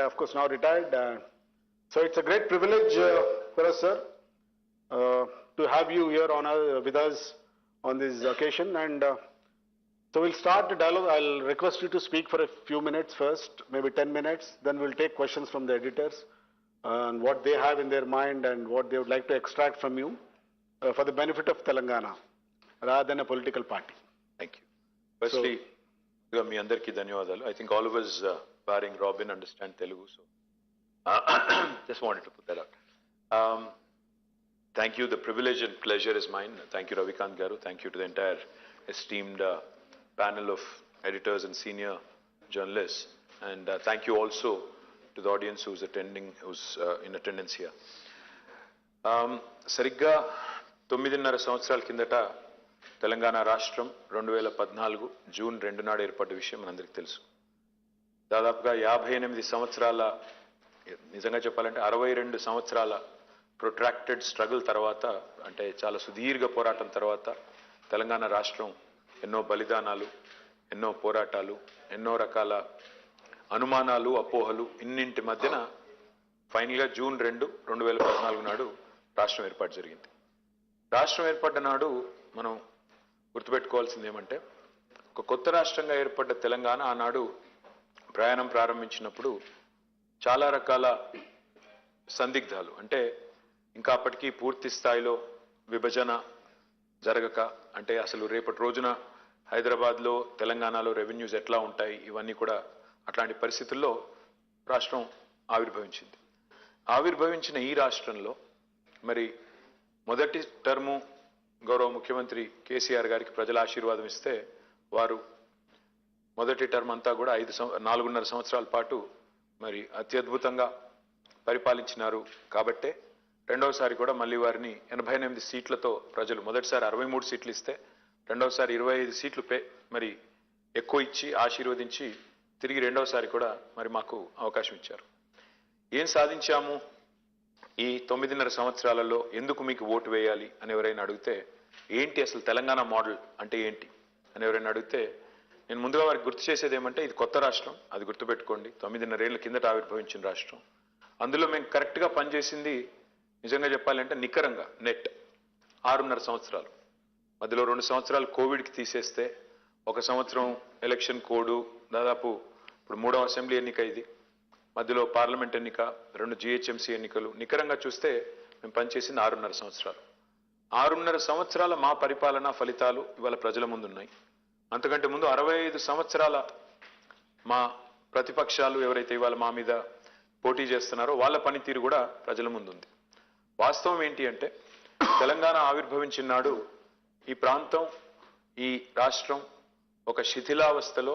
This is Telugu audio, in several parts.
of course now retired. So it's a great privilege for us, sir, to have you here with us on this occasion. And so we'll start the dialogue. I'll request you to speak for a few minutes first, maybe 10 minutes. Then we'll take questions from the editors on what they have in their mind and what they would like to extract from you for the benefit of Telangana, rather than a political party. Thank you. Firstly, మీ అందరికీ ధన్యవాదాలు. I think all of us, barring Robin, understand Telugu, so just wanted to put that out. Thank you. The privilege and pleasure is mine. Thank you, Ravikant Garu. Thank you to the entire esteemed panel of editors and senior journalists. And thank you also to the audience who's in attendance here. Sarigga 9.5 సంవత్సరాల కిందట తెలంగాణ రాష్ట్రం 2014 జూన్ 2 నాడు ఏర్పడ్డ విషయం మనందరికీ తెలుసు. దాదాపుగా 58 సంవత్సరాల, నిజంగా చెప్పాలంటే 62 సంవత్సరాల ప్రొట్రాక్టెడ్ స్ట్రగుల్ తర్వాత, అంటే చాలా సుదీర్ఘ పోరాటం తర్వాత తెలంగాణ రాష్ట్రం ఎన్నో బలిదానాలు, ఎన్నో పోరాటాలు, ఎన్నో రకాల అనుమానాలు, అపోహలు, ఇన్నింటి మధ్యన ఫైనల్గా జూన్ 2, 2014 నాడు రాష్ట్రం ఏర్పాటు జరిగింది. రాష్ట్రం ఏర్పడ్డ నాడు మనం గుర్తుపెట్టుకోవాల్సింది ఏమంటే, ఒక కొత్త రాష్ట్రంగా ఏర్పడ్డ తెలంగాణ ఆనాడు ప్రయాణం ప్రారంభించినప్పుడు చాలా రకాల సందిగ్ధాలు, అంటే ఇంకా అప్పటికీ పూర్తి స్థాయిలో విభజన జరగక, అంటే అసలు రేపటి రోజున హైదరాబాద్లో తెలంగాణలో రెవెన్యూస్ ఎట్లా ఉంటాయి, ఇవన్నీ కూడా అట్లాంటి పరిస్థితుల్లో రాష్ట్రం ఆవిర్భవించింది. ఆవిర్భవించిన ఈ రాష్ట్రంలో మరి మొదటి టర్ము గౌరవ ముఖ్యమంత్రి కేసీఆర్ గారికి ప్రజల ఆశీర్వాదం ఇస్తే, వారు మొదటి టర్మ్ అంతా కూడా 4.5 సంవత్సరాల పాటు మరి అత్యద్భుతంగా పరిపాలించినారు. కాబట్టే రెండవసారి కూడా మళ్ళీ వారిని 88 సీట్లతో ప్రజలు, మొదటిసారి 63 సీట్లు ఇస్తే రెండవసారి 25 సీట్లు మరి ఎక్కువ ఇచ్చి ఆశీర్వదించి తిరిగి రెండవసారి కూడా మరి మాకు అవకాశం ఇచ్చారు. ఏం సాధించాము ఈ 9.5 సంవత్సరాలలో, ఎందుకు మీకు ఓటు వేయాలి అని ఎవరైనా అడిగితే, ఏంటి అసలు తెలంగాణ మోడల్ అంటే ఏంటి అని ఎవరైనా అడిగితే, నేను ముందుగా వారికి గుర్తు చేసేది ఏమంటే, ఇది కొత్త రాష్ట్రం, అది గుర్తుపెట్టుకోండి. 9.5 ఏళ్ల కిందట ఆవిర్భవించిన రాష్ట్రం. అందులో మేము కరెక్ట్గా పనిచేసింది, నిజంగా చెప్పాలంటే నికరంగా నెట్ 6.5 సంవత్సరాలు. మధ్యలో 2 సంవత్సరాలు కోవిడ్కి తీసేస్తే, 1 సంవత్సరం ఎలక్షన్ కోడ్, దాదాపు ఇప్పుడు 3వ అసెంబ్లీ ఎన్నిక ఇది, మధ్యలో పార్లమెంట్ ఎన్నిక, 2 GHMC ఎన్నికలు, నికరంగా చూస్తే మేము పనిచేసింది 6.5 సంవత్సరాలు. 6.5 సంవత్సరాల మా పరిపాలన ఫలితాలు ఇవాళ ప్రజల ముందు ఉన్నాయి. అంతకంటే ముందు 65 సంవత్సరాల మా ప్రతిపక్షాలు ఎవరైతే ఇవాళ మా మీద పోటీ చేస్తున్నారో వాళ్ళ పనితీరు కూడా ప్రజల ముందు ఉంది. వాస్తవం ఏంటి అంటే, తెలంగాణ ఆవిర్భవించిన నాడు ఈ ప్రాంతం, ఈ రాష్ట్రం ఒక శిథిలావస్థలో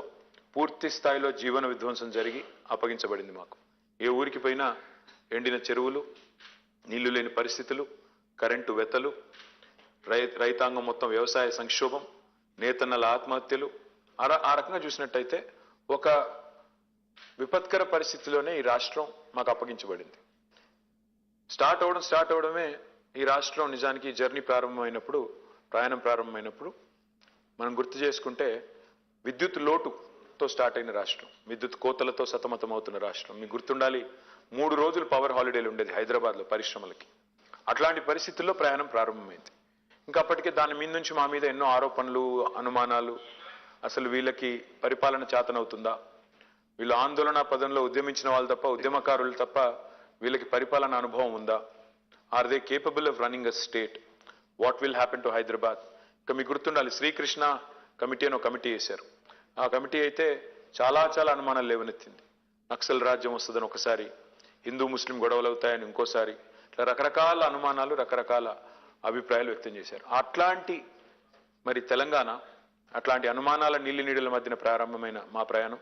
పూర్తి స్థాయిలో జీవన విధ్వంసం జరిగి అప్పగించబడింది మాకు. ఏ ఊరికి పోయినా ఎండిన చెరువులు, నీళ్లు లేని పరిస్థితులు, కరెంటు వెతలు, రైతాంగం మొత్తం వ్యవసాయ సంక్షోభం, నేతన్నల ఆత్మహత్యలు, ఆ రకంగా చూసినట్టయితే ఒక విపత్కర పరిస్థితిలోనే ఈ రాష్ట్రం మాకు అప్పగించబడింది. స్టార్ట్ అవడమే ఈ రాష్ట్రం నిజానికి జర్నీ ప్రారంభమైనప్పుడు, ప్రయాణం ప్రారంభమైనప్పుడు మనం గుర్తు చేసుకుంటే, విద్యుత్ లోటుతో స్టార్ట్ అయిన రాష్ట్రం, విద్యుత్ కోతలతో సతమతమవుతున్న రాష్ట్రం. మీకు గుర్తుండాలి, 3 రోజులు పవర్ హాలిడేలు ఉండేది హైదరాబాద్లో పరిశ్రమలకి. అట్లాంటి పరిస్థితుల్లో ప్రయాణం ప్రారంభమైంది. ఇంకా అప్పటికే దాని మీద నుంచి మా మీద ఎన్నో ఆరోపణలు, అనుమానాలు. అసలు వీళ్ళకి పరిపాలన చేతనవుతుందా, వీళ్ళు ఆందోళన పదంలో ఉద్యమించిన వాళ్ళు తప్ప, ఉద్యమకారులు తప్ప వీళ్ళకి పరిపాలన అనుభవం ఉందా, are they capable of running a state, what will happen to Hyderabad. ఇంకా మీకు గుర్తుండాలి, శ్రీకృష్ణ కమిటీ అని ఒక కమిటీ వేశారు. ఆ కమిటీ అయితే చాలా అనుమానాలు లేవనెత్తింది. నక్సల్ రాజ్యం వస్తుందని ఒకసారి, హిందూ ముస్లిం గొడవలు అవుతాయని ఇంకోసారి, ఇట్లా రకరకాల అనుమానాలు, రకరకాల అభిప్రాయాలు వ్యక్తం చేశారు. అట్లాంటి మరి తెలంగాణ, అట్లాంటి అనుమానాల నీళ్ళ మధ్యన ప్రారంభమైన మా ప్రయాణం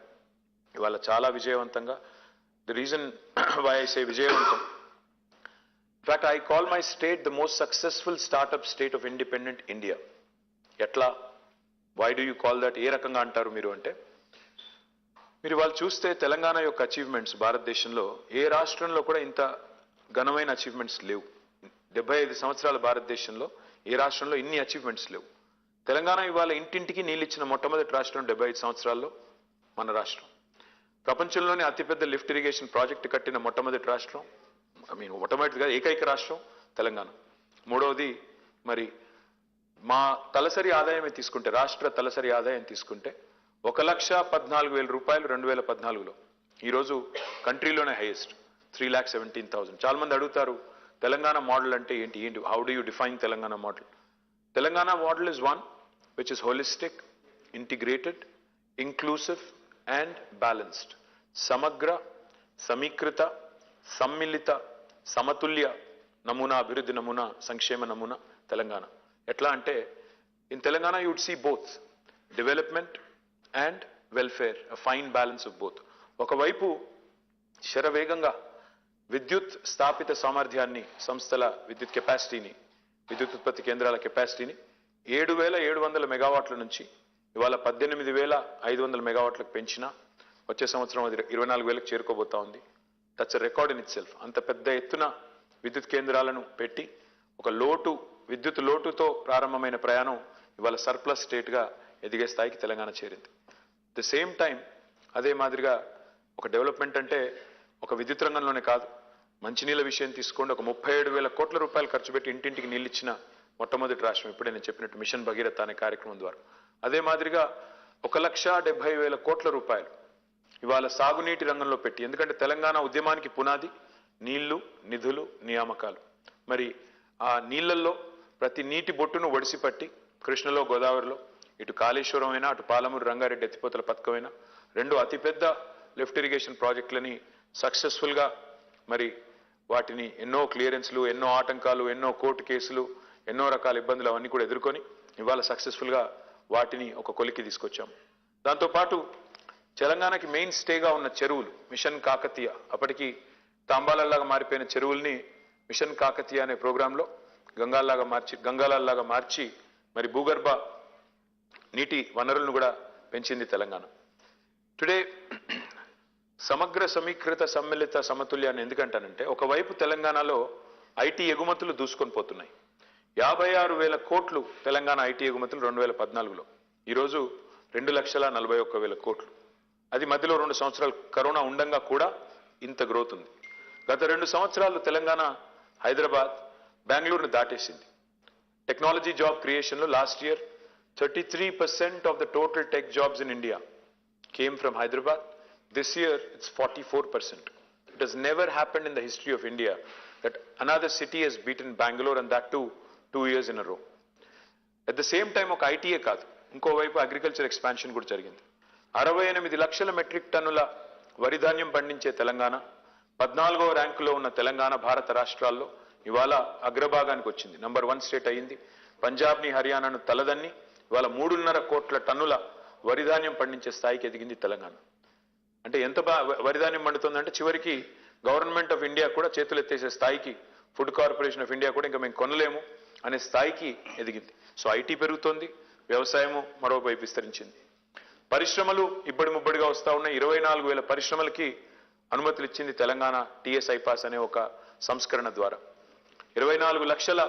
ఇవాళ చాలా విజయవంతంగా, the reason why I say విజయవంతం, in fact I call my state the most successful startup state of independent India. ఎట్లా, why do you call that, ఏ రకంగా అంటారు మీరు అంటే, మీరు వాళ్ళు చూస్తే తెలంగాణ యొక్క అచీవ్మెంట్స్ భారతదేశంలో ఏ రాష్ట్రంలో కూడా ఇంత ఘనమైన అచీవ్మెంట్స్ లేవు. 75 సంవత్సరాల భారతదేశంలో ఏ రాష్ట్రంలో ఇన్ని అచీవ్మెంట్స్ లేవు. తెలంగాణ ఇవాళ ఇంటింటికి నీళ్ళు ఇచ్చిన మొట్టమొదటి రాష్ట్రం 75 సంవత్సరాల్లో మన రాష్ట్రం. ప్రపంచంలోనే అతిపెద్ద లిఫ్ట్ ఇరిగేషన్ ప్రాజెక్టు కట్టిన మొట్టమొదటి రాష్ట్రం, మొట్టమొదటిగా ఏకైక రాష్ట్రం తెలంగాణ. మూడవది మరి మా తలసరి ఆదాయమే తీసుకుంటే, రాష్ట్ర తలసరి ఆదాయం తీసుకుంటే 1,14,000 రూపాయలు 2014లో. ఈరోజు కంట్రీలోనే హైయెస్ట్ 3,17,000. చాలా మంది అడుగుతారు తెలంగాణ మోడల్ అంటే ఏంటి, how do you define Telangana model? Telangana model is one which is holistic, integrated, inclusive and balanced. సమగ్ర, సమీకృత, సమ్మిళిత, సమతుల్య నమూనా, అభివృద్ధి నమూనా, సంక్షేమ నమూనా తెలంగాణ. ఎట్లా అంటే in Telangana you would see both development and welfare, fine balance of both. ఒకవైపు శరవేగంగా విద్యుత్ స్థాపిత సామర్థ్యాన్ని, సంస్థల విద్యుత్ కెపాసిటీని, విద్యుత్ ఉత్పత్తి కేంద్రాల కెపాసిటీని 7,700 మెగావాట్ల నుంచి ఇవాళ 18,500 మెగావాట్లకు పెంచినా వచ్చే సంవత్సరం అది 24,000కు చేరుకోబోతా ఉంది. That's a record in it self. అంత పెద్ద ఎత్తున విద్యుత్ కేంద్రాలను పెట్టి ఒక విద్యుత్ లోటుతో ప్రారంభమైన ప్రయాణం ఇవాళ సర్ప్లస్ స్టేట్గా ఎదిగే స్థాయికి తెలంగాణ చేరింది. ది సేమ్ టైం అదే మాదిరిగా ఒక డెవలప్మెంట్ అంటే ఒక విద్యుత్ రంగంలోనే కాదు, మంచినీళ్ళ విషయం తీసుకోండి. ఒక 37,000 కోట్ల రూపాయలు ఖర్చు పెట్టి ఇంటింటికి నీళ్ళు ఇచ్చిన మొట్టమొదటి రాష్ట్రం, ఇప్పుడే నేను చెప్పినట్టు మిషన్ భగీరథ అనే కార్యక్రమం ద్వారా. అదే మాదిరిగా 1,70,000 కోట్ల రూపాయలు ఇవాళ సాగునీటి రంగంలో పెట్టి, ఎందుకంటే తెలంగాణ ఉద్యమానికి పునాది నీళ్లు, నిధులు, నియామకాలు. మరి ఆ నీళ్లలో ప్రతి నీటి బొట్టును ఒడిసిపట్టి కృష్ణలో, గోదావరిలో, ఇటు కాళేశ్వరం అయినా, అటు పాలమూరు రంగారెడ్డి ఎత్తిపోతల పథకమైనా, రెండు అతిపెద్ద లిఫ్ట్ ఇరిగేషన్ ప్రాజెక్టులని సక్సెస్ఫుల్గా మరి వాటిని ఎన్నో క్లియరెన్స్లు, ఎన్నో ఆటంకాలు, ఎన్నో కోర్టు కేసులు, ఎన్నో రకాల ఇబ్బందులు అవన్నీ కూడా ఎదుర్కొని ఇవాళ సక్సెస్ఫుల్గా వాటిని ఒక కొలికి తీసుకొచ్చాం. దాంతోపాటు తెలంగాణకి మెయిన్ స్టేగా ఉన్న చెరువులు, మిషన్ కాకతీయ, అప్పటికి తాంబాలలాగా మారిపోయిన చెరువుల్ని మిషన్ కాకతీయ అనే ప్రోగ్రాంలో గంగాలాగా మార్చి మరి భూగర్భ నీటి వనరులను కూడా పెంచింది తెలంగాణ. టుడే సమగ్ర, సమీకృత, సమ్మిళిత, సమతుల్యాన్ని ఎందుకంటానంటే, ఒకవైపు తెలంగాణలో ఐటీ ఎగుమతులు దూసుకొని పోతున్నాయి. 56,000 కోట్లు తెలంగాణ ఐటీ ఎగుమతులు 2014లో. ఈరోజు 2,41,000 కోట్లు. అది మధ్యలో 2 సంవత్సరాలు కరోనా ఉండంగా కూడా ఇంత గ్రోత్ ఉంది. గత 2 సంవత్సరాలు తెలంగాణ హైదరాబాద్, బెంగళూరును దాటేసింది. టెక్నాలజీ జాబ్ క్రియేషన్లో last year 33% of the total tech jobs in India came from Hyderabad. This year it's 44%. It has never happened in the history of India that another city has beaten Bangalore, and that too 2 years in a row. At the same time, ఒక ఐటీఏ కాదు, ఇంకోవైపు అగ్రికల్చర్ ఎక్స్పాన్షన్ కూడా జరిగింది. 68 లక్షల మెట్రిక్ టన్నుల వరి ధాన్యం పండించే తెలంగాణ 14వ ర్యాంకులో ఉన్న తెలంగాణ భారత రాష్ట్రాల్లో ఇవాళ అగ్రభాగానికి వచ్చింది. నంబర్ 1 స్టేట్ అయింది. పంజాబ్ని, హర్యానాను తలదన్ని ఇవాళ 3.5 కోట్ల టన్నుల వరిధాన్యం పండించే స్థాయికి ఎదిగింది తెలంగాణ. అంటే ఎంత వరిధాన్యం పండుతుందంటే చివరికి గవర్నమెంట్ ఆఫ్ ఇండియా కూడా చేతులు ఎత్తేసే స్థాయికి, ఫుడ్ కార్పొరేషన్ ఆఫ్ ఇండియా కూడా ఇంకా మేము కొనలేము అనే స్థాయికి ఎదిగింది. సో ఐటీ పెరుగుతోంది, వ్యవసాయము మరోవైపు విస్తరించింది. పరిశ్రమలు ఇబ్బడి ముబ్బడిగా వస్తా ఉన్నాయి. 24,000 పరిశ్రమలకి అనుమతులు ఇచ్చింది తెలంగాణ టీఎస్ ఐపాస్ అనే ఒక సంస్కరణ ద్వారా. 24 లక్షల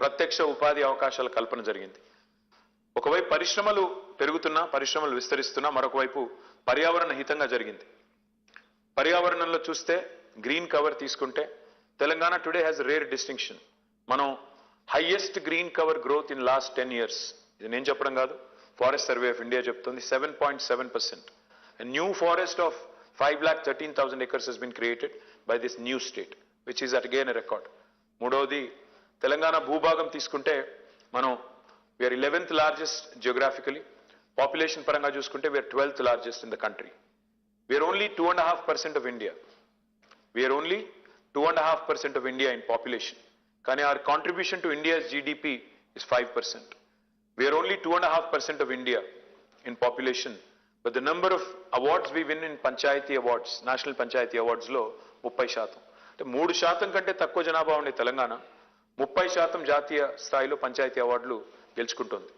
ప్రత్యక్ష ఉపాధి అవకాశాల కల్పన జరిగింది. ఒకవైపు పరిశ్రమలు పెరుగుతున్నా, పరిశ్రమలు విస్తరిస్తున్నా, మరొక వైపు పర్యావరణ హితంగా జరిగింది. పర్యావరణంలో చూస్తే గ్రీన్ కవర్ తీసుకుంటే Telangana today has rare distinction. మనం highest green cover growth in last 10 years. ఇది నేను చెప్పడం కాదు, ఫారెస్ట్ సర్వే ఆఫ్ ఇండియా చెప్తుంది. 7.7%. A new forest of 5,13,000 acres has been created by this new state, which is again a record. మూడవది తెలంగాణ భూభాగం తీసుకుంటే మనం we are 11th largest geographically. Population paranga chuskunte we are 12th largest in the country. We are only 2.5% of India. We are only 2.5% of India in population. Kani our contribution to India's GDP is 5%. We are only 2.5% of India in population. But the number of awards we win in Panchayati awards, National Panchayati awards lo 30%. అంటే 3% కంటే తక్కువ జనాభా ఉండే తెలంగాణ 30% జాతీయ స్థాయిలో పంచాయతీ అవార్డులు గెలుచుకుంటుంది.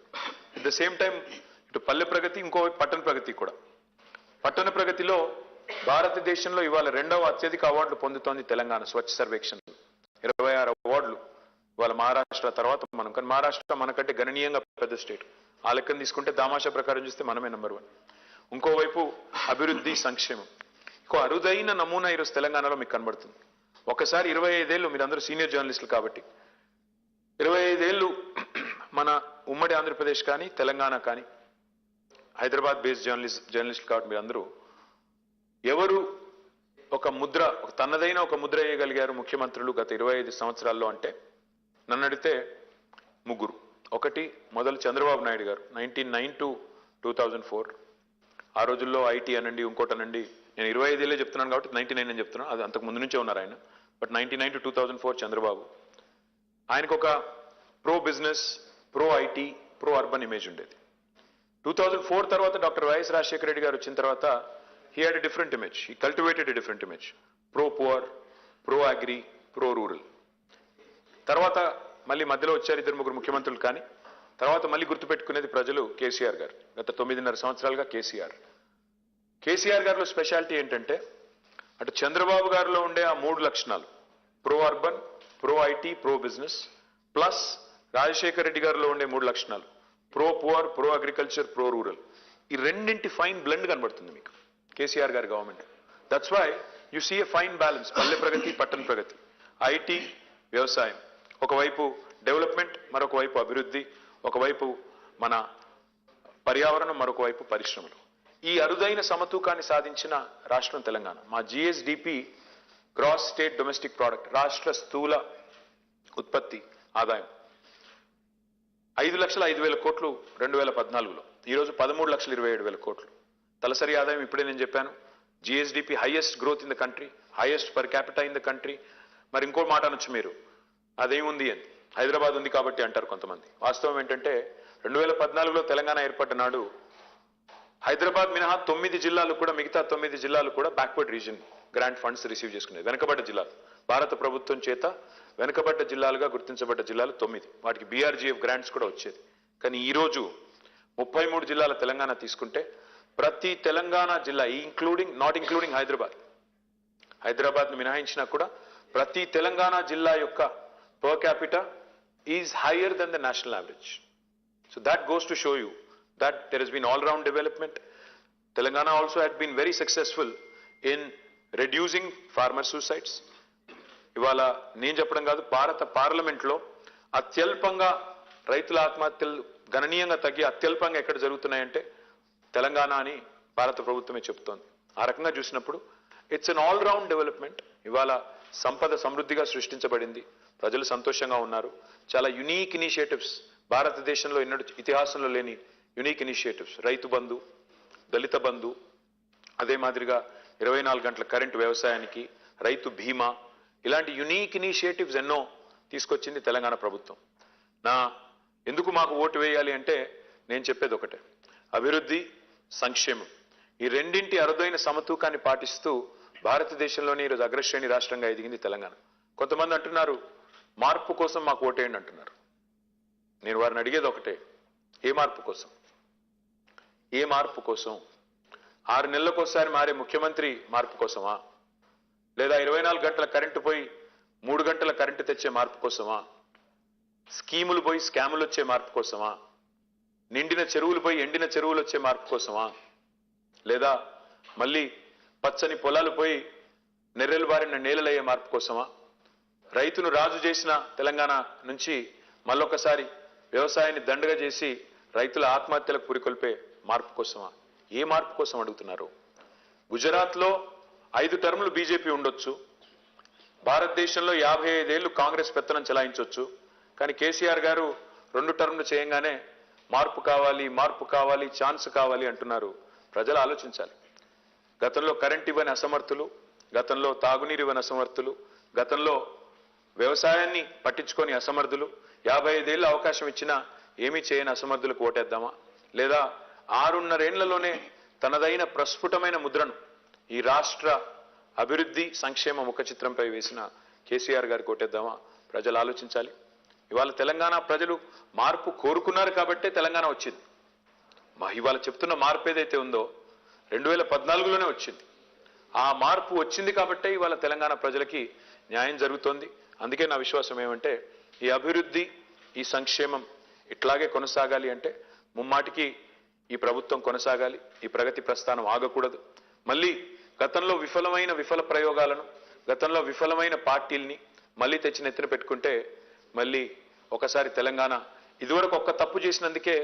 అట్ ద సేమ్ టైం ఇటు పల్లె ప్రగతి, ఇంకో పట్టణ ప్రగతి కూడా. పట్టణ ప్రగతిలో భారతదేశంలో ఇవాళ 2వ అత్యధిక అవార్డులు పొందుతోంది తెలంగాణ. స్వచ్ఛ సర్వేక్షణ 26 అవార్డులు. ఇవాళ మహారాష్ట్ర తర్వాత మనం, కానీ మహారాష్ట్ర మనకంటే గణనీయంగా పెద్ద స్టేట్. ఆ లెక్కను తీసుకుంటే దామాషా ప్రకారం చూస్తే మనమే నంబర్ 1. ఇంకోవైపు అభివృద్ధి సంక్షేమం. ఇంకో అరుదైన నమూనా ఈరోజు తెలంగాణలో మీకు కనబడుతుంది. ఒకసారి 25 ఏళ్ళు, మీరందరూ సీనియర్ జర్నలిస్టులు కాబట్టి 25 ఏళ్ళు మన ఉమ్మడి ఆంధ్రప్రదేశ్ కానీ తెలంగాణ కానీ హైదరాబాద్ బేస్డ్ జర్నలిస్టులు కాబట్టి మీరందరూ ఎవరు ఒక ముద్ర, తనదైన ఒక ముద్ర వేయగలిగారు ముఖ్యమంత్రులు గత 25 సంవత్సరాల్లో అంటే నన్ను అడిగితే ముగ్గురు. ఒకటి మొదలు చంద్రబాబు నాయుడు గారు 1999 to 2004. ఆ రోజుల్లో ఐటీ అనండి, ఇంకోటనండి, నేను 25 ఏళ్ళే చెప్తున్నాను కాబట్టి 99 అని చెప్తున్నాను, అది అంతకు ముందు నుంచే ఉన్నారు ఆయన. But 1999 to 2004 Chandrababu. ఆయనకు ఒక pro business, pro IT, pro urban image ఉండేది. 2004 తర్వాత డాక్టర్ వైఎస్ రాజశేఖర రెడ్డి గారు వచ్చిన తర్వాత he had a different image. He cultivated a different image. Pro poor, pro agri, pro rural. తర్వాత మళ్ళీ మధ్యలో వచ్చారు 2-3 ముఖ్యమంత్రులు, కానీ తర్వాత మళ్ళీ గుర్తుపెట్టుకునేది ప్రజలు కేసీఆర్ గారు. గత 9.5 సంవత్సరాలుగా కేసీఆర్ గారిలో స్పెషాలిటీ ఏంటంటే అటు చంద్రబాబు గారిలో ఉండే ఆ 3 లక్షణాలు, pro urban, pro IT, pro business, plus Rajasekhara Reddy గారిలో ఉండే 3 లక్షణాలు, pro poor, pro agriculture, pro rural. ఈ రెండింటి ఫైన్ బ్లెండ్ కనబడుతుంది మీకు కేసీఆర్ గారి government. That's why you see a fine balance. Palle Pragati, పట్టణ ప్రగతి, ఐటీ, వ్యవసాయం, ఒకవైపు డెవలప్మెంట్, మరొక వైపు అభివృద్ధి, ఒకవైపు మన పర్యావరణం, మరొక వైపు పరిశ్రమలు. ఈ అరుదైన సమతూకాన్ని సాధించిన రాష్ట్రం తెలంగాణ. మా GSDP, gross state domestic product, రాష్ట్ర స్థూల ఉత్పత్తి ఆదాయం 5,05,000 కోట్లు 2014లో. ఈరోజు 13,27,000 కోట్లు. తలసరి ఆదాయం ఇప్పుడే నేను చెప్పాను. GSDP highest growth in the country, highest per capital in the country. మరి ఇంకో మాట అనొచ్చు మీరు, అదేముంది అని, హైదరాబాద్ ఉంది కాబట్టి అంటారు కొంతమంది. వాస్తవం ఏంటంటే 2014లో తెలంగాణ ఏర్పడ్డ నాడు హైదరాబాద్ మినహా 9 జిల్లాలు కూడా, మిగతా 9 జిల్లాలు కూడా backward reason grant funds receive చేసుకునేది. వెనుకబడ్డ జిల్లాలు, భారత ప్రభుత్వం చేత వెనుకబడ్డ జిల్లాలుగా గుర్తించబడ్డ జిల్లాలు 9. వాటికి బీఆర్జీఎఫ్ గ్రాంట్స్ కూడా వచ్చేది. కానీ ఈరోజు 33 జిల్లాల తెలంగాణ తీసుకుంటే ప్రతి తెలంగాణ జిల్లా, నాట్ ఇంక్లూడింగ్ హైదరాబాద్ మినహాయించినా కూడా ప్రతి తెలంగాణ జిల్లా యొక్క per capita is higher than the national average. So that goes to show you that there has been all-round development. Telangana also had been very successful in reducing farmer suicides. ఇవాళ నేను చెప్పడం కాదు, భారత పార్లమెంట్లో అత్యల్పంగా రైతుల ఆత్మహత్యలు గణనీయంగా తగ్గి అత్యల్పంగా ఎక్కడ జరుగుతున్నాయంటే తెలంగాణ అని భారత ప్రభుత్వమే చెబుతోంది. ఆ రకంగా చూసినప్పుడు ఇట్స్ అన్ ఆల్-రౌండ్ డెవలప్మెంట్. ఇవాళ సంపద సమృద్ధిగా సృష్టించబడింది, ప్రజలు సంతోషంగా ఉన్నారు. చాలా యునీక్ ఇనిషియేటివ్స్, భారతదేశంలో ఇతిహాసంలో లేని యునీక్ ఇనిషియేటివ్స్, రైతు బంధు, దళిత బంధు, అదే మాదిరిగా 24 గంటల కరెంటు వ్యవసాయానికి, రైతు బీమా, ఇలాంటి యునీక్ ఇనిషియేటివ్స్ ఎన్నో తీసుకొచ్చింది తెలంగాణ ప్రభుత్వం. ఎందుకు మాకు ఓటు వేయాలి అంటే నేను చెప్పేది ఒకటే, అభివృద్ధి, సంక్షేమం, ఈ రెండింటి అరుదైన సమతూకాన్ని పాటిస్తూ భారతదేశంలోనే ఈరోజు అగ్రశ్రేణి రాష్ట్రంగా ఎదిగింది తెలంగాణ. కొంతమంది అంటున్నారు మార్పు కోసం మాకు ఓటేయండి అంటున్నారు. నేను వారిని అడిగేది ఒకటే, ఏ మార్పు కోసం? 6 నెలలకోసారి మారే ముఖ్యమంత్రి మార్పు కోసమా? లేదా 24 గంటల కరెంటు పోయి 3 గంటల కరెంటు తెచ్చే మార్పు కోసమా? స్కీములు పోయి స్కాములు వచ్చే మార్పు కోసమా? నిండిన చెరువులు పోయి ఎండిన చెరువులు వచ్చే మార్పు కోసమా? లేదా మళ్ళీ పచ్చని పొలాలు పోయి నెర్రెలు బారిన నేలలయ్యే మార్పు కోసమా? రైతును రాజు చేసిన తెలంగాణ నుంచి మళ్ళొకసారి వ్యవసాయాన్ని దండగా చేసి రైతుల ఆత్మహత్యలకు పురికొల్పే మార్పు కోసమా? ఏ మార్పు కోసం అడుగుతున్నారు? గుజరాత్లో 5 టర్ములు బీజేపీ ఉండొచ్చు, భారతదేశంలో 55 ఏళ్లు కాంగ్రెస్ పెత్తనం చెలాయించవచ్చు. కానీ కేసీఆర్ గారు 2 టర్ములు చేయంగానే మార్పు కావాలి, ఛాన్స్ కావాలి అంటున్నారు. ప్రజలు ఆలోచించాలి. గతంలో కరెంట్ ఇవ్వని అసమర్థులు, గతంలో తాగునీరు ఇవ్వని అసమర్థులు, గతంలో వ్యవసాయాన్ని పట్టించుకొని అసమర్థులు, 55 ఏళ్ళ అవకాశం ఇచ్చినా ఏమీ చేయని అసమర్థులకు ఓటేద్దామా? లేదా 6.5 ఏళ్లలోనే తనదైన ప్రస్ఫుటమైన ముద్రను ఈ రాష్ట్ర అభివృద్ధి సంక్షేమ ముఖ చిత్రంపై వేసిన కేసీఆర్ గారికి ఓటేద్దామా? ప్రజలు ఆలోచించాలి. ఇవాళ తెలంగాణ ప్రజలు మార్పు కోరుకున్నారు కాబట్టే తెలంగాణ వచ్చింది. ఇవాళ చెప్తున్న మార్పు ఏదైతే ఉందో 2014లోనే వచ్చింది. ఆ మార్పు వచ్చింది కాబట్టే ఇవాళ తెలంగాణ ప్రజలకి న్యాయం జరుగుతోంది. అందుకే నా విశ్వాసం ఏమంటే ఈ అభివృద్ధి, ఈ సంక్షేమం ఇట్లాగే కొనసాగాలి అంటే ముమ్మాటికి ఈ ప్రభుత్వం కొనసాగాలి, ఈ ప్రగతి ప్రస్థానం ఆగకూడదు. మళ్ళీ గతంలో విఫల ప్రయోగాలను, గతంలో విఫలమైన పార్టీల్ని మళ్ళీ తెచ్చి నెత్తిన పెట్టుకుంటే మళ్ళీ ఒకసారి తెలంగాణ ఇదివరకు ఒక్క తప్పు చేసినందుకే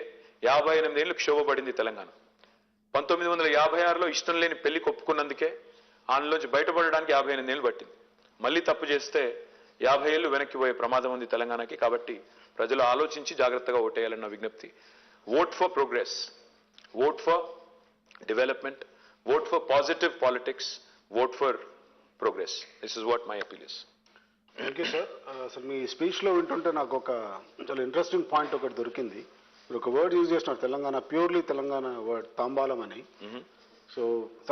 58 ఏళ్లు క్షోభపడింది తెలంగాణ. 1956లో ఇష్టం లేని పెళ్లి ఒప్పుకున్నందుకే ఆనలోంచి బయటపడడానికి 58 ఏళ్లు పట్టింది. మళ్ళీ తప్పు చేస్తే 50 ఏళ్లు వెనక్కి పోయే ప్రమాదం ఉంది తెలంగాణకి. కాబట్టి ప్రజలు ఆలోచించి జాగ్రత్తగా ఓటేయాలన్న విజ్ఞప్తి. Vote for progress, vote for development, vote for positive politics, vote for progress. This is what my appeal is. Thank you sir. అసలు మీ స్పీచ్లో వింటుంటే నాకు ఒక చాలా ఇంట్రెస్టింగ్ పాయింట్ ఒకటి దొరికింది. మీరు ఒక వర్డ్ యూజ్ చేసినారు, తెలంగాణ, ప్యూర్లీ తెలంగాణ వర్డ్ తాంబాలం అని. So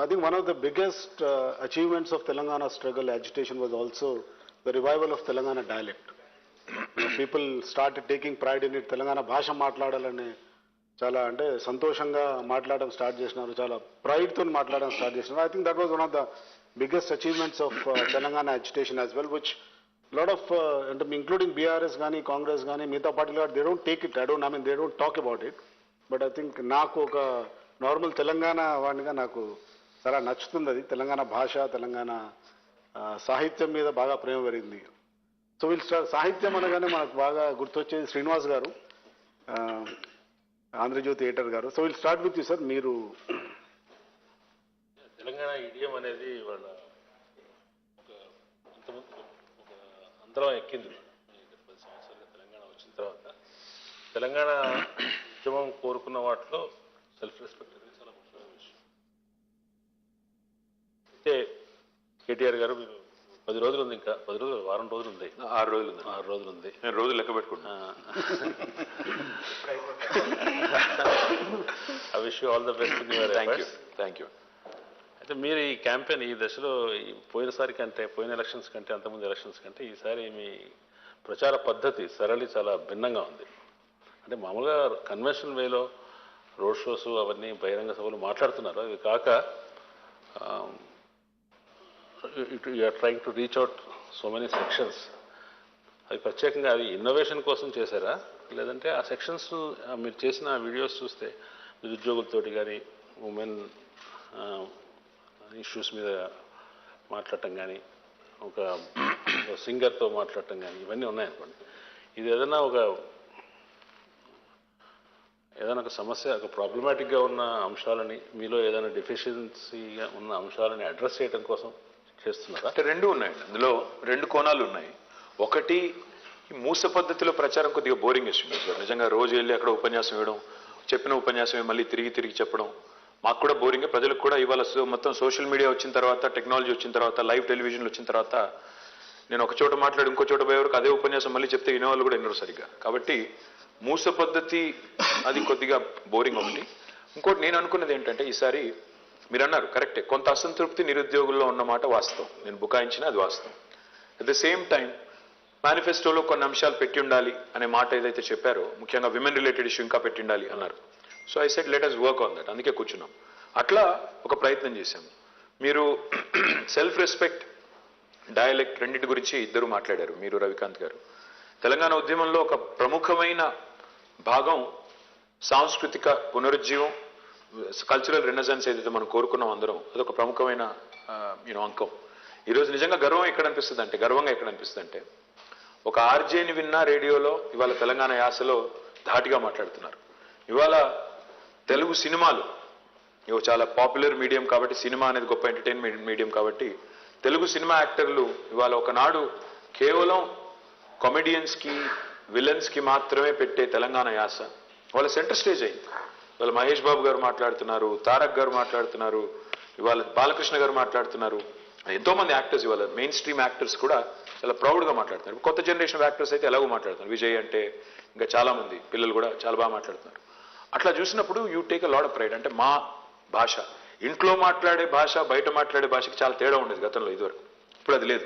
I think one of the biggest achievements of Telangana struggle agitation was also the revival of Telangana dialect. People started taking pride in it. Telangana భాష మాట్లాడాలని చాలా అంటే సంతోషంగా మాట్లాడడం స్టార్ట్ చేసినారు, చాలా ప్రైడ్తో మాట్లాడడం స్టార్ట్ చేసినారు. I think that was one of the biggest achievements of Telangana agitation as well, which lot of including BRS గానీ కాంగ్రెస్ గానీ మిగతా పార్టీలు they don't take it, they don't talk about it. But I think నాకు ఒక నార్మల్ తెలంగాణ వాడిగా నాకు చాలా నచ్చుతుంది అది. తెలంగాణ భాష, తెలంగాణ సాహిత్యం మీద బాగా ప్రేమ పెరిగింది. సో వీళ్ళు సాహిత్యం అనగానే మనకు బాగా గుర్తొచ్చేది శ్రీనివాస్ గారు, ఆంధ్రజ్యోతి ఎడిటర్ గారు. So will start with you sir. మీరు తెలంగాణ ఇడియం అనేది వాళ్ళ ఒక అంతరం ఎక్కింది. 10 సంవత్సరాలుగా తెలంగాణ వచ్చిన తర్వాత తెలంగాణ ఉద్యమం కోరుకున్న వాటిలో సెల్ఫ్ రెస్పెక్ట్ అనేది చాలా ముఖ్యమైన విషయం. అయితే కేటీఆర్ గారు మీరు 10 రోజులు ఉంది, ఇంకా 10 రోజులు, వారం రోజులు ఉంది, 6 రోజులు ఉంది. 6 రోజులు ఉంది. నేను రోజులు లెక్క పెట్టుకుంటున్నా. I wish you all the best in your efforts. Thank you. అయితే మీరు ఈ క్యాంపెయిన్ ఈ దశలో పోయినసారి కంటే, పోయిన ఎలక్షన్స్ కంటే, అంతకుముందు ఎలక్షన్స్ కంటే ఈసారి మీ ప్రచార పద్ధతి సరళి చాలా భిన్నంగా ఉంది. అంటే మామూలుగా కన్వెన్షనల్ వేలో రోడ్ షోస్ అవన్నీ బహిరంగ సభలు మాట్లాడుతున్నారు. అవి కాక you're trying to reach out so many sections. అవి ప్రత్యేకంగా అవి ఇన్నోవేషన్ కోసం చేశారా, లేదంటే ఆ సెక్షన్స్ మీరు చేసిన వీడియోస్ చూస్తే నిరుద్యోగులతోటి కానీ ఉమెన్ ఇష్యూస్ మీద మాట్లాడటం కానీ, ఒక సింగర్తో మాట్లాడటం కానీ ఇవన్నీ ఉన్నాయనుకోండి, ఇది ఏదైనా ఒక సమస్య, ఒక ప్రాబ్లమాటిక్గా ఉన్న అంశాలని, మీలో ఏదైనా డెఫిషియన్సీగా ఉన్న అంశాలని అడ్రస్ చేయడం కోసం చేస్తున్నారా? అంటే రెండు ఉన్నాయండి, అందులో 2 కోణాలు ఉన్నాయి. ఒకటి, ఈ మూస పద్ధతిలో ప్రచారం కొద్దిగా బోరింగ్ ఇస్తుంది సార్. నిజంగా రోజు వెళ్ళి అక్కడ ఉపన్యాసం ఇవ్వడం, చెప్పిన ఉపన్యాసమే మళ్ళీ తిరిగి చెప్పడం మాకు కూడా బోరింగే, ప్రజలకు కూడా. ఇవాళ మొత్తం సోషల్ మీడియా వచ్చిన తర్వాత, టెక్నాలజీ వచ్చిన తర్వాత, లైవ్ టెలివిజన్లు వచ్చిన తర్వాత నేను ఒక చోట మాట్లాడి ఇంకో చోట పోయే వరకు అదే ఉపన్యాసం మళ్ళీ చెప్తే వినేవాళ్ళు కూడా వినరు సరిగ్గా. కాబట్టి మూస పద్ధతి అది కొద్దిగా బోరింగ్ ఒకటి. ఇంకోటి నేను అనుకున్నది ఏంటంటే, ఈసారి మీరు అన్నారు కరెక్టే, కొంత అసంతృప్తి నిరుద్యోగుల్లో ఉన్నమాట వాస్తవం, నేను బుకాయించిన అది వాస్తవం. అట్ ద సేమ్ టైం మేనిఫెస్టోలో కొన్ని అంశాలు పెట్టి ఉండాలి అనే మాట ఏదైతే చెప్పారో, ముఖ్యంగా విమెన్ రిలేటెడ్ ఇష్యూ ఇంకా పెట్టి ఉండాలి అన్నారు. So I said let us work on that. అందుకే కూర్చున్నాం. అట్లా ఒక ప్రయత్నం చేశాము. మీరు సెల్ఫ్ రెస్పెక్ట్, డయలెక్ట్ రెండింటి గురించి ఇద్దరు మాట్లాడారు, మీరు రవికాంత్ గారు. తెలంగాణ ఉద్యమంలో ఒక ప్రముఖమైన భాగం సాంస్కృతిక పునరుజ్జీవం, కల్చరల్ రెనెసాన్స్ ఏదైతే మనం కోరుకున్నాం అందరం, అదొక ప్రముఖమైన అంకం. ఈరోజు నిజంగా గర్వంగా ఎక్కడ అనిపిస్తుంది అంటే ఒక ఆర్జేని విన్నా రేడియోలో ఇవాళ తెలంగాణ యాసలో ధాటిగా మాట్లాడుతున్నారు. ఇవాళ తెలుగు సినిమాలు ఇవి చాలా పాపులర్ మీడియం కాబట్టి, సినిమా అనేది గొప్ప ఎంటర్టైన్మెంట్ మీడియం కాబట్టి, తెలుగు సినిమా యాక్టర్లు ఇవాళ ఒకనాడు కేవలం కామెడియన్స్కి విలన్స్కి మాత్రమే పెట్టే తెలంగాణ యాస వాళ్ళ సెంటర్ స్టేజ్ అయింది. ఇవాళ మహేష్ బాబు గారు మాట్లాడుతున్నారు, తారక్ గారు మాట్లాడుతున్నారు, ఇవాళ బాలకృష్ణ గారు మాట్లాడుతున్నారు, ఎంతోమంది యాక్టర్స్ ఇవాళ మెయిన్ స్ట్రీమ్ యాక్టర్స్ కూడా చాలా ప్రౌడ్గా మాట్లాడుతున్నారు. కొత్త జనరేషన్ యాక్టర్స్ అయితే ఎలాగో మాట్లాడుతున్నారు, విజయ్ అంటే ఇంకా చాలామంది పిల్లలు కూడా చాలా బాగా మాట్లాడుతున్నారు. అట్లా చూసినప్పుడు you take a lot of pride. అంటే మా భాష, ఇంట్లో మాట్లాడే భాష బయట మాట్లాడే భాషకి చాలా తేడా ఉండేది గతంలో ఇదివరకు, ఇప్పుడు అది లేదు,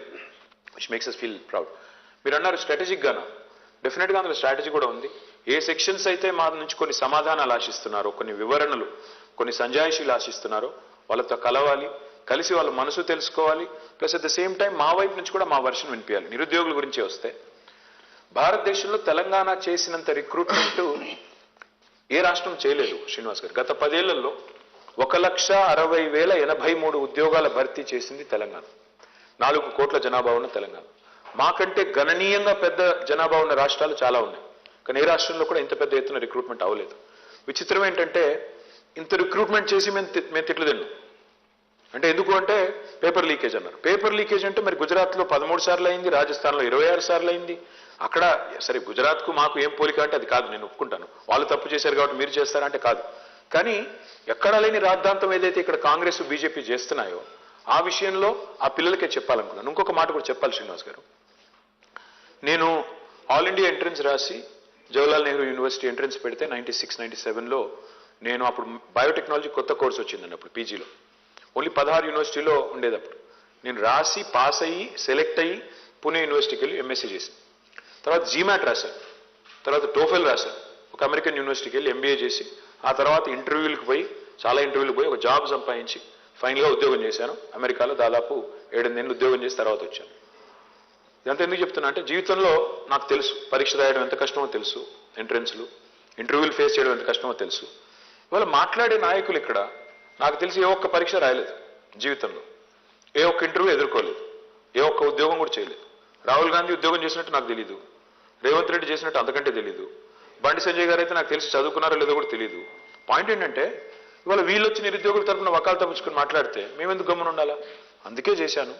which makes us feel proud. మీరు అన్నారు స్ట్రాటజిక్గానా, డెఫినెట్గా అందులో స్ట్రాటజీ కూడా ఉంది. ఏ సెక్షన్స్ అయితే మా నుంచి కొన్ని సమాధానాలు ఆశిస్తున్నారో, కొన్ని వివరణలు, కొన్ని సంజాయిషీలు ఆశిస్తున్నారో వాళ్ళతో కలవాలి, కలిసి వాళ్ళ మనసు తెలుసుకోవాలి. Plus at the same time మా వైపు నుంచి కూడా మా వర్షన్ వినిపించాలి. నిరుద్యోగుల గురించి వస్తే, భారతదేశంలో తెలంగాణ చేసినంత రిక్రూట్మెంట్ ఏ రాష్ట్రం చేయలేదు శ్రీనివాస్ గారు. గత 10 ఏళ్లలో 1,60,083 ఉద్యోగాల భర్తీ చేసింది తెలంగాణ. 4 కోట్ల జనాభా ఉన్న తెలంగాణ. మాకంటే గణనీయంగా పెద్ద జనాభా ఉన్న రాష్ట్రాలు చాలా ఉన్నాయి, కానీ ఏ రాష్ట్రంలో కూడా ఇంత పెద్ద ఎత్తున రిక్రూట్మెంట్ అవ్వలేదు. విచిత్రం ఏంటంటే ఇంత రిక్రూట్మెంట్ చేసి మేము తిట్లు తిన్నాం. అంటే ఎందుకు అంటే పేపర్ లీకేజ్ అన్నారు. పేపర్ లీకేజ్ అంటే మరి గుజరాత్లో 13 సార్లు అయింది, రాజస్థాన్లో 26 సార్లు అయింది. అక్కడ సరే గుజరాత్కు మాకు ఏం పోలిక అంటే అది కాదు, నేను ఒప్పుకుంటాను. వాళ్ళు తప్పు చేశారు కాబట్టి మీరు చేస్తారంటే కాదు. కానీ ఎక్కడా లేని రాద్ధాంతం ఏదైతే ఇక్కడ కాంగ్రెస్ బీజేపీ చేస్తున్నాయో ఆ విషయంలో ఆ పిల్లలకే చెప్పాలనుకున్నాను. ఇంకొక మాట కూడా చెప్పాలి శ్రీనివాస్ గారు. నేను ఆల్ ఇండియా ఎంట్రన్స్ రాసి జవహర్లాల్ నెహ్రూ యూనివర్సిటీ ఎంట్రన్స్ పెడితే 96, 97లో నేను అప్పుడు బయోటెక్నాలజీ కొత్త కోర్స్ వచ్చిందండి. అప్పుడు పీజీలో ఓన్లీ 16 యూనివర్సిటీలో ఉండేటప్పుడు నేను రాసి పాస్ అయ్యి సెలెక్ట్ అయ్యి పుణే యూనివర్సిటీకి వెళ్ళి ఎంఎస్సీ చేశాను. తర్వాత జీమాట్ రాశాను, తర్వాత టోఫెల్ రాశాను, ఒక అమెరికన్ యూనివర్సిటీకి వెళ్ళి ఎంబీఏ చేసి ఆ తర్వాత ఇంటర్వ్యూలకు పోయి చాలా ఇంటర్వ్యూలకు పోయి ఒక జాబ్ సంపాదించి ఫైనల్గా ఉద్యోగం చేశాను. అమెరికాలో దాదాపు 7 నెలలు ఉద్యోగం చేసి తర్వాత వచ్చాను. ఇదంతా ఎందుకు చెప్తున్నా అంటే జీవితంలో నాకు తెలుసు పరీక్ష రాయడం ఎంత కష్టమో తెలుసు, ఎంట్రన్స్లు ఇంటర్వ్యూలు ఫేస్ చేయడం ఎంత కష్టమో తెలుసు. ఇవాళ మాట్లాడే నాయకులు ఇక్కడ నాకు తెలిసి ఏ ఒక్క పరీక్ష రాయలేదు జీవితంలో, ఏ ఒక్క ఇంటర్వ్యూ ఎదుర్కోలేదు, ఏ ఒక్క ఉద్యోగం కూడా చేయలేదు. రాహుల్ గాంధీ ఉద్యోగం చేసినట్టు నాకు తెలీదు, రేవంత్ రెడ్డి చేసినట్టు అంతకంటే తెలీదు, బండి సంజయ్ గారు అయితే నాకు తెలిసి చదువుకున్నారో లేదో కూడా తెలియదు. పాయింట్ ఏంటంటే ఇవాళ వీళ్ళు వచ్చి నిరుద్యోగుల తరఫున వకాలు తప్పించుకుని మాట్లాడితే మేమెందుకు గమ్మున ఉండాలా? అందుకే చేశాను.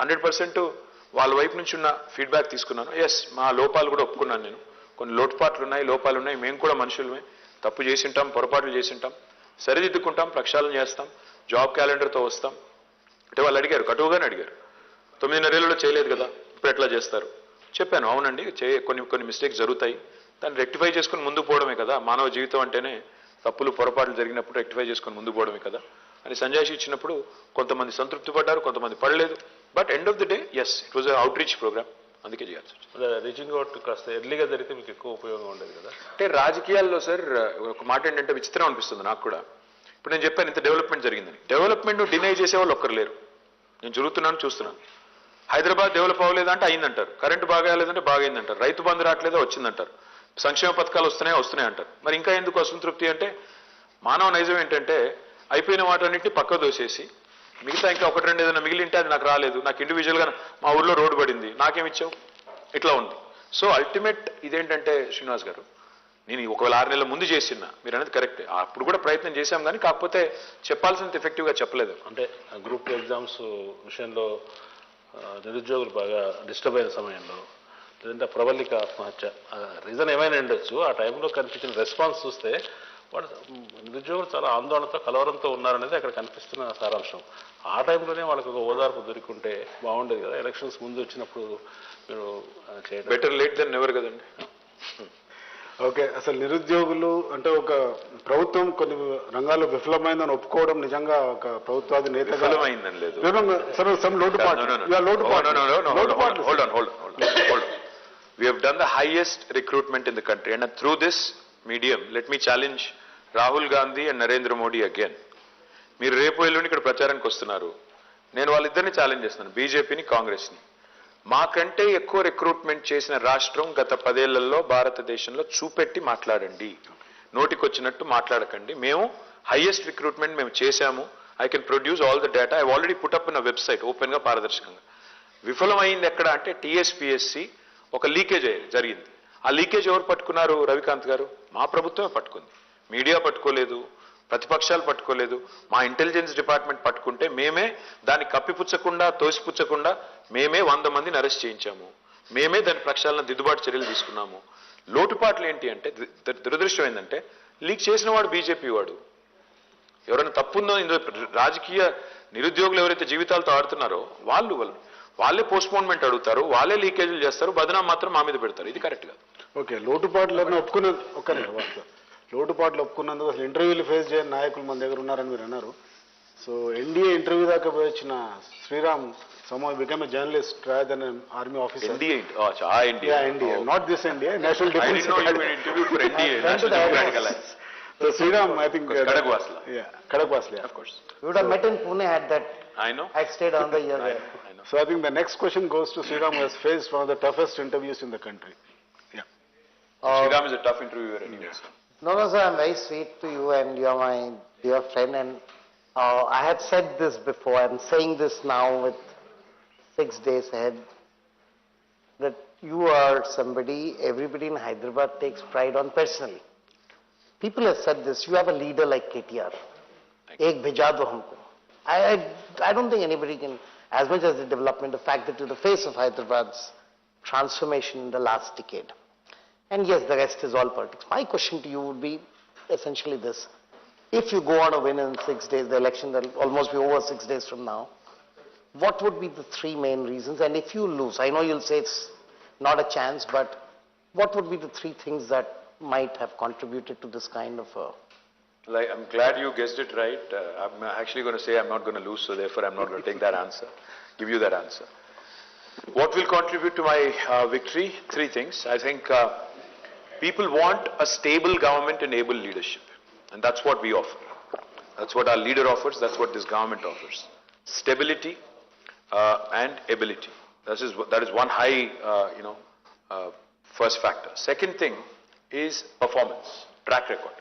100% వాళ్ళ వైపు నుంచి ఉన్న ఫీడ్బ్యాక్ తీసుకున్నాను. ఎస్, మా లోపాలు కూడా ఒప్పుకున్నాను. నేను కొన్ని లోటుపాట్లు ఉన్నాయి, లోపాలు ఉన్నాయి, మేము కూడా మనుషులమే, తప్పు చేసింటాం, పొరపాట్లు చేసింటాం, సరిదిద్దుకుంటాం, ప్రక్షాళన చేస్తాం, జాబ్ క్యాలెండర్తో వస్తాం. అంటే వాళ్ళు అడిగారు, కటువుగానే అడిగారు, 9.5 ఏళ్లలో చేయలేదు కదా ఇప్పుడు ఎట్లా చేస్తారు? చెప్పాను, అవునండి కొన్ని మిస్టేక్స్ జరుగుతాయి, దాన్ని రెక్టిఫై చేసుకుని ముందుకు పోవడమే కదా మానవ జీవితం అంటేనే. తప్పులు పొరపాట్లు జరిగినప్పుడు రెక్టిఫై చేసుకుని ముందుకు పోవడమే కదా అని సంజాయిషి ఇచ్చినప్పుడు కొంతమంది సంతృప్తి పడ్డారు, కొంతమంది పడలేదు. But end of the day yes, it was outreach programme, అందుకే చేయాల్సి వచ్చింది. రీచింగ్ అవుట్ కాస్త ఎర్లీగా జరిగితే మీకు ఎక్కువ ఉపయోగం ఉండేది కదా. అంటే రాజకీయాల్లో సార్ ఒక మాట ఏంటంటే విచిత్రం అనిపిస్తుంది నాకు కూడా. ఇప్పుడు నేను చెప్పాను ఇంత డెవలప్మెంట్ జరిగిందని, డెవలప్మెంట్ను డినై చేసేవాళ్ళు ఒక్కరు లేరు. నేను జరుగుతున్నాను చూస్తున్నాను. హైదరాబాద్ డెవలప్ అవ్వలేదంటే అయిందంటారు, కరెంటు బాగా లేదంటే బాగా అయిందంటారు, రైతు బంధు రావట్లేదో వచ్చిందంటారు, సంక్షేమ పథకాలు వస్తున్నాయి అంటారు. మరి ఇంకా ఎందుకు అసంతృప్తి అంటే మానవ నైజం ఏంటంటే అయిపోయిన వాటన్నింటినీ పక్క దోసేసి మిగతా ఇంకా 1-2 ఏదైనా మిగిలింటే అది నాకు రాలేదు, నాకు ఇండివిజువల్గా మా ఊళ్ళో రోడ్డు పడింది, నాకేమిచ్చావు, ఇట్లా ఉంది. సో అల్టిమేట్ ఇదేంటంటే శ్రీనివాస్ గారు, నేను ఒకవేళ 6 నెలల ముందు చేసినా మీరు అనేది కరెక్టే, అప్పుడు కూడా ప్రయత్నం చేశాం కానీ కాకపోతే చెప్పాల్సినంత ఎఫెక్టివ్గా చెప్పలేదు. అంటే గ్రూప్ ఎగ్జామ్స్ విషయంలో నిరుద్యోగులు బాగా డిస్టర్బ్ అయిన సమయంలో, లేదంటే ప్రబలిక ఆత్మహత్య, రీజన్ ఏమైనా ఉండొచ్చు, ఆ టైంలో కనిపించిన రెస్పాన్స్ చూస్తే వాడు నిరుద్యోగులు చాలా ఆందోళనతో కలవరంతో ఉన్నారనేది అక్కడ కనిపిస్తున్న సారాంశం. ఆ టైంలోనే వాళ్ళకి ఒక ఓదార్పు దొరికింటే బాగుండేది కదా. ఎలక్షన్స్ ముందు వచ్చినప్పుడు మీరు చేయడం బెటర్ లేట్ దెన్ నెవర్ కదండి. ఓకే, అసలు నిరుద్యోగులు అంటే ఒక ప్రభుత్వం కొన్ని రంగాల్లో విఫలమైందని ఒప్పుకోవడం నిజంగా ఒక ప్రభుత్వాది నేతగా విఫలమైందని లేదు. We have done the highest recruitment in the country, and through this medium, let me challenge Rahul Gandhi and Narendra Modi again. మీరు రేపు ఎల్లుండి ఇక్కడ ప్రచారానికి వస్తున్నారు, నేను వాళ్ళిద్దరిని ఛాలెంజ్ చేస్తున్నాను, బీజేపీని కాంగ్రెస్ని. మాకంటే ఎక్కువ రిక్రూట్మెంట్ చేసిన రాష్ట్రం గత 10 ఏళ్లలో భారతదేశంలో చూపెట్టి మాట్లాడండి, నోటికొచ్చినట్టు మాట్లాడకండి. మేము హైయెస్ట్ రిక్రూట్మెంట్ మేము చేశాము. I can produce all the data, I already put up in website ఓపెన్గా పారదర్శకంగా. విఫలమైంది ఎక్కడ అంటే టీఎస్పీఎస్సీ ఒక లీకేజ్ జరిగింది. ఆ లీకేజ్ ఎవరు పట్టుకున్నారు రవికాంత్ గారు? మా ప్రభుత్వమే పట్టుకుంది, మీడియా పట్టుకోలేదు, ప్రతిపక్షాలు పట్టుకోలేదు, మా ఇంటెలిజెన్స్ డిపార్ట్మెంట్ పట్టుకుంటే మేమే దాన్ని కప్పిపుచ్చకుండా తోసిపుచ్చకుండా మేమే 100 మందిని అరెస్ట్ చేయించాము, మేమే దాని ప్రక్షాళన దిద్దుబాటు చర్యలు తీసుకున్నాము. లోటుపాట్లు ఏంటి అంటే దురదృష్టం ఏంటంటే లీక్ చేసిన వాడు బీజేపీ వాడు. ఎవరైనా తప్పుందో ఇందులో రాజకీయ నిరుద్యోగులు ఎవరైతే జీవితాలతో ఆడుతున్నారో వాళ్ళే పోస్ట్పోన్మెంట్ అడుగుతారు, వాళ్ళే లీకేజీలు చేస్తారు, బదనాం మాత్రం మా మీద పెడతారు. ఇది కరెక్ట్ కాదు. ఓకే, లోటుపాట్లను ఒప్పుకున్నందుకు అసలు ఇంటర్వ్యూలు ఫేస్ చేయని నాయకులు మన దగ్గర ఉన్నారని మీరు అన్నారు. సో ఎన్డీఏ ఇంటర్వ్యూ దాకా పోయి వచ్చిన Sriram somehow became a journalist rather than an army officer. NDA, NDA. Yeah, NDA, not this NDA, National Defense. I didn't know you were interviewed for NDA, National Democratic Alliance. So Sriram, I think Kadagwasla. Yeah, Kadagwasla, of course. We would have met in Pune at that. I know. I stayed on the year there. I know. So I think the next question goes to Sriram, who has faced one of the toughest interviews in the country. Yeah. Sriram is a tough interviewer anyway. No, sir, I'm very sweet to you and you're my dear friend and I had said this before, I'm saying this now with 6 days ahead, that you are somebody everybody in Hyderabad takes pride on personally. People have said this, you have a leader like KTR. Ek bhija do humko. I don't think anybody can, as much as the development, the fact that you're the face of Hyderabad's transformation in the last decade. And yes, the rest is all politics. My question to you would be essentially this. If you go on a win in 6 days, the election will almost be over 6 days from now, what would be the three main reasons? And if you lose, I know you'll say it's not a chance, but what would be the three things that might have contributed to this kind of a... Like, I'm glad you guessed it right. I'm actually going to say I'm not going to lose, so therefore I'm not going to take that answer, give you that answer. What will contribute to my victory? Three things. I think people want a stable government and able leadership. And that's what we offer. That's what our leader offers. That's what this government offers. Stability and ability. That is one high, first factor. Second thing is performance, track record.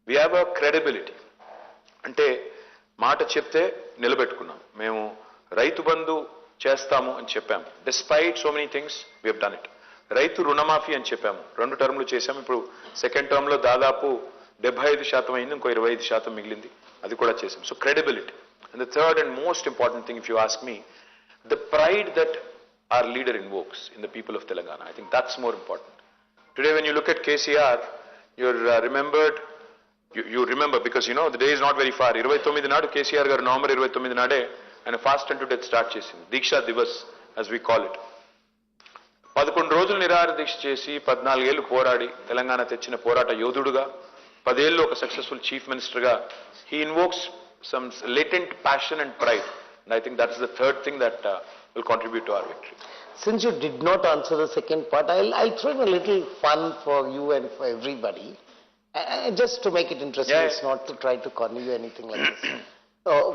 We have a credibility. అంటే మాట చెప్తే నిలబెట్టుకున్నాం. మేము రైతు బంధు చేస్తాము అని చెప్పాము. Despite so many things, we have done it. రైతు రుణమాఫీ అని చెప్పాము. 2 టర్మ్లు చేశాము. ఇప్పుడు సెకండ్ టర్మ్లో దాదాపు 75% అయింది, ఇంకో 25% మిగిలింది. అది కూడా చేశాం. So credibility. And the third and most important thing, if you ask me, the pride that our leader invokes in the people of Telangana. I think that's more important. Today when you look at KCR, you're remembered, you remember because you know the day is not very far. 29 నాడు KCR గారు నవంబర్ 29 నాడే ఆయన fast and to death start చేసింది. దీక్షా Divas as we call it. 11 రోజులు నిరాహార దీక్ష చేసి 14 ఏళ్లు పోరాడి తెలంగాణ తెచ్చిన పోరాట యోధుడుగా 10 ఏళ్లు ఒక సక్సెస్ఫుల్ చీఫ్ మినిస్టర్గా he invokes some latent passion and pride. And I think that's the third thing that will contribute to our victory. Since you did not answer the second part, I'll throw in a little fun for you and for everybody. Just to make it interesting, Yeah. It's not to try to corner you or anything like this.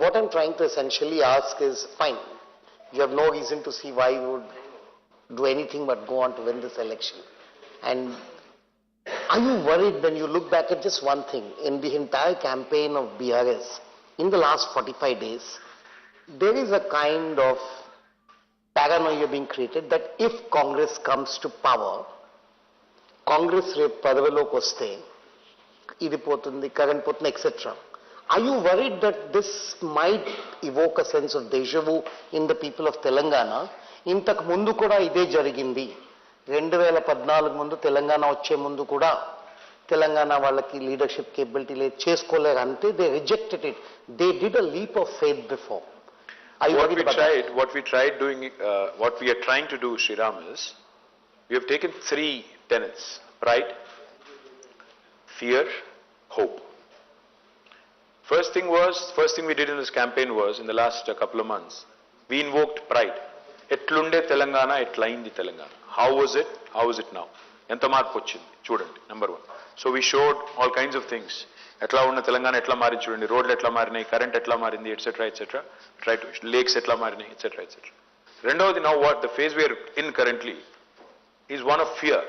What I'm trying to essentially ask is, fine, you have no reason to see why you would do anything but go on to win this election. And are you worried when you look back at just one thing, in the entire campaign of BRS, in the last 45 days, there is a kind of paranoia being created that if Congress comes to power, Congress పదవిలోకి వస్తే ఇది పోతుంది, కరెంట్ పోతుంది, etc. Are you worried that this might evoke a sense of deja vu in the people of Telangana? ఇంతకు ముందు కూడా ఇదే జరిగింది. 2014 ముందు తెలంగాణ వచ్చే ముందు కూడా తెలంగాణ వాళ్ళకి లీడర్షిప్ కేపబిలిటీ లేదు, చేసుకోలేరు అంటే they rejected it. They did a leap of faith before. What we are trying to do, Sriram, is we have taken 3 tenets: pride, fear, hope. First thing we did in this campaign was, in the last couple of months, we invoked pride. Etlunde Telangana, etlaindi Telangana. How was it? How is it now? Enta marpu vachindi chudandi, number 1. So we showed all kinds of things. ఎట్లా ఉన్న తెలంగాణ ఎట్లా మారి చూడండి, రోడ్లు ఎట్లా మారినాయి, కరెంట్ ఎట్లా మారింది, etcetera etcetera, try to lakes ఎట్లా మారినాయి, ఎట్సెట్రా ఎట్సెట్రా. రెండవది, now what the phase where in currently is one of fear.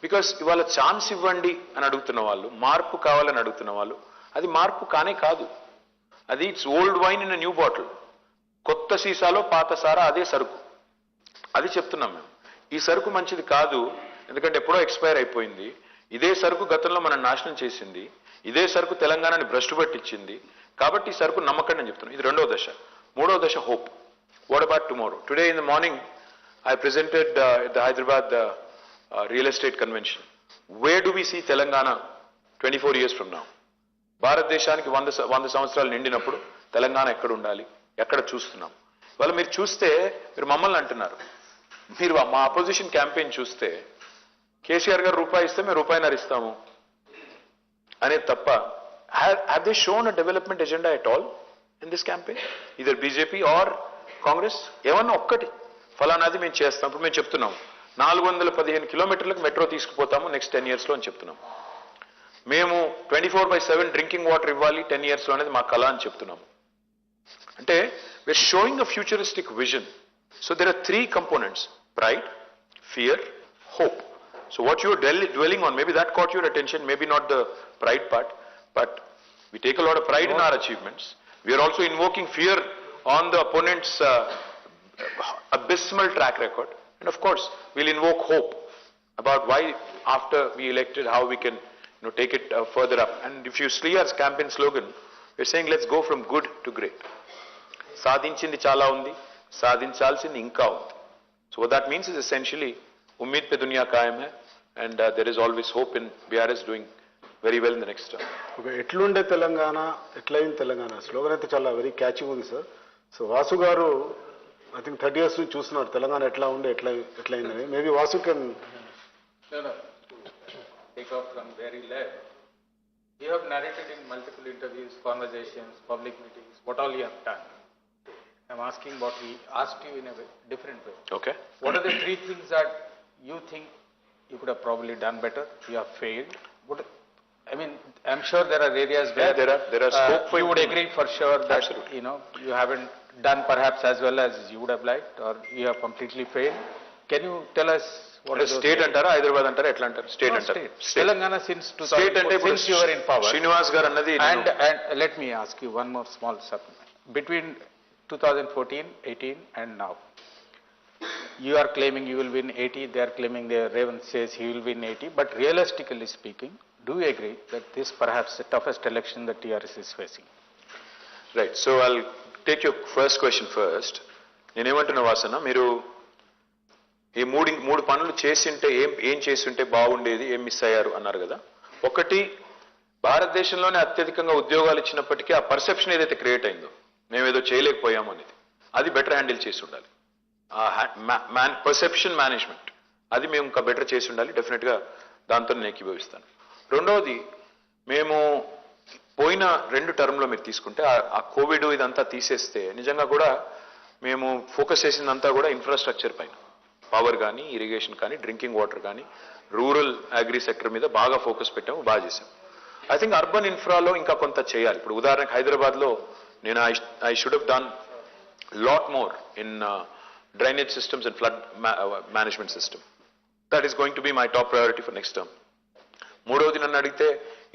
Because ఇవాళ ఛాన్స్ ఇవ్వండి అని అడుగుతున్న వాళ్ళు, మార్పు కావాలని అడుగుతున్న వాళ్ళు, అది మార్పు కానే కాదు. అది it's old wine in new bottle. కొత్త సీసాలో పాత సారా అదే సరుకు. అది చెప్తున్నాం మేము. ఈ సరుకు మంచిది కాదు, ఎందుకంటే ఎప్పుడో ఎక్స్పైర్ అయిపోయింది. ఇదే సరుకు గతంలో మనం నాశనం చేసింది. ఇదే సరుకు తెలంగాణని భ్రష్టు పట్టించింది. కాబట్టి ఈ సరుకు నమ్మకండి అని చెప్తున్నాం. ఇది రెండవ దశ. మూడవ దశ hope. What about tomorrow? Today in the morning I presented at the Hyderabad real estate convention. Where do we see Telangana 24 years from now? భారతదేశానికి 100 సంవత్సరాలు నిండినప్పుడు తెలంగాణ ఎక్కడ ఉండాలి, ఎక్కడ చూస్తున్నాం? వాళ్ళు మీరు చూస్తే, మీరు మమ్మల్ని అంటున్నారు, మీరు మా అపోజిషన్ క్యాంపెయిన్ చూస్తే కేసీఆర్ గారు రూపాయి ఇస్తే మేము రూపాయిన్నర ఇస్తాము అనేది తప్ప, have they shown a development agenda at all in this campaign? Either BJP or Congress? ఏమన్నా ఒక్కటి ఫలానాది మేము చేస్తాం. ఇప్పుడు మేము చెప్తున్నాం 415 కిలోమీటర్లకు మెట్రో తీసుకుపోతాము నెక్స్ట్ 10 yearsలో అని చెప్తున్నాం. మేము 24/7 డ్రింకింగ్ వాటర్ ఇవ్వాలి 10 yearsలో అనేది మా కళ అని చెప్తున్నాము. అంటే we're showing a futuristic vision. So there are 3 components: pride, fear, hope. So what you are dwelling on, maybe that caught your attention, maybe not the pride part, but we take a lot of pride in our achievements. We are also invoking fear on the opponent's abysmal track record. And of course, we'll invoke hope about why after we elected, how we can take it further up. And if you see our campaign slogan, we're saying let's go from good to great. Sadinchindi chala undi, sadinchaల్సింది ఇంకా ఉంది. So what that means is essentially, ummid pe duniya kaayam hai, and there is always hope in BRS doing very well in the next term. Okay, ఎట్లుండే తెలంగాణ, ఎట్లయింది తెలంగాణ స్లోగన్ అయితే చాలా వెరీ క్యాచింగ్ ఉంది సార్. సో వాసు గారు ఐ థింక్ 30 years నుంచి చూస్తున్నారు తెలంగాణ ఎట్లా ఉండే ఎట్లయిందని. Maybe Vasu can take off from where he left. You have narrated in multiple interviews, conversations, public meetings, what all you have done. I'm asking what we asked you in a different way. Okay. What are the three things that you think you could have probably done better, you have failed? I mean, I'm sure there are areas where there are scope for you would agree for sure that Absolutely. You haven't done perhaps as well as you would have liked, or you have completely failed. Can you tell us what is state antara, Hyderabad antara, etla antara? State antara. Telangana since 2000, State ante since you were in power. Srinivas garu annadi. And let me ask you one more small supplement. Between 2014, 18 and now, you are claiming you will win 80, they are claiming Revan says he will win 80, but realistically speaking, do you agree that this perhaps the toughest election that TRS is facing? Right, so I'll take your first question first. నేనేమంటున్నా వాసన, మీరు ఈ మూడు పనులు చేసింటే ఏం చేస్తుంటే బాగుండేది, ఏం మిస్ అయ్యారు అన్నారు కదా. ఒకటి, భారతదేశంలోనే అత్యధికంగా ఉద్యోగాలు ఇచ్చినప్పటికీ ఆ పర్సెప్షన్ ఏదైతే క్రియేట్ అయిందో మేమేదో చేయలేకపోయాము అనేది, అది బెటర్ హ్యాండిల్ చేసి ఉండాలి. పర్సెప్షన్ మేనేజ్మెంట్ అది మేము ఇంకా బెటర్ చేసి ఉండాలి. డెఫినెట్గా దాంతో నేను ఏకీభవిస్తాను. రెండవది, మేము పోయిన 2 టర్మ్లో మీరు తీసుకుంటే ఆ కోవిడ్ ఇదంతా తీసేస్తే నిజంగా కూడా మేము ఫోకస్ చేసిందంతా కూడా ఇన్ఫ్రాస్ట్రక్చర్ పైన, పవర్ కానీ, ఇరిగేషన్ కానీ, డ్రింకింగ్ వాటర్ కానీ, రూరల్ అగ్రి సెక్టర్ మీద బాగా ఫోకస్ పెట్టాము, బాగా చేసాము. ఐ థింక్ అర్బన్ ఇన్ఫ్రాలో ఇంకా కొంత చేయాలి. ఇప్పుడు ఉదాహరణకు హైదరాబాద్లో నేను I should have done lot more in drainage systems and flood management system. That is going to be my top priority for next term. మూడవది నన్ను అడిగితే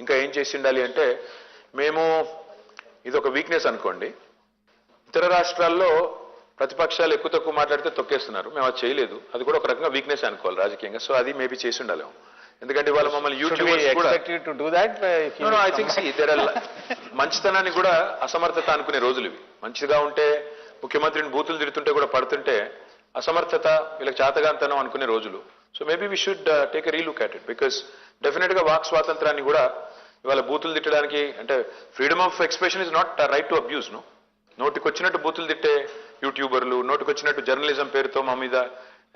ఇంకా ఏం చేసి ఉండాలి అంటే, మేము ఇది ఒక వీక్నెస్ అనుకోండి, ఇతర రాష్ట్రాల్లో ప్రతిపక్షాలు ఎక్కువ తక్కువ మాట్లాడితే తొక్కేస్తున్నారు, మేము అది చేయలేదు. అది కూడా ఒక రకంగా వీక్నెస్ అనుకోవాలి రాజకీయంగా. సో అది మేబీ చేసి ఉండాలి. ఎందుకంటే ఇవాళ మమ్మల్ని యూట్యూబర్స్ కూడా ఐ థింక్ మంచితనాన్ని కూడా అసమర్థత అనుకునే రోజులు ఇవి. మంచిగా ఉంటే ముఖ్యమంత్రిని బూతులు తిడుతుంటే కూడా పడుతుంటే అసమర్థత, వీళ్ళకి చేతగాంతనం అనుకునే రోజులు. So maybe we should take a relook at it, because డెఫినెట్గా వాక్ స్వాతంత్రాన్ని కూడా ఇవాళ బూతులు తిట్టడానికి, అంటే freedom of expression is not right to abuse. నోటికి వచ్చినట్టు బూతులు తిట్టే యూట్యూబర్లు, నోటికి వచ్చినట్టు జర్నలిజం పేరుతో మా మీద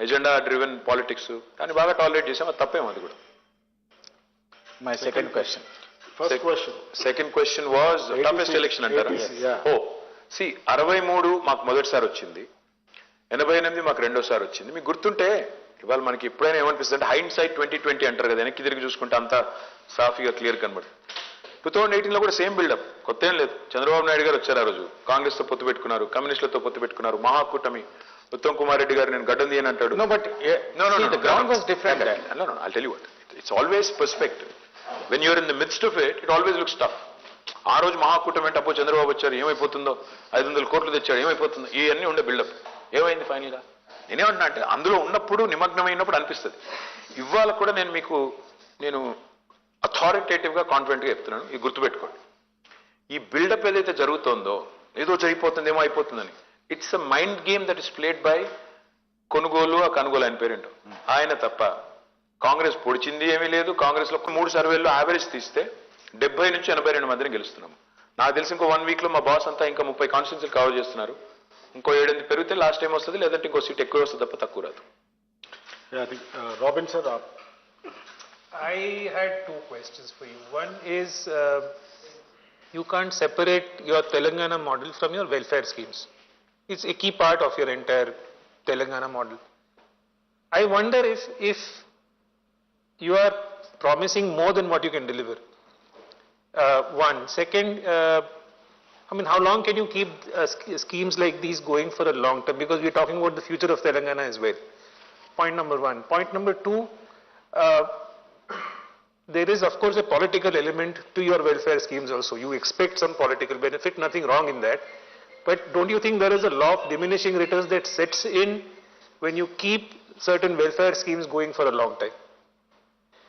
ఎజెండా డ్రివెన్ పాలిటిక్స్, దాన్ని బాగా టాలరేట్ చేసాం. అది తప్పేమో అది కూడా. My second question. Second question was toughest election అంటారా? Oh, see, 63 మాకు మొదటిసారి వచ్చింది, 88 మాకు రెండోసారి వచ్చింది. మీకు గుర్తుంటే ఇవాళ మనకి ఎప్పుడైనా ఏమనిపిస్తుంది అంటే హైండ్ సైడ్ 2020 అంటారు కదా, వెనక్కి తిరిగి చూసుకుంటే అంతా సాఫీగా క్లియర్ కనబడుతుంది. 2018లో కూడా సేమ్ బిల్డప్, కొత్త ఏం లేదు. చంద్రబాబు నాయుడు గారు వచ్చారు ఆ రోజు, కాంగ్రెస్తో పొత్తు పెట్టుకున్నారు, కమ్యూనిస్టులతో పొత్తు పెట్టుకున్నారు, మహాకూటమి, ఉత్తమ్ కుమార్ రెడ్డి గారు నేను గడ్డం తీయని అంటాడు. The ground was different. No, I'll tell you what, it's always perspective. When you're in the midst of it, it always looks tough. ఆ రోజు మహాకూటమి అంటే అప్పుడు చంద్రబాబు వచ్చారు, ఏమైపోతుందో, 500 కోట్లు తెచ్చాడు, ఏమైపోతుందో, ఇవన్నీ ఉండే బిల్డప్. ఏమైంది ఫైనల్గా? నేనేమంటున్నా అంటే అందులో ఉన్నప్పుడు, నిమగ్నమైనప్పుడు అనిపిస్తుంది. ఇవాళ కూడా నేను అథారిటేటివ్గా కాన్ఫిడెంట్గా చెప్తున్నాను, ఇది గుర్తుపెట్టుకోండి. ఈ బిల్డప్ ఏదైతే జరుగుతుందో, ఏదో జరిగిపోతుంది, ఏమో అయిపోతుందని, it's a mind game that is played by కొనుగోలు, ఆ కనుగోలు ఆయన పేరేంటో ఆయన తప్ప. కాంగ్రెస్ పొడిచింది ఏమీ లేదు. కాంగ్రెస్లో 3 సర్వేల్లో యావరేజ్ తీస్తే 70 నుంచి 82 మందిని గెలుస్తున్నాము. నాకు తెలిసి ఇంకో 1 వీక్లో మా బాస్ అంతా ఇంకా 30 కాన్స్టిట్యూన్సీలు కవర్ చేస్తున్నారు. ఇంకో 7 పెరిగితే లాస్ట్ టైం వస్తుంది, లేదంటే ఇంకో సీట్ ఎక్కువ వస్తుంది తప్ప తక్కువ రాదు. Robin sir, I had 2 questions for you. One is, you can't separate your Telangana model from your welfare schemes. It's a key part of your entire Telangana model. I wonder if you are promising more than what you can deliver. One. Second, I mean, how long can you keep schemes like these going for a long term? Because we're talking about the future of Telangana as well. Point number 1. Point number 2, Uh, there is of course a political element to your welfare schemes also. You expect some political benefit, nothing wrong in that. But don't you think there is a law of diminishing returns that sets in when you keep certain welfare schemes going for a long time?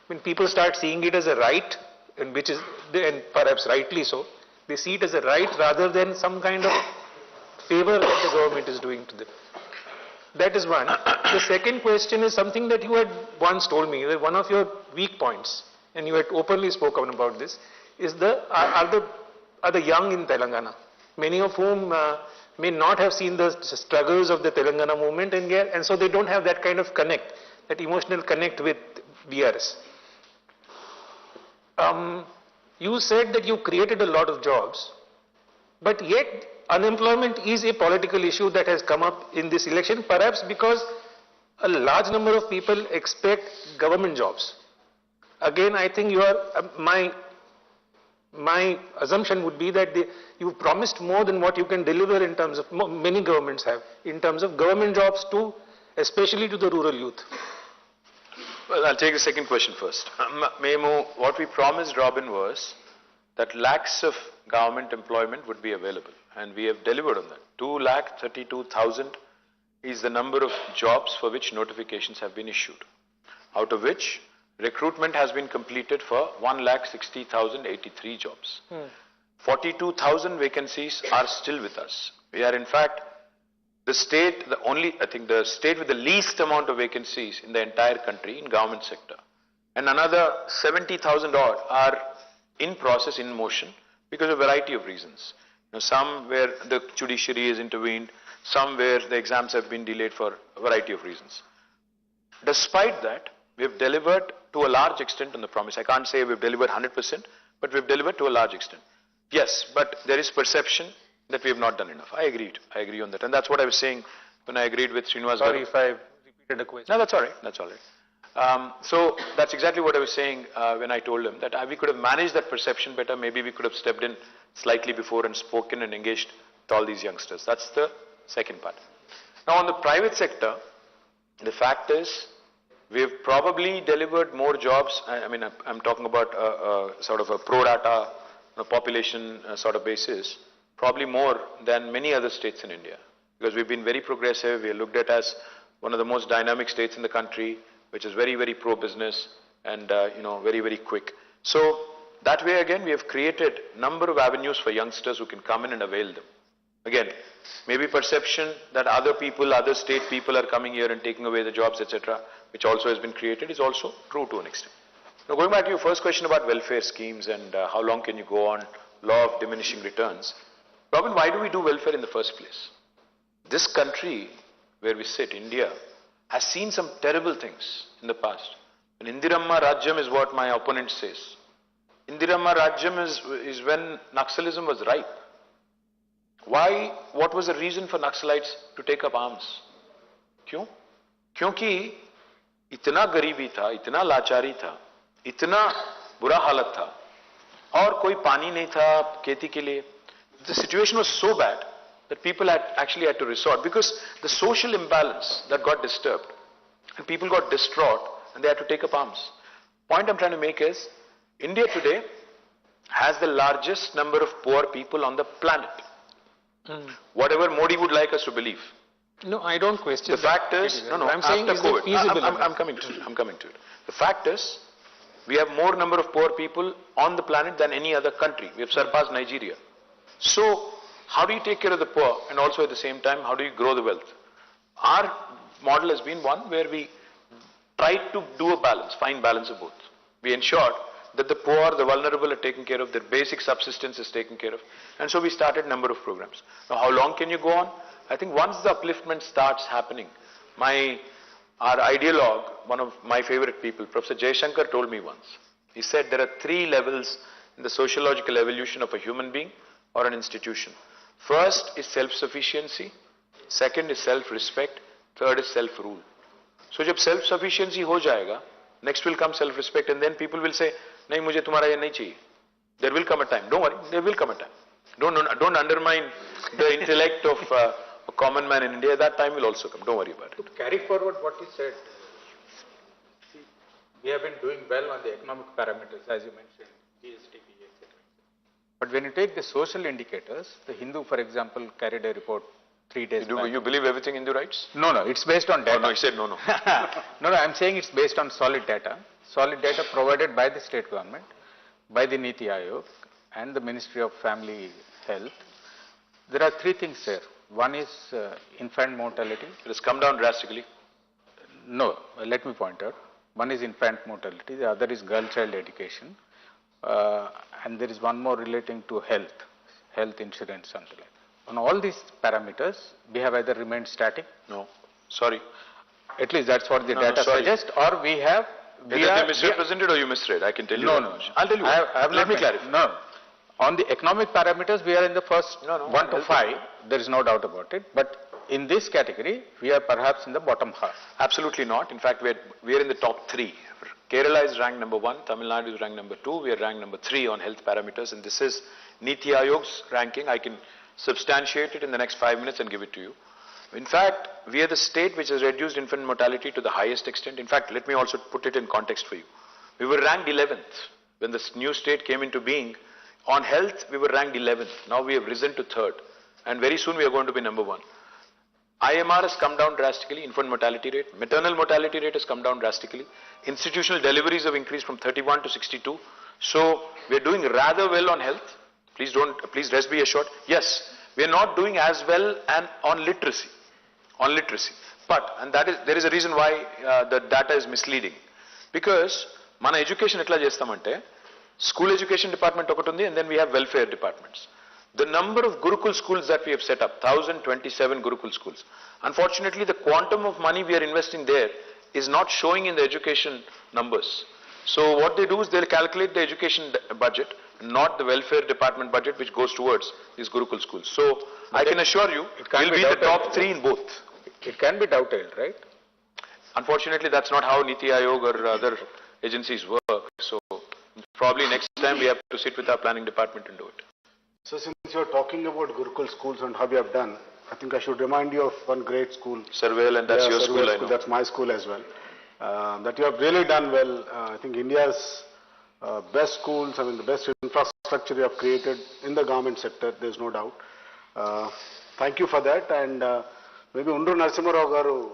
When people start seeing it as a right, and which is, and perhaps rightly so, they see it as a right rather than some kind of favor that the government is doing to them. That is one. The second question is something that you had once told me, that one of your weak points, and you had openly spoken about this, is are the young in Telangana, many of whom may not have seen the struggles of the Telangana movement, and so they don't have that kind of connect, that emotional connect with BRS. You said that you created a lot of jobs, but yet unemployment is a political issue that has come up in this election, perhaps because a large number of people expect government jobs. Again, I think you are, my assumption would be that you promised more than what you can deliver in terms of, many governments have, in terms of government jobs to, especially to the rural youth. Well, I'll take the second question first. Memo, what we promised, Robin, was that lakhs of government employment would be available, and we have delivered on that. 2,32,000 is the number of jobs for which notifications have been issued, out of which recruitment has been completed for 1,60,083 jobs. 42,000 vacancies are still with us. We are in fact the state, I think the state with the least amount of vacancies in the entire country in government sector. And another 70,000 odd are in process, in motion, because of a variety of reasons. Some where the judiciary has intervened, some where the exams have been delayed for a variety of reasons. Despite that, we have delivered to a large extent on the promise. I can't say we've delivered 100%, but we've delivered to a large extent. Yes, but there is perception that we have not done enough. I agree on that. And that's what I was saying when I agreed with Srinivas. Sorry if I repeated the question. No, that's all right. So that's exactly what I was saying when I told him that we could have managed that perception better. Maybe we could have stepped in slightly before and spoken and engaged with all these youngsters. That's the second part. Now on the private sector, the fact is we have probably delivered more jobs. I mean, I'm talking about sort of a pro rata population sort of basis, probably more than many other states in India, because we've been very progressive. We are looked at as one of the most dynamic states in the country, which is very, very pro-business and, very, very quick. So that way again, we have created number of avenues for youngsters who can come in and avail them. Again, maybe perception that other people, other state people are coming here and taking away the jobs, etc., which also has been created, is also true to an extent. Now going back to your first question about welfare schemes and how long can you go on, law of diminishing returns. Robin, why do we do welfare in the first place? This country where we sit, India, has seen some terrible things in the past. And Indiramma Rajyam is what my opponent says. Indiramma Rajyam is when Naxalism was ripe. Why? What was the reason for Naxalites to take up arms? क्यों? क्योंकि इतना गरीबी था, इतना लाचारी था, इतना बुरा हालत था, और कोई पानी नहीं था खेती के लिए. The situation was so bad that people actually had to resort, because the social imbalance that got disturbed and people got distraught and they had to take up arms. Point I'm trying to make is, India today has the largest number of poor people on the planet. Whatever Modi would like us to believe. No, I don't question the fact is, I'm saying is it feasible? I'm coming to it. The fact is, we have more number of poor people on the planet than any other country. We have surpassed Nigeria. So, how do you take care of the poor, and also at the same time, how do you grow the wealth? Our model has been one where we tried to do a balance, find balance of both. We ensured that the poor, the vulnerable are taken care of, their basic subsistence is taken care of. And so we started a number of programs. Now, how long can you go on? I think once the upliftment starts happening, our ideologue, one of my favorite people, Professor Jaishankar, told me once. He said there are 3 levels in the sociological evolution of a human being or an institution. First is self-sufficiency, second is self-respect, third is self-rule. So जब self-sufficiency हो जाएगा, next will come self-respect, and then people will say, नहीं मुझे तुम्हारा ये नहीं चाहिए. There will come a time. Don't worry, there will come a time. Don't undermine the intellect of a common man in India. That time will also come. Don't worry about it. To carry forward what he said, we have been doing well on the economic parameters, as you mentioned, GST, etc. But when you take the social indicators, the Hindu, for example, carried a report 3 days back. You believe everything Hindu writes? No, it's based on data. Oh, no, he said no. No, I'm saying it's based on solid data provided by the state government, by the Niti Aayog and the Ministry of Family Health. There are 3 things there. One is infant mortality. It has come down drastically. No, let me point out. One is infant mortality, the other is girl child education, and there is one more relating to health insurance, something like that. On all these parameters, we have either remained static. No, sorry. At least that's what the data suggests, or we have. Either they misrepresented or you misread. I can tell you. No. I'll tell you. Let me clarify. No. On the economic parameters, we are in the first 1 to 5. There is no doubt about it. But in this category, we are perhaps in the bottom half. Absolutely not. In fact, we are in the top 3. Kerala is ranked number 1. Tamil Nadu is ranked number 2. We are ranked number 3 on health parameters. And this is Niti Aayog's ranking. I can substantiate it in the next 5 minutes and give it to you. In fact, we are the state which has reduced infant mortality to the highest extent. In fact, let me also put it in context for you. We were ranked 11th when this new state came into being. On health, we were ranked 11th. Now we have risen to 3rd. And very soon we are going to be number 1. IMR has come down drastically, infant mortality rate. Maternal mortality rate has come down drastically. Institutional deliveries have increased from 31 to 62. So we are doing rather well on health. Please rest be assured. Yes, we are not doing as well on literacy. But, and there is a reason why the data is misleading. Because mana education etla chestamante, school education department okatundi, and then we have welfare departments. The number of Gurukul schools that we have set up, 1027 Gurukul schools. Unfortunately, the quantum of money we are investing there is not showing in the education numbers. So what they do is they'll calculate the education budget, not the welfare department budget which goes towards these Gurukul schools. So I can assure you, we'll be in the top 3 in both. It can be dovetailed, right? Unfortunately, that's not how Niti Aayog or other agencies work. So probably next time we have to sit with our planning department and do it. So since you're talking about Gurukul schools and how we have done, I think I should remind you of one great school. Surveil, and that's your school, I know. That's my school as well. That you have really done well. I think India's best schools, I mean the best infrastructure you have created in the government sector, there's no doubt. Thank you for that, and maybe Undru Narasimha Rao garu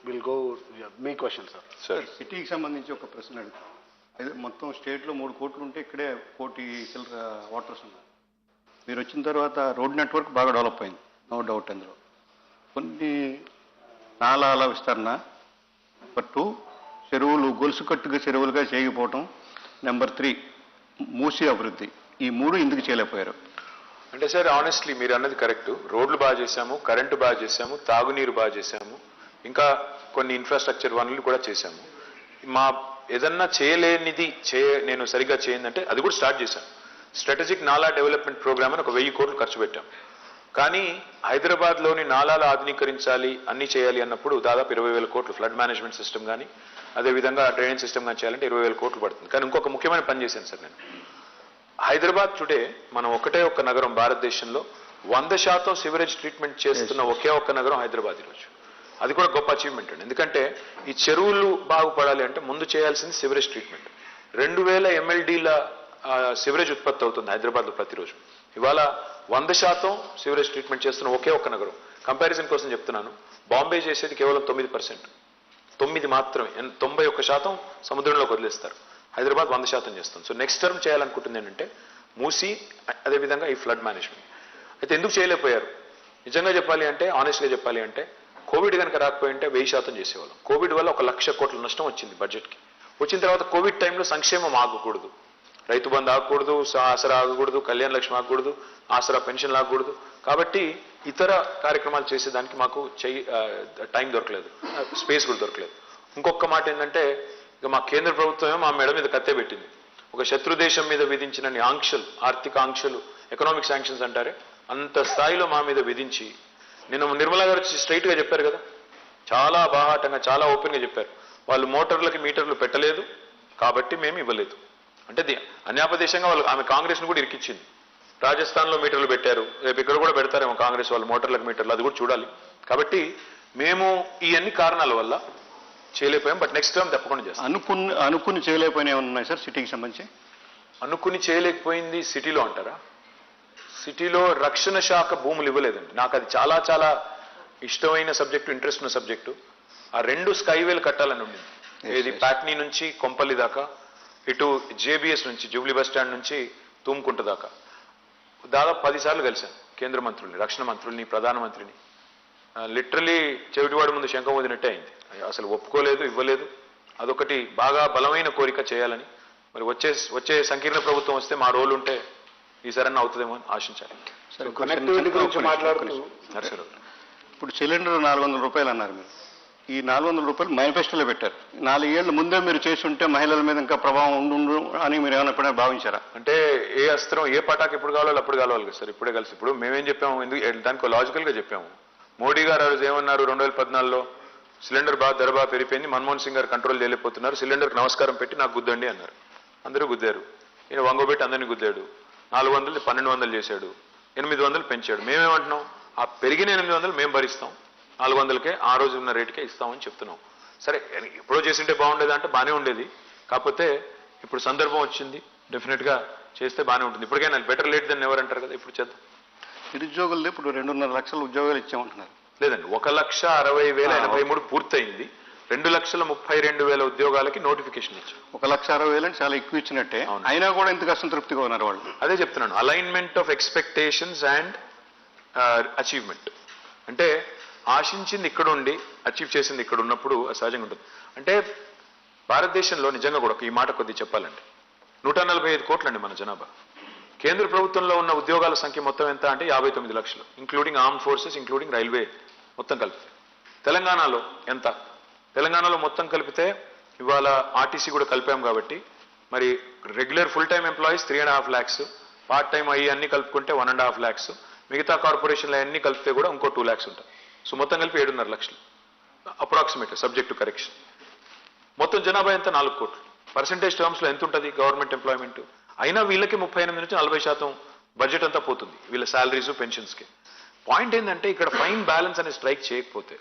will go, me question, sir. Sir. సిటీకి సంబంధించి ఒక ప్రశ్న అడుగుతాను. అయితే మొత్తం స్టేట్లో 3 కోట్లు ఉంటే ఇక్కడే 1 కోటి చిల్లర వాటర్స్ ఉన్నారు. మీరు వచ్చిన తర్వాత రోడ్ నెట్వర్క్ బాగా డెవలప్ అయింది, నో డౌట్ అందులో. కొన్ని నాలాల విస్తరణ, నెంబర్ 2 చెరువులు గొలుసు కట్టుగా చెరువులుగా చేయకపోవటం, నెంబర్ 3 మూసి అభివృద్ధి. ఈ 3 ఎందుకు చేయలేకపోయారు? అంటే సార్ ఆనెస్ట్లీ మీరు అన్నది కరెక్ట్. రోడ్లు బాగా చేశాము, కరెంటు బాగా చేశాము, తాగునీరు బాగా చేశాము, ఇంకా కొన్ని ఇన్ఫ్రాస్ట్రక్చర్ వనరులు కూడా చేశాము. మా ఏదన్నా చేయలేనిది నేను సరిగ్గా చేయందంటే అది కూడా స్టార్ట్ చేశాను. స్ట్రాటజిక్ నాలా డెవలప్మెంట్ ప్రోగ్రామ్ అని ఒక 1000 కోట్లు ఖర్చు పెట్టాం. కానీ హైదరాబాద్లోని నాలాలు ఆధునీకరించాలి, అన్ని చేయాలి అన్నప్పుడు దాదాపు 20,000 కోట్లు ఫ్లడ్ మేనేజ్మెంట్ సిస్టమ్ కానీ అదేవిధంగా డ్రైనేజ్ సిస్టమ్ కానీ చేయాలంటే 20,000 కోట్లు పడుతుంది. కానీ ఇంకొక ముఖ్యమైన పని చేశాను సార్ నేను. హైదరాబాద్ టుడే మనం ఒక్క నగరం భారతదేశంలో 100% సివరేజ్ ట్రీట్మెంట్ చేస్తున్న ఒకే నగరం హైదరాబాద్ ఈరోజు. అది కూడా గొప్ప అచీవ్మెంట్ అండి. ఎందుకంటే ఈ చెరువులు బాగుపడాలి అంటే ముందు చేయాల్సింది సివరేజ్ ట్రీట్మెంట్. 2000 MLDల సివరేజ్ ఉత్పత్తి అవుతుంది హైదరాబాద్లో ప్రతిరోజు. ఇవాళ 100% సివరేజ్ ట్రీట్మెంట్ చేస్తున్న ఒకే నగరం. కంపారిజన్ కోసం చెప్తున్నాను, బాంబే చేసేది కేవలం 9%. 9 మాత్రమే, 91% సముద్రంలోకి వదిలేస్తారు. హైదరాబాద్ 100% చేస్తుంది. సో నెక్స్ట్ టర్మ్ చేయాలనుకుంటుంది ఏంటంటే మూసి, అదేవిధంగా ఈ ఫ్లడ్ మేనేజ్మెంట్. అయితే ఎందుకు చేయలేకపోయారు? నిజంగా చెప్పాలి అంటే, ఆనెస్ట్గా చెప్పాలి అంటే, కోవిడ్ కనుక రాకపోయింటే 1000% చేసేవాళ్ళం. కోవిడ్ వల్ల 1,00,000 కోట్ల నష్టం వచ్చింది బడ్జెట్కి. వచ్చిన తర్వాత కోవిడ్ టైంలో సంక్షేమం ఆగకూడదు, రైతు బంధు ఆగకూడదు, ఆసరా ఆగకూడదు, కళ్యాణ లక్ష్మి ఆగకూడదు, ఆసరా పెన్షన్లు ఆగకూడదు. కాబట్టి ఇతర కార్యక్రమాలు చేసేదానికి మాకు టైం దొరకలేదు, స్పేస్ కూడా దొరకలేదు. ఇంకొక మాట ఏంటంటే, ఇక మా కేంద్ర ప్రభుత్వమే మా మెడ మీద కత్తే పెట్టింది. ఒక శత్రు దేశం మీద విధించిన ఆంక్షలు, ఆర్థిక ఆంక్షలు, ఎకనామిక్ శాంక్షన్స్ అంటారే, అంత స్థాయిలో మా మీద విధించి, నేను నిర్మలా గారు స్ట్రైట్గా చెప్పారు కదా, చాలా బాహాటంగా చాలా ఓపెన్గా చెప్పారు, వాళ్ళు మోటార్లకి మీటర్లు పెట్టలేదు కాబట్టి మేము ఇవ్వలేదు. అంటే అన్యాపదేశంగా వాళ్ళు, ఆమె కాంగ్రెస్ను కూడా ఇరికిచ్చింది. రాజస్థాన్లో మీటర్లు పెట్టారు, రేపు ఇక్కడ కూడా పెడతారేమో కాంగ్రెస్ వాళ్ళు మోటార్లకు మీటర్లు, అది కూడా చూడాలి. కాబట్టి మేము ఈ అన్ని కారణాల వల్ల చేయలేకపోయాం. బట్ నెక్స్ట్ టర్మ్ తప్పకుండా చేస్తాం. అనుకుని చేయలేకపోయినా ఏమన్నా ఉన్నాయి సార్ సిటీకి సంబంధించి? అనుకుని చేయలేకపోయింది సిటీలో అంటారా? సిటీలో రక్షణ శాఖ భూములు ఇవ్వలేదండి. నాకు అది చాలా చాలా ఇష్టమైన సబ్జెక్టు, ఇంట్రెస్ట్ ఉన్న సబ్జెక్టు. ఆ 2 స్కైవేలు కట్టాలని ఉండింది. ఏది ప్యాట్నీ నుంచి కొంపల్లి దాకా, ఇటు జేబీఎస్ నుంచి జూబ్లీ బస్ స్టాండ్ నుంచి తూముకుంట దాకా. దాదాపు 10 సార్లు కలిశాను కేంద్ర మంత్రుల్ని, రక్షణ మంత్రుల్ని, ప్రధానమంత్రిని. లిటరలీ చెవిటివాడి ముందు శంఖం వదినట్టే అయింది. అసలు ఒప్పుకోలేదు, ఇవ్వలేదు. అదొకటి బాగా బలమైన కోరిక చేయాలని. మరి వచ్చే సంకీర్ణ ప్రభుత్వం వస్తే మా రోల్ ఉంటే ఈసారన్నా అవుతుందేమో అని ఆశించాలి. కనెక్టివిటీ గురించి మాట్లాడుతూ ఇప్పుడు సిలిండర్ 400 రూపాయలు అన్నారు మీరు. ఈ 400 రూపాయలు మేనిఫెస్టోలో పెట్టారు. 4 ఏళ్ల ముందే మీరు చేస్తుంటే మహిళల మీద ఇంకా ప్రభావం ఉండు అని మీరు ఏమైనా ఎప్పుడైనా భావించారా? అంటే ఏ అస్త్రం ఏ పటాకు ఎప్పుడు కావాలో అప్పుడు కావాలి కదా సార్. ఇప్పుడే కలిసి ఇప్పుడు మేమేం చెప్పాము, ఎందుకు దానికి లాజికల్ గా చెప్పాము. మోడీ గారు ఆ రోజు ఏమన్నారు, 2014లో సిలిండర్ ధర బాగా పెరిగిపోయింది, మన్మోహన్ సింగ్ గారు కంట్రోల్ చేయలేకపోతున్నారు, సిలిండర్కి నమస్కారం పెట్టి నాకు గుద్దండి అన్నారు. అందరూ గుద్దారు. ఈయన వంగోబెట్టి అందరినీ గుద్దాడు. 400 1200 చేశాడు, 800 పెంచాడు. మేమేమంటున్నాం, ఆ పెరిగిన 800 మేము భరిస్తాం, 400కే ఆ రోజు ఉన్న రేటుకే ఇస్తామని చెప్తున్నాం. సరే ఎప్పుడో చేసింటే బాగుండేది అంటే బాగానే ఉండేది. కాకపోతే ఇప్పుడు సందర్భం వచ్చింది, డెఫినెట్గా చేస్తే బాగానే ఉంటుంది. ఇప్పటికైనా బెటర్ లేట్ దెన్ ఎవరు అంటారు కదా, ఇప్పుడు చేద్దాం. నిరుద్యోగులు ఇప్పుడు 2.5 లక్షల ఉద్యోగాలు ఇచ్చామంటున్నారు. లేదండి, 1,60,083 పూర్తయింది. 2,32,000 ఉద్యోగాలకి నోటిఫికేషన్ ఇచ్చారు. 1,60,000 అంటే చాలా ఎక్కువ ఇచ్చినట్టే. అయినా కూడా ఇంతకు అసంతృప్తిగా ఉన్నారు వాళ్ళు. అదే చెప్తున్నాను, alignment of expectations and achievement. అంటే ఆశించింది ఇక్కడ ఉండి అచీవ్ చేసింది ఇక్కడ ఉన్నప్పుడు సహజంగా ఉంటుంది. అంటే భారతదేశంలో నిజంగా కూడా ఈ మాట కొద్ది చెప్పాలండి, 145 కోట్లండి మన జనాభా. కేంద్ర ప్రభుత్వంలో ఉన్న ఉద్యోగాల సంఖ్య మొత్తం ఎంత అంటే 59 లక్షలు, including arm forces, including railway మొత్తం కలిపితే. తెలంగాణలో ఎంత? తెలంగాణలో మొత్తం కలిపితే ఇవాళ ఆర్టీసీ కూడా కలిపాం కాబట్టి మరి regular full time employees 3.5 lakhs, part time అయ్యి అన్ని కలుపుకుంటే 1.5 lakhs, మిగతా కార్పొరేషన్లు అన్ని కలిపితే కూడా ఇంకో 2 lakhs ఉంటాయి. సో మొత్తం కలిపి 7.5 లక్షలు అప్రాక్సిమేట్, సబ్జెక్ట్ టు కరెక్షన్. మొత్తం జనాభా ఎంత? 4 కోట్లు. పర్సెంటేజ్ టర్మ్స్లో ఎంత ఉంటుంది గవర్నమెంట్ ఎంప్లాయ్మెంట్? అయినా వీళ్ళకి 38 నుంచి 40% బడ్జెట్ అంతా పోతుంది వీళ్ళ శాలరీస్, పెన్షన్స్కి. పాయింట్ ఏంటంటే ఇక్కడ ఫైన్ బ్యాలెన్స్ అనేది స్ట్రైక్ చేయకపోతే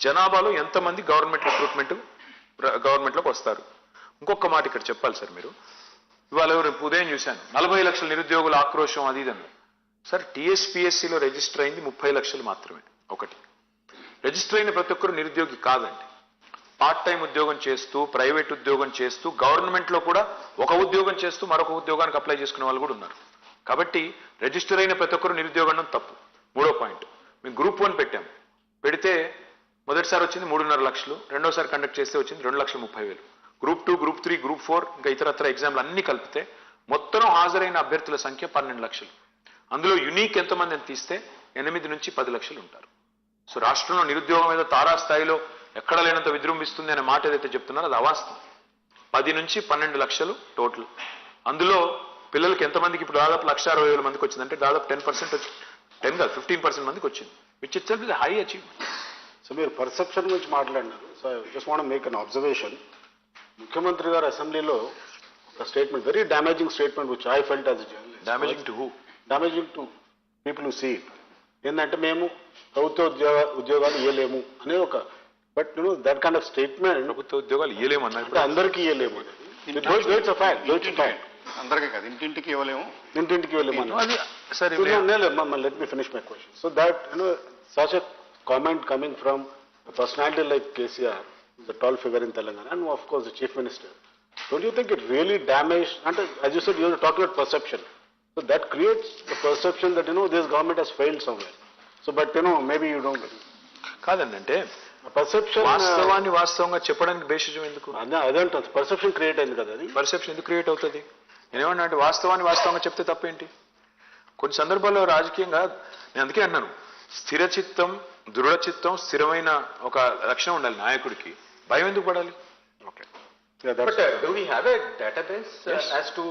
జనాభాలో ఎంతమంది గవర్నమెంట్లోకి వస్తారు. ఇంకొక మాట ఇక్కడ చెప్పాలి సార్, మీరు ఇవాళ ఉదయం చూశాను 40 లక్షల నిరుద్యోగుల ఆక్రోశం అది ఇదని. సార్ టీఎస్పీఎస్సీలో రిజిస్టర్ అయింది 30 లక్షలు మాత్రమే. ఒకటి, రిజిస్టర్ అయిన ప్రతి ఒక్కరు నిరుద్యోగి కాదండి. పార్ట్ టైం ఉద్యోగం చేస్తూ, ప్రైవేట్ ఉద్యోగం చేస్తూ, గవర్నమెంట్లో కూడా ఒక ఉద్యోగం చేస్తూ మరొక ఉద్యోగానికి అప్లై చేసుకునే వాళ్ళు కూడా ఉన్నారు. కాబట్టి రిజిస్టర్ అయిన ప్రతి ఒక్కరు నిరుద్యోగం తప్పు. 3వ పాయింట్, మేము గ్రూప్ 1 పెట్టాము. పెడితే మొదటిసారి వచ్చింది 3.5 లక్షలు, రెండోసారి కండక్ట్ చేస్తే వచ్చింది 2,30,000. గ్రూప్ 2, గ్రూప్ 3, గ్రూప్ 4 ఇంకా ఇతరత్ర ఎగ్జామ్లు అన్ని కలిపితే మొత్తం హాజరైన అభ్యర్థుల సంఖ్య 12 లక్షలు. అందులో యునీక్ ఎంతమంది అని తీస్తే 8 నుంచి 10 లక్షలు ఉంటారు. సో రాష్ట్రంలో నిరుద్యోగం మీద తారాస్థాయిలో ఎక్కడ లేనంత విజృంభిస్తుంది అనే మాట ఏదైతే చెప్తున్నారో అది అవాస్తవం. 10 నుంచి 12 లక్షలు టోటల్. అందులో పిల్లలకి ఎంతమందికి ఇప్పుడు దాదాపు 1,60,000 మందికి వచ్చిందంటే దాదాపు 10% వచ్చి 10 కాదు 15% మందికి వచ్చింది, which itself is high achievement. So మీరు పర్సెప్షన్ గురించి మాట్లాడినారు. So just want make an observation. ముఖ్యమంత్రి గారు అసెంబ్లీలో ఒక statement, very damaging statement which I felt as a journalist. Damaging to who? Damaging to people who see it. ఏంటంటే మేము ప్రభుత్వ ఉద్యోగాలు ఇవ్వలేము అనే ఒక, but that kind of statement, ప్రభుత్వ ఉద్యోగాలు ఇవ్వలేము అన్నారు, అందరికీ ఇవ్వలేము అనేది అందరికీ కాదు, ఇంటింటికి ఇవ్వలేము, ఇంటింటికి ఇవ్వలేము అది. సరే let me finish my question. So that, such a comment coming from a personality like KCR, the tall figure in Telangana, and of course the Chief Minister, don't you think it really damaged, and as you said, you were talking about perception. So that creates the perception that, this government has failed somewhere. So, but maybe you don't. కాదండి, అంటే పర్సెప్షన్, వాస్తవాన్ని వాస్తవంగా చెప్పడానికి బేసిజం ఎందుకు? అదేంట పర్సెప్షన్ క్రియేట్ అయింది కదా. అది పర్సెప్షన్ ఎందుకు క్రియేట్ అవుతుంది? నేనేమన్నా అంటే వాస్తవాన్ని వాస్తవంగా చెప్తే తప్పేంటి? కొన్ని సందర్భాల్లో రాజకీయంగా నేను అందుకే అన్నాను, స్థిరచిత్తం, దృఢచిత్తం, స్థిరమైన ఒక లక్షణం ఉండాలి నాయకుడికి. భయం ఎందుకు పడాలి? Okay. But do we have a database as to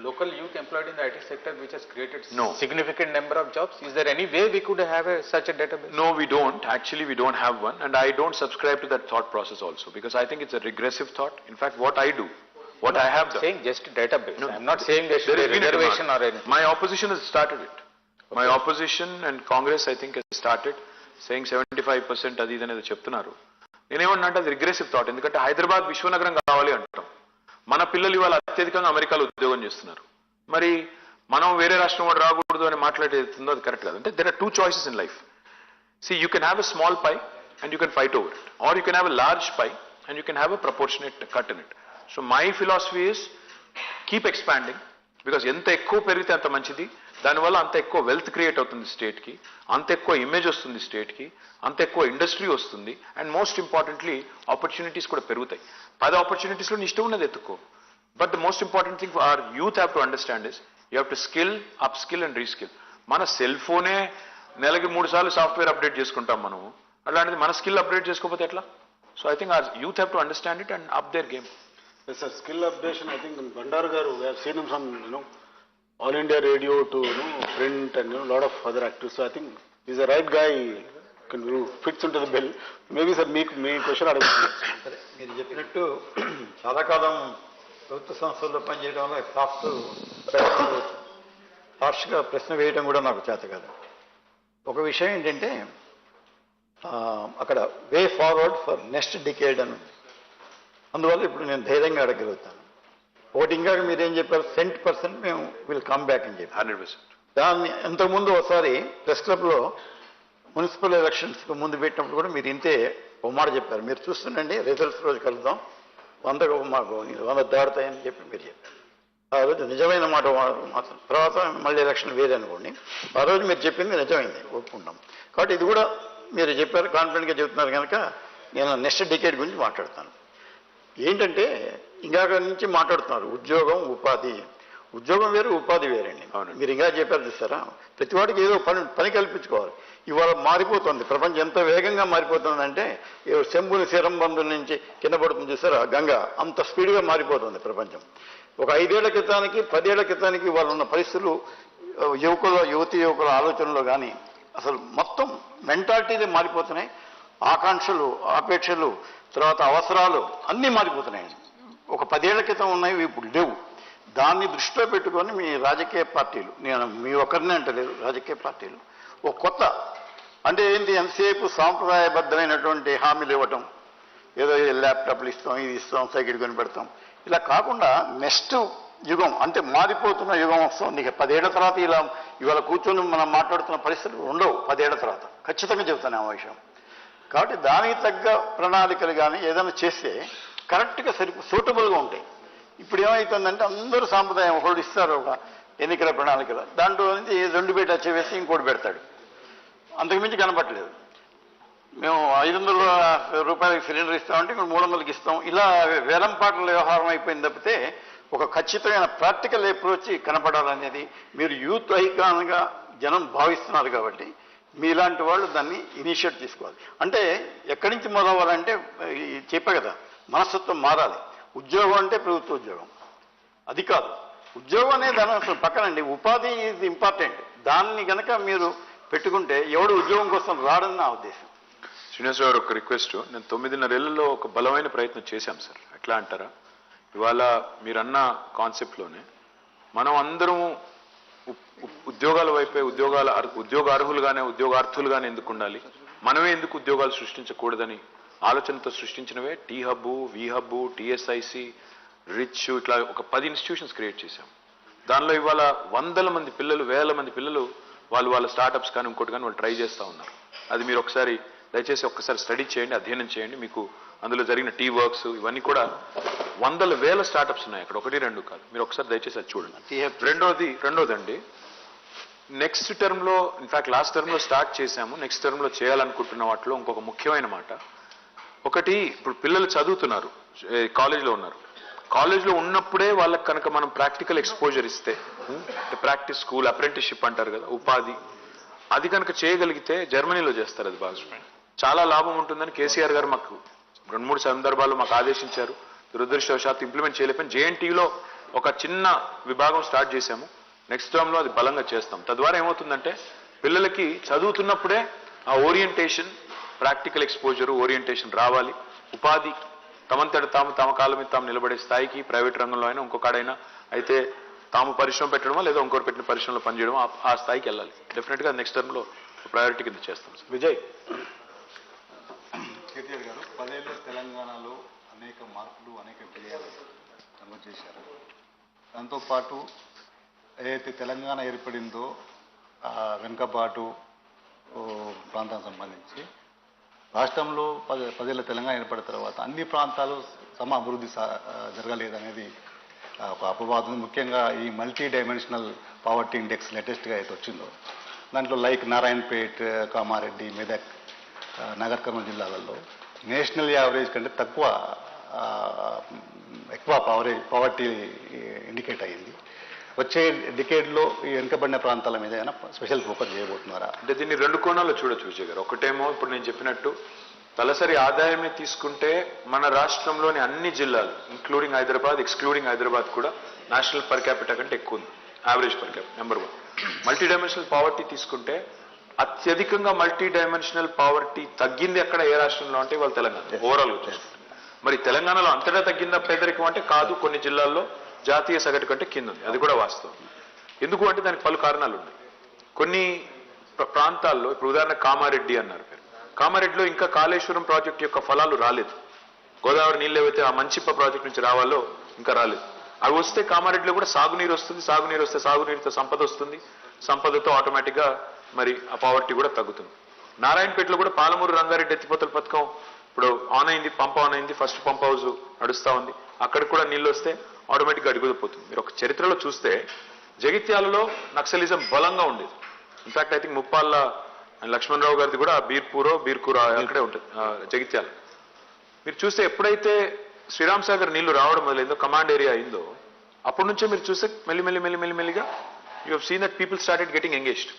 local youth employed in the IT sector which has created significant number of jobs? Is there any way we could have such a database? No, we don't. Actually, we don't have one, and I don't subscribe to that thought process also, because I think it's a regressive thought. In fact, what I do, what I have done. Saying just database. No, I'm not saying there should be a reservation or anything. My opposition has started it. Okay. My opposition and Congress, I think, has started saying 75% అది ఇది అనేది చెప్తున్నారు. నేనేమన్నా అంటే అది రిగ్రెసివ్ థాట్. ఎందుకంటే హైదరాబాద్ విశ్వనగరం కావాలి అంటాం, మన పిల్లలు ఇవాళ అత్యధికంగా అమెరికాలో ఉద్యోగం చేస్తున్నారు. మరి మనం వేరే రాష్ట్రం కూడా రాకూడదు అని మాట్లాడేస్తుందో అది కరెక్ట్ కాదు. అంటే there are 2 choices in life. See, you can have a small pie and you can fight over it, or you can have a large pie and you can have a proportionate cut in it. So my philosophy is keep expanding, because ఎంత ఎక్కువ పెరిగితే అంత మంచిది. దానివల్ల అంత ఎక్కువ వెల్త్ క్రియేట్ అవుతుంది స్టేట్కి, అంత ఎక్కువ ఇమేజ్ వస్తుంది స్టేట్కి, అంత ఎక్కువ ఇండస్ట్రీ వస్తుంది, అండ్ మోస్ట్ ఇంపార్టెంట్లీ ఆపర్చునిటీస్ కూడా పెరుగుతాయి. 10 ఆపర్చునిటీస్లో నీ ఇష్టం ఉన్నది ఎత్తుకో. But the most important thing or youth have to understand is you have to skill, up skill and reskill. మన సెల్ ఫోనే నెలకి 3 సార్లు సాఫ్ట్వేర్ అప్డేట్ చేసుకుంటాం మనము, అలాంటిది మన స్కిల్ అప్డేట్ చేసుకోకపోతే ఎట్లా? So I think our youth have to understand it and up their game. Yes, sir. Skill updation, I think in Bandar Garu, we have seen him from, All India Radio to, print and, lot of other actors. So I think he's the right guy, who fits into the bill. Maybe, sir, me question అడుగుతున్నాను. సరే, మీరు చెప్పినట్టు చాలా కాలం ప్రభుత్వ సంస్థల్లో పనిచేయడం వల్ల హార్ష్గా ప్రశ్న వేయడం కూడా నాకు చేత కాదు. ఒక విషయం ఏంటంటే అక్కడ way forward for next decade అని ఉంది. అందువల్ల ఇప్పుడు నేను ధైర్యంగా అడగలుగుతాను. ఒకటి ఇంకా మీరేం చెప్పారు, 100% మేము విల్ కమ్ బ్యాక్ అని చెప్పి 100%. దాన్ని ఇంతకుముందు ఒకసారి ప్రెస్ క్లబ్లో మున్సిపల్ ఎలక్షన్స్కి ముందు పెట్టినప్పుడు కూడా మీరు ఇంతే ఒక మాట చెప్పారు. మీరు చూస్తుండండి, రిజల్ట్స్ రోజు కలుద్దాం, 100 మాకు 100 దాడుతాయని చెప్పి మీరు చెప్పారు. ఆ రోజు నిజమైన మాట మాత్రం. తర్వాత మళ్ళీ ఎలక్షన్ వేరే అనుకోండి, ఆ రోజు మీరు చెప్పింది నిజమైంది, ఒప్పుకుంటాం. కాబట్టి ఇది కూడా మీరు చెప్పారు, కాన్ఫిడెంట్గా చెప్తున్నారు కనుక నేను నెక్స్ట్ డికేడ్ గురించి మాట్లాడతాను. ఏంటంటే ఇంకాక నుంచి మాట్లాడుతున్నారు ఉద్యోగం, ఉపాధి. ఉద్యోగం వేరు, ఉపాధి వేరండి. మీరు ఇంకా చెప్పారు చూస్తారా, ప్రతి వాడికి ఏదో పని కల్పించుకోవాలి. ఇవాళ మారిపోతుంది ప్రపంచం, ఎంత వేగంగా మారిపోతుందంటే శంభుని శిరంబంధుల నుంచి కింద పడుతుంది చూస్తారా గంగ, అంత స్పీడ్గా మారిపోతుంది ప్రపంచం. ఒక 5 ఏళ్ల క్రితానికి 10 ఏళ్ల క్రితానికి వాళ్ళు ఉన్న పరిస్థితులు, యువకుల ఆలోచనలో కానీ అసలు మొత్తం మెంటాలిటీలే మారిపోతున్నాయి. ఆకాంక్షలు, ఆపేక్షలు, తర్వాత అవసరాలు అన్నీ మారిపోతున్నాయండి. ఒక 10 ఏళ్ల క్రితం ఉన్నవి ఇప్పుడు లేవు. దాన్ని దృష్టిలో పెట్టుకొని మీ రాజకీయ పార్టీలు, నేను మీ ఒక్కరినే అంటలేదు, రాజకీయ పార్టీలు ఒక కొత్త అంటే ఏంటి, ఎంతసేపు సాంప్రదాయబద్ధమైనటువంటి హామీలు ఇవ్వటం, ఏదో ల్యాప్టాప్లు ఇస్తాం, ఇది ఇస్తాం, సైకిల్ కొని పెడతాం, ఇలా కాకుండా నెక్స్ట్ యుగం అంటే మారిపోతున్న యుగం వస్తుంది. ఇక 10 ఏళ్ల తర్వాత ఇవాళ కూర్చొని మనం మాట్లాడుతున్న పరిస్థితులు ఉండవు. 10 ఏళ్ల తర్వాత ఖచ్చితంగా చెబుతాను ఆ విషయం. కాబట్టి దానికి తగ్గ ప్రణాళికలు కానీ ఏదైనా చేస్తే కరెక్ట్గా సూటబుల్గా ఉంటాయి. ఇప్పుడు ఏమవుతుందంటే అందరూ సాంప్రదాయం, ఒకళ్ళు ఇస్తారు ఒక ఎన్నికల ప్రణాళికలు, దాంట్లో నుంచి 2 బేట వేసి ఇంకోటి పెడతాడు, అంతకుమించి కనపట్టలేదు. మేము 500 రూపాయలకి సిలిండర్ ఇస్తామంటే ఇప్పుడు 300కి ఇస్తాం. ఇలా వేలంపాట్ల వ్యవహారం అయిపోయింది తప్పితే ఒక ఖచ్చితమైన ప్రాక్టికల్ అప్రోచ్ కనపడాలనేది మీరు యూత్ ఐకాన్గా జనం భావిస్తున్నారు. కాబట్టి మీలాంటి వాళ్ళు దాన్ని ఇనిషియేట్ తీసుకోవాలి. అంటే ఎక్కడి నుంచి మొదలవ్వాలంటే చెప్పా కదా, మనస్తత్వం మారాలి. ఉద్యోగం అంటే ప్రభుత్వ ఉద్యోగం అది కాదు, ఉద్యోగం అనే దాని అసలు పక్కనండి. ఉపాధి ఈజ్ ఇంపార్టెంట్. దాన్ని కనుక మీరు పెట్టుకుంటే ఎవడు ఉద్యోగం కోసం రాడని నా ఉద్దేశం. శ్రీనివాస్ గారు, ఒక రిక్వెస్ట్. నేను 9.5 ఏళ్లలో ఒక బలమైన ప్రయత్నం చేశాం సార్. ఎట్లా అంటారా, ఇవాళ మీరన్న కాన్సెప్ట్లోనే మనం అందరం ఉద్యోగాల వైపే, ఉద్యోగార్హులుగానే, ఉద్యోగార్థులుగానే ఎందుకు ఉండాలి, మనమే ఎందుకు ఉద్యోగాలు సృష్టించకూడదని ఆలోచనతో సృష్టించినవే టీ హబ్బు, వి హబ్బు, టీఎస్ఐసి, రిచ్, ఇట్లా ఒక 10 ఇన్స్టిట్యూషన్స్ క్రియేట్ చేశాం. దానిలో ఇవాళ 100 మంది పిల్లలు, 1000 మంది పిల్లలు వాళ్ళ స్టార్టప్స్ కానీ ఇంకోటి కానీ వాళ్ళు ట్రై చేస్తూ ఉన్నారు. అది మీరు ఒకసారి దయచేసి ఒక్కసారి స్టడీ చేయండి, అధ్యయనం చేయండి. మీకు అందులో జరిగిన టీ వర్క్స్ ఇవన్నీ కూడా 100,000 స్టార్టప్స్ ఉన్నాయి అక్కడ, 1-2 కాదు. మీరు ఒకసారి దయచేసి అది చూడండి. రెండోదండి, నెక్స్ట్ టర్మ్లో, ఇన్ఫాక్ట్ లాస్ట్ టర్మ్లో స్టార్ట్ చేశాము, నెక్స్ట్ టర్మ్లో చేయాలనుకుంటున్న వాటిలో ఇంకొక ముఖ్యమైన మాట. ఒకటి, ఇప్పుడు పిల్లలు చదువుతున్నారు, కాలేజ్లో ఉన్నారు. కాలేజ్లో ఉన్నప్పుడే వాళ్ళకి కనుక మనం ప్రాక్టికల్ ఎక్స్పోజర్ ఇస్తే, ప్రాక్టీస్ స్కూల్, అప్రెంటిస్షిప్ అంటారు కదా, ఉపాధి, అది కనుక చేయగలిగితే జర్మనీలో చేస్తారు. అది బాగా చాలా లాభం ఉంటుందని కేసీఆర్ గారు మాకు 2-3 సందర్భాల్లో మాకు ఆదేశించారు. దురదృష్టవశాత్తు ఇంప్లిమెంట్ చేయలేకపోయిన. జేఎన్టీయూలో ఒక చిన్న విభాగం స్టార్ట్ చేశాము. నెక్స్ట్ టర్మ్లో అది బలంగా చేస్తాం. తద్వారా ఏమవుతుందంటే పిల్లలకి చదువుతున్నప్పుడే ఆ ఓరియంటేషన్, ప్రాక్టికల్ ఎక్స్పోజరు, ఓరియంటేషన్ రావాలి. ఉపాధి తమంతట తమ కాళ్ళ మీద తాము నిలబడే స్థాయికి ప్రైవేట్ రంగంలో అయినా ఇంకొకడైనా అయితే తాము పరిశ్రమ పెట్టడమో లేదా ఇంకొకరు పెట్టిన పరిశ్రమలో పనిచేయడం, ఆ స్థాయికి వెళ్ళాలి. డెఫినెట్గా నెక్స్ట్ టర్మ్లో ప్రయారిటీ కింద చేస్తాం. విజయ్ కేటీఆర్ గారు 10 ఏళ్ళు అనేక మార్పులు అనేక విజయాలు నమోదు చేశారు. దాంతోపాటు ఏదైతే తెలంగాణ ఏర్పడిందో వెనుకబాటు ప్రాంతానికి సంబంధించి రాష్ట్రంలో 10 ఏళ్ల తెలంగాణ ఏర్పడిన తర్వాత అన్ని ప్రాంతాలు సమ అభివృద్ధి జరగలేదనేది ఒక అపవాదం. ముఖ్యంగా ఈ మల్టీ డైమెన్షనల్ పావర్టీ ఇండెక్స్ లేటెస్ట్గా అయితే వచ్చిందో దాంట్లో లైక్ నారాయణపేట్, కామారెడ్డి, మెదక్, నగర్ కర్నూలు జిల్లాలలో నేషనల్ యావరేజ్ కంటే ఎక్కువ పావర్టీ ఇండికేట్ అయ్యింది. వచ్చే డికేడ్లో ఈ వెనుకబడిన ప్రాంతాల మీద ఏమైనా స్పెషల్ ఫోకస్ చేయబోతున్నారా? అంటే దీన్ని 2 కోణాల్లో చూడొచ్చు విజయ్ గారు. ఒకటేమో ఇప్పుడు నేను చెప్పినట్టు తలసరి ఆదాయమే తీసుకుంటే మన రాష్ట్రంలోని అన్ని జిల్లాలు ఇంక్లూడింగ్ హైదరాబాద్, ఎక్స్క్లూడింగ్ హైదరాబాద్ కూడా నేషనల్ పర్ క్యాపిటా కంటే ఎక్కువ ఉంది. Average per capita number 1. Multi dimensional poverty తీసుకుంటే అత్యధికంగా మల్టీ డైమెన్షనల్ పావర్టీ తగ్గింది ఎక్కడ, ఏ రాష్ట్రంలో అంటే ఇవాళ తెలంగాణ ఓవరాల్ చూసుకుంటే. మరి తెలంగాణలో అంతటా తగ్గిందా పేదరికం అంటే కాదు, కొన్ని జిల్లాల్లో జాతీయ సగటు కంటే కింద ఉంది. అది కూడా వాస్తవం. ఎందుకు అంటే దానికి పలు కారణాలు ఉన్నాయి. కొన్ని ప్రాంతాల్లో ఇప్పుడు ఉదాహరణ కామారెడ్డి అన్నారు పేరు. కామారెడ్డిలో ఇంకా కాళేశ్వరం ప్రాజెక్టు యొక్క ఫలాలు రాలేదు. గోదావరి నీళ్ళు ఏవైతే ఆ మంచిప్ప ప్రాజెక్టు నుంచి రావాలో ఇంకా రాలేదు. అవి వస్తే కామారెడ్డిలో కూడా సాగునీరు వస్తుంది. సాగునీరు వస్తే సాగునీరుతో సంపద వస్తుంది. సంపదతో ఆటోమేటిక్గా మరి ఆ పావర్టీ కూడా తగ్గుతుంది. నారాయణపేటలో కూడా పాలమూరు రంగారెడ్డి ఎత్తిపోతల పథకం ఇప్పుడు ఆన్ అయింది, పంప్ ఆన్ అయింది, ఫస్ట్ పంప్ హౌస్ నడుస్తూ ఉంది. అక్కడికి కూడా నీళ్ళు వస్తే ఆటోమేటిక్గా అడుగుపోతుంది. మీరు ఒక చరిత్రలో చూస్తే జగిత్యాలలో నక్సలిజం బలంగా ఉండేది. In fact I think Muppalla Lakshmanarao గారిది కూడా బీర్కూర అక్కడే ఉంటుంది జగిత్యాల. మీరు చూస్తే ఎప్పుడైతే శ్రీరామ్ సాగర్ నీళ్లు రావడం మొదలైందో, కమాండ్ ఏరియా అయిందో, అప్పటి నుంచే మీరు చూస్తే మెల్లిమెల్లిగా you have seen that people started getting engaged.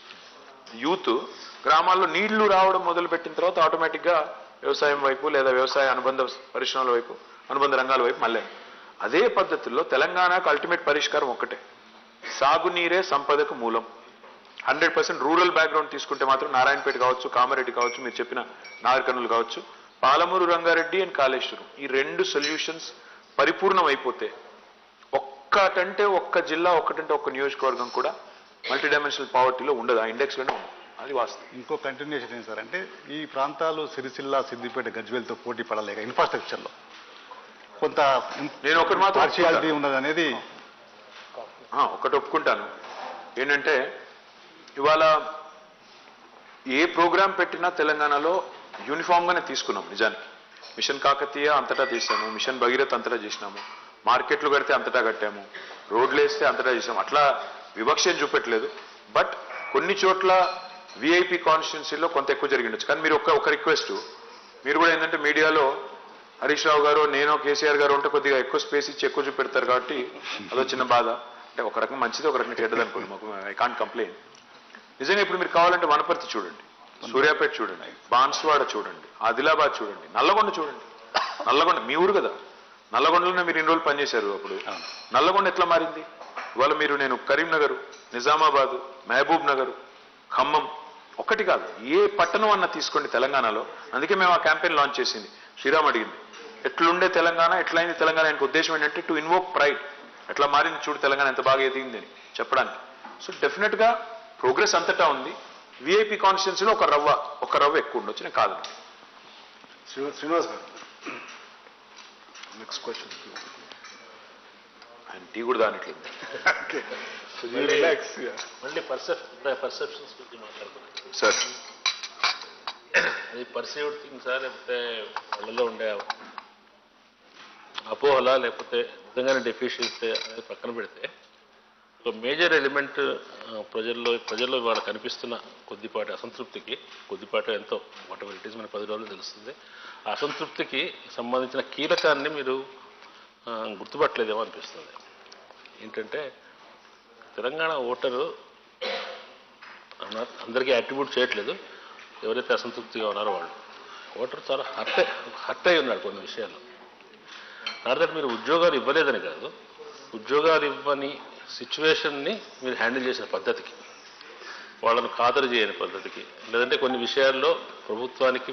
Youth గ్రామాల్లో నీళ్లు రావడం మొదలుపెట్టిన తర్వాత ఆటోమేటిక్గా వ్యవసాయం వైపు లేదా వ్యవసాయ అనుబంధ పరిశ్రమల వైపు, అనుబంధ రంగాల వైపు మళ్ళీ. అదే పద్ధతుల్లో తెలంగాణకు అల్టిమేట్ పరిష్కారం ఒక్కటే, సాగునీరే సంపదకు మూలం. 100% రూరల్ బ్యాక్గ్రౌండ్ తీసుకుంటే మాత్రం నారాయణపేట కావచ్చు, కామారెడ్డి కావచ్చు, మీరు చెప్పిన నాగర్ కర్నూలు కావచ్చు, పాలమూరు రంగారెడ్డి అండ్ కాళేశ్వరం, ఈ 2 సొల్యూషన్స్ పరిపూర్ణం అయిపోతే ఒక్కటంటే ఒక్క జిల్లా, ఒక్కటంటే ఒక్క నియోజకవర్గం కూడా మల్టీ డైమెన్షనల్ పావర్టీలో ఉండదు. ఆ ఇండెక్స్లోనే ఉండదు. అది వాస్తవం. ఇంకో కంటిన్యూషన్ ఏంటి సార్ అంటే ఈ ప్రాంతాలు సిరిసిల్ల, సిద్దిపేట, గజ్వేల్తో పోటీ పడలేక ఇన్ఫ్రాస్ట్రక్చర్లో కొంత నేను ఒకటి మాత్రం పార్షియాలిటీ ఉన్నదనేది ఒకటి ఒప్పుకుంటాను. ఏంటంటే ఇవాళ ఏ ప్రోగ్రాం పెట్టినా తెలంగాణలో యూనిఫామ్గానే తీసుకున్నాం. నిజానికి మిషన్ కాకతీయ అంతటా తీసాము, మిషన్ భగీరథ్ అంతటా చేసినాము, మార్కెట్లు కడితే అంతటా కట్టాము, రోడ్లు వేస్తే అంతటా చేసాము. అట్లా వివక్ష చూపెట్టలేదు. బట్ కొన్ని చోట్ల విఐపి కాన్స్టిట్యున్సీలో కొంత ఎక్కువ జరిగిండొచ్చు. కానీ మీరు ఒక రిక్వెస్ట్, మీరు కూడా ఏంటంటే మీడియాలో హరీష్ రావు గారు, నేను, కేసీఆర్ గారు ఉంటే కొద్దిగా ఎక్కువ స్పేస్ ఇచ్చి ఎక్కువ చూపెడతారు కాబట్టి అదో చిన్న బాధ. అంటే ఒక రకంగా మంచిది, ఒక రకంగా చెడ్డది అనుకోండి. మాకు ఐ కాంట్ కంప్లైంట్. నిజంగా ఇప్పుడు మీరు కావాలంటే వనపర్తి చూడండి, సూర్యాపేట చూడండి, బాన్స్వాడ చూడండి, ఆదిలాబాద్ చూడండి, నల్లగొండ చూడండి. నల్లగొండ మీ ఊరు కదా, నల్లగొండలోనే మీరు 2 రోజులు పనిచేశారు. అప్పుడు నల్లగొండ ఎట్లా మారింది? ఇవాళ నేను కరీంనగర్, నిజామాబాద్, మహబూబ్ నగర్, ఖమ్మం, ఒక్కటి కాదు ఏ పట్టణం అన్న తీసుకోండి తెలంగాణలో. అందుకే మేము ఆ క్యాంపెయిన్ లాంచ్ చేసింది. శ్రీరామ్ అడిగింది ఎట్లుండే తెలంగాణ, ఎట్లయింది తెలంగాణ. ఆయనకు ఉద్దేశం ఏంటంటే టు ఇన్వోక్ ప్రైడ్, ఎట్లా మారింది చూడు తెలంగాణ, ఎంత బాగా ఎదిగింది అని చెప్పడానికి. సో డెఫినెట్గా ప్రోగ్రెస్ అంతటా ఉంది. విఐపి కాన్స్టిట్యున్సీలో ఒక రవ్వ ఎక్కువ ఉండొచ్చు, నేను కాదు. శ్రీనివాస్ గారు, నెక్స్ట్ క్వశ్చన్. ఆయన టీ కూడా దానిట్లేదు. మళ్ళీ పర్సెప్షన్స్ గురించి మాట్లాడుతున్నాం సార్. అది పర్సీవ్డ్ థింగ్సా, లేకపోతే వాళ్ళలో ఉండే అపోహలా, లేకపోతే నిజంగానే డెఫిషియన్సీ అనేది పక్కన పెడితే ఒక మేజర్ ఎలిమెంట్ ప్రజల్లో ఇవాళ కనిపిస్తున్న కొద్దిపాటి అసంతృప్తికి, కొద్దిపాటి ఎంతో వాట్ ఎవర్ ఇట్ ఈస్, మన 10 రోజులు తెలుస్తుంది. ఆ అసంతృప్తికి సంబంధించిన కీలకాన్ని మీరు గుర్తుపట్టలేదేమో అనిపిస్తుంది. ఏంటంటే తెలంగాణ ఓటరు అందరికీ యాట్రిబ్యూట్ చేయట్లేదు. ఎవరైతే అసంతృప్తిగా ఉన్నారో వాళ్ళు ఓటర్ చాలా హర్ట్ అయి ఉన్నాడు కొన్ని విషయాలు. నాట్ మీరు ఉద్యోగాలు ఇవ్వలేదని కాదు, ఉద్యోగాలు ఇవ్వని సిచ్యువేషన్ని మీరు హ్యాండిల్ చేసిన పద్ధతికి, వాళ్ళను ఖాతరు చేయని పద్ధతికి, లేదంటే కొన్ని విషయాల్లో ప్రభుత్వానికి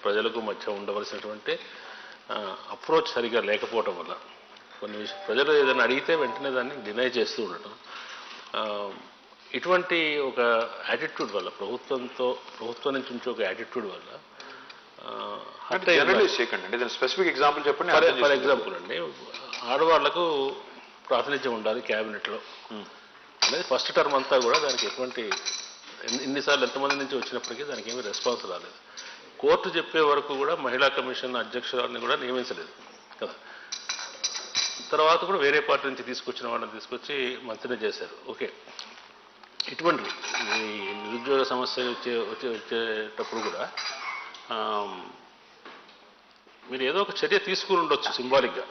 ప్రజలకు మధ్య ఉండవలసినటువంటి అప్రోచ్ సరిగా లేకపోవటం వల్ల కొన్ని ప్రజలు ఏదైనా అడిగితే వెంటనే దాన్ని డినై చేస్తూ ఉండటం, ఇటువంటి ఒక యాటిట్యూడ్ వల్ల ప్రభుత్వం నుంచి ఉంచే ఒక యాటిట్యూడ్ వల్ల హర్ట్ జనరలైజ్ చేయకండి అంటే స్పెసిఫిక్ ఎగ్జాంపుల్ చెప్పండి. ఫర్ ఎగ్జాంపుల్ అండి, ఆడవాళ్లకు ప్రాతినిధ్యం ఉండాలి క్యాబినెట్లో అనేది ఫస్ట్ టర్మ్ అంతా కూడా దానికి ఎటువంటి ఇన్నిసార్లు ఎంతమంది నుంచి వచ్చినప్పటికీ దానికి ఏమీ రెస్పాన్స్ రాలేదు. కోర్టు చెప్పే వరకు కూడా మహిళా కమిషన్ అధ్యక్షురాలని కూడా నియమించలేదు కదా. తర్వాత కూడా వేరే పార్టీ నుంచి తీసుకొచ్చిన వాళ్ళని తీసుకొచ్చి మంత్రిని చేశారు. ఓకే, ఇటువంటి ఈ నిరుద్యోగ సమస్య వచ్చేటప్పుడు కూడా మీరు ఏదో ఒక చర్య తీసుకుని ఉండొచ్చు సింబాలిక్గా.